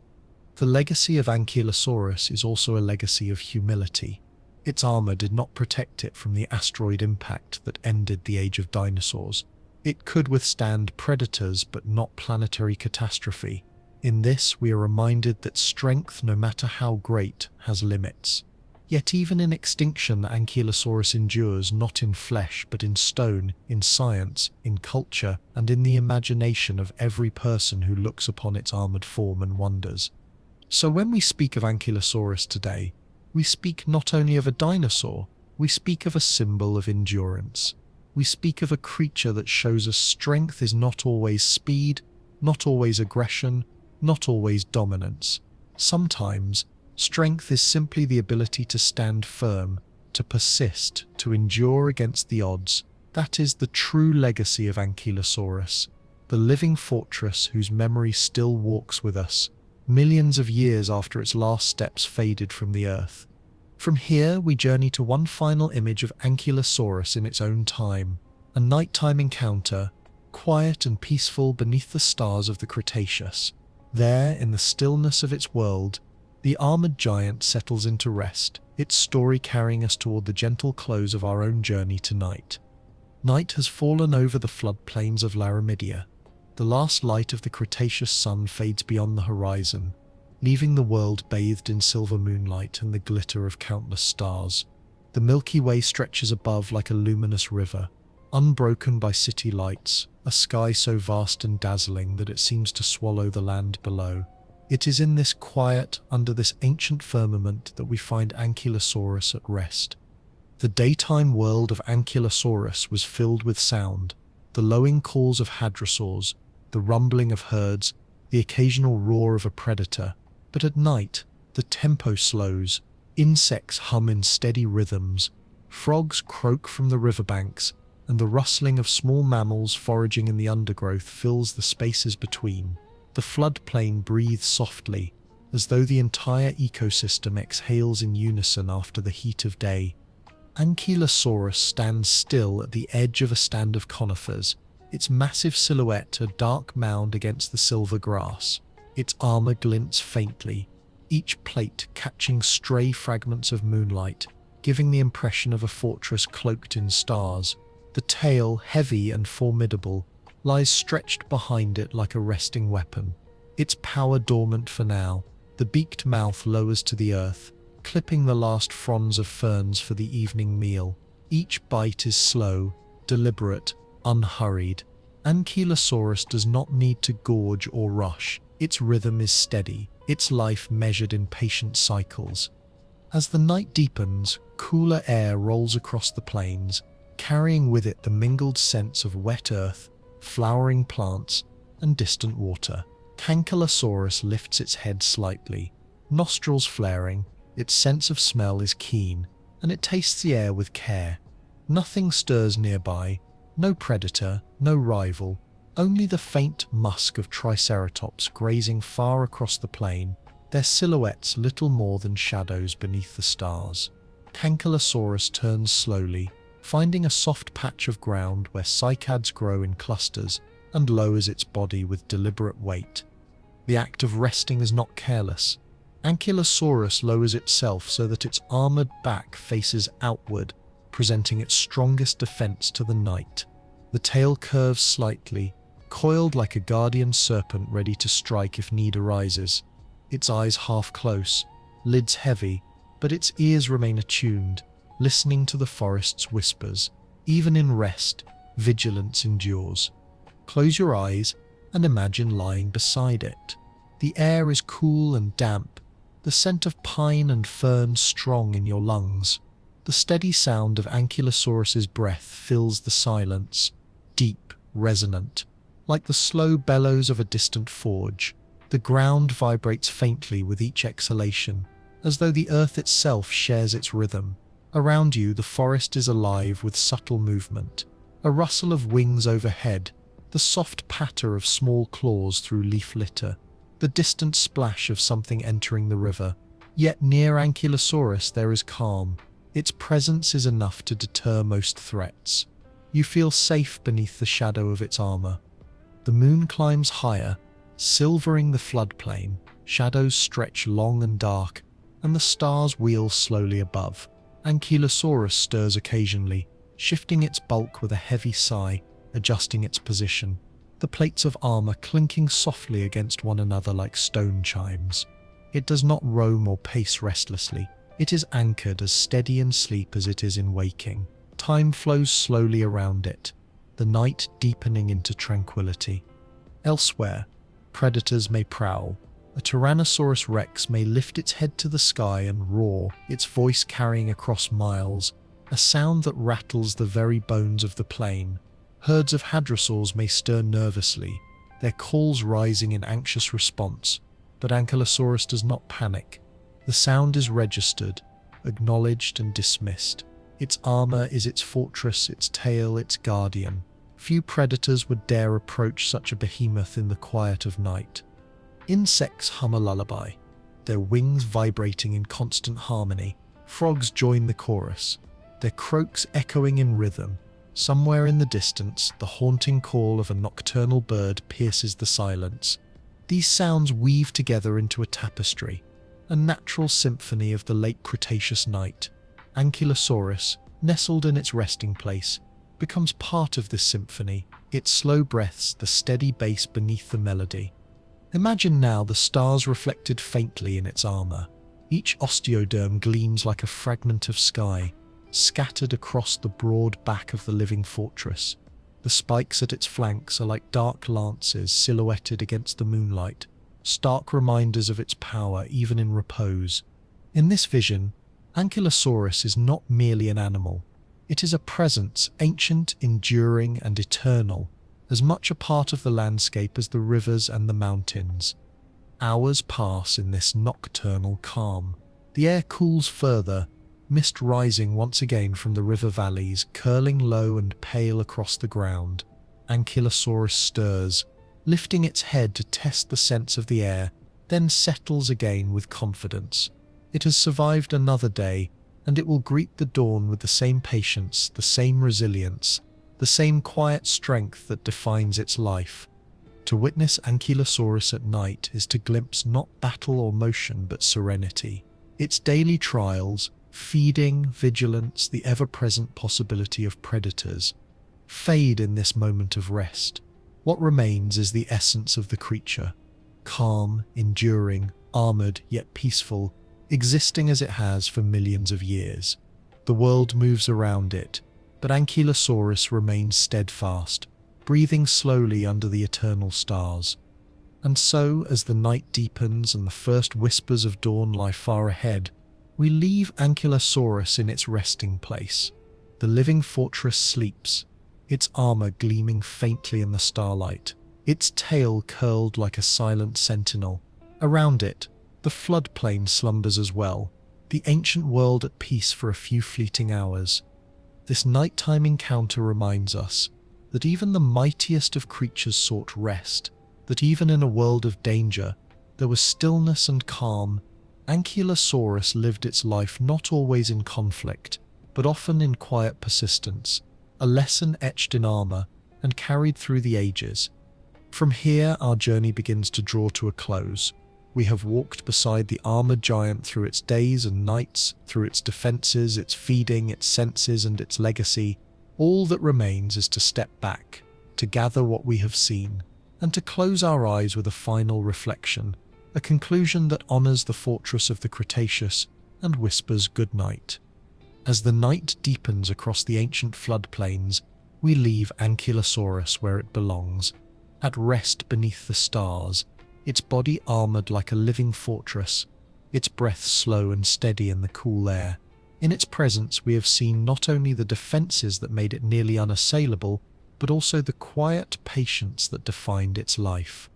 The legacy of Ankylosaurus is also a legacy of humility. Its armor did not protect it from the asteroid impact that ended the age of dinosaurs. It could withstand predators but not planetary catastrophe. In this, we are reminded that strength, no matter how great, has limits. Yet even in extinction, the Ankylosaurus endures not in flesh but in stone, in science, in culture, and in the imagination of every person who looks upon its armored form and wonders. So when we speak of Ankylosaurus today, we speak not only of a dinosaur, we speak of a symbol of endurance. We speak of a creature that shows us strength is not always speed, not always aggression, not always dominance. Sometimes, strength is simply the ability to stand firm, to persist, to endure against the odds. That is the true legacy of Ankylosaurus, the living fortress whose memory still walks with us, millions of years after its last steps faded from the earth. From here, we journey to one final image of Ankylosaurus in its own time, a nighttime encounter, quiet and peaceful beneath the stars of the Cretaceous. There, in the stillness of its world, the armored giant settles into rest, its story carrying us toward the gentle close of our own journey tonight. Night has fallen over the floodplains of Laramidia. The last light of the Cretaceous sun fades beyond the horizon, leaving the world bathed in silver moonlight and the glitter of countless stars. The Milky Way stretches above like a luminous river, unbroken by city lights, a sky so vast and dazzling that it seems to swallow the land below. It is in this quiet, under this ancient firmament, that we find Ankylosaurus at rest. The daytime world of Ankylosaurus was filled with sound, the lowing calls of hadrosaurs, the rumbling of herds, the occasional roar of a predator. But at night, the tempo slows, insects hum in steady rhythms, frogs croak from the riverbanks, and the rustling of small mammals foraging in the undergrowth fills the spaces between. The floodplain breathes softly, as though the entire ecosystem exhales in unison after the heat of day. Ankylosaurus stands still at the edge of a stand of conifers, its massive silhouette a dark mound against the silver grass. Its armor glints faintly, each plate catching stray fragments of moonlight, giving the impression of a fortress cloaked in stars. The tail, heavy and formidable, lies stretched behind it like a resting weapon, its power dormant for now. The beaked mouth lowers to the earth, clipping the last fronds of ferns for the evening meal. Each bite is slow, deliberate, unhurried. Ankylosaurus does not need to gorge or rush. Its rhythm is steady, its life measured in patient cycles. As the night deepens, cooler air rolls across the plains, carrying with it the mingled scents of wet earth, flowering plants, and distant water. Ankylosaurus lifts its head slightly, nostrils flaring. Its sense of smell is keen, and it tastes the air with care. Nothing stirs nearby, no predator, no rival, only the faint musk of triceratops grazing far across the plain, their silhouettes little more than shadows beneath the stars. Ankylosaurus turns slowly, finding a soft patch of ground where cycads grow in clusters, and lowers its body with deliberate weight. The act of resting is not careless. Ankylosaurus lowers itself so that its armored back faces outward, presenting its strongest defense to the night. The tail curves slightly, coiled like a guardian serpent ready to strike if need arises. Its eyes half close, lids heavy, but its ears remain attuned, listening to the forest's whispers. Even in rest, vigilance endures. Close your eyes and imagine lying beside it. The air is cool and damp, the scent of pine and fern strong in your lungs. The steady sound of Ankylosaurus's breath fills the silence, deep, resonant, like the slow bellows of a distant forge. The ground vibrates faintly with each exhalation, as though the earth itself shares its rhythm. Around you, the forest is alive with subtle movement. A rustle of wings overhead, the soft patter of small claws through leaf litter, the distant splash of something entering the river. Yet near Ankylosaurus there is calm. Its presence is enough to deter most threats. You feel safe beneath the shadow of its armor. The moon climbs higher, silvering the floodplain. Shadows stretch long and dark, and the stars wheel slowly above. Ankylosaurus stirs occasionally, shifting its bulk with a heavy sigh, adjusting its position. The plates of armor clinking softly against one another like stone chimes. It does not roam or pace restlessly. It is anchored, as steady in sleep as it is in waking. Time flows slowly around it, the night deepening into tranquility. Elsewhere, predators may prowl. A Tyrannosaurus rex may lift its head to the sky and roar, its voice carrying across miles, a sound that rattles the very bones of the plain. Herds of hadrosaurs may stir nervously, their calls rising in anxious response, but Ankylosaurus does not panic. The sound is registered, acknowledged and dismissed. Its armor is its fortress, its tail its guardian. Few predators would dare approach such a behemoth in the quiet of night. Insects hum a lullaby, their wings vibrating in constant harmony. Frogs join the chorus, their croaks echoing in rhythm. Somewhere in the distance, the haunting call of a nocturnal bird pierces the silence. These sounds weave together into a tapestry, a natural symphony of the late Cretaceous night. Ankylosaurus, nestled in its resting place, becomes part of this symphony, its slow breaths the steady bass beneath the melody. Imagine now the stars reflected faintly in its armor. Each osteoderm gleams like a fragment of sky, scattered across the broad back of the living fortress. The spikes at its flanks are like dark lances silhouetted against the moonlight, stark reminders of its power even in repose. In this vision, Ankylosaurus is not merely an animal. It is a presence, ancient, enduring, and eternal, as much a part of the landscape as the rivers and the mountains. Hours pass in this nocturnal calm. The air cools further, mist rising once again from the river valleys, curling low and pale across the ground. Ankylosaurus stirs, lifting its head to test the sense of the air, then settles again with confidence. It has survived another day, and it will greet the dawn with the same patience, the same resilience, the same quiet strength that defines its life. To witness Ankylosaurus at night is to glimpse not battle or motion but serenity. Its daily trials, feeding, vigilance, the ever-present possibility of predators, fade in this moment of rest. What remains is the essence of the creature, calm, enduring, armored yet peaceful, existing as it has for millions of years. The world moves around it, but Ankylosaurus remains steadfast, breathing slowly under the eternal stars. And so, as the night deepens and the first whispers of dawn lie far ahead, we leave Ankylosaurus in its resting place. The living fortress sleeps, its armor gleaming faintly in the starlight, its tail curled like a silent sentinel. Around it, the floodplain slumbers as well, the ancient world at peace for a few fleeting hours. This nighttime encounter reminds us that even the mightiest of creatures sought rest, that even in a world of danger, there was stillness and calm. Ankylosaurus lived its life not always in conflict, but often in quiet persistence, a lesson etched in armor and carried through the ages. From here, our journey begins to draw to a close. We have walked beside the armored giant through its days and nights, through its defenses, its feeding, its senses, and its legacy. All that remains is to step back, to gather what we have seen, and to close our eyes with a final reflection, a conclusion that honors the fortress of the Cretaceous and whispers good night. As the night deepens across the ancient floodplains, we leave Ankylosaurus where it belongs, at rest beneath the stars, its body armored like a living fortress, its breath slow and steady in the cool air. In its presence, we have seen not only the defenses that made it nearly unassailable, but also the quiet patience that defined its life.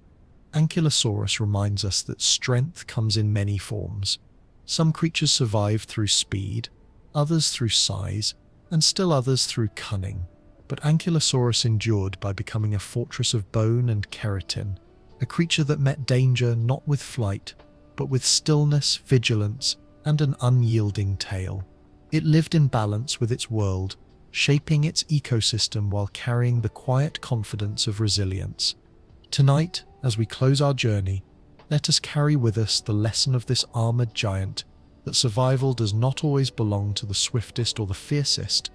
Ankylosaurus reminds us that strength comes in many forms. Some creatures survive through speed, others through size, and still others through cunning. But Ankylosaurus endured by becoming a fortress of bone and keratin, a creature that met danger not with flight, but with stillness, vigilance, and an unyielding tail. It lived in balance with its world, shaping its ecosystem while carrying the quiet confidence of resilience. Tonight, as we close our journey, let us carry with us the lesson of this armored giant, that survival does not always belong to the swiftest or the fiercest,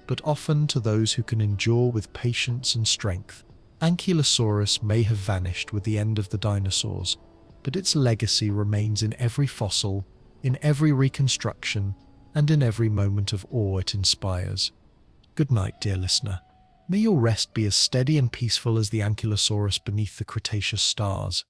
but often to those who can endure with patience and strength. Ankylosaurus may have vanished with the end of the dinosaurs, but its legacy remains in every fossil, in every reconstruction, and in every moment of awe it inspires. Good night, dear listener. May your rest be as steady and peaceful as the Ankylosaurus beneath the Cretaceous stars.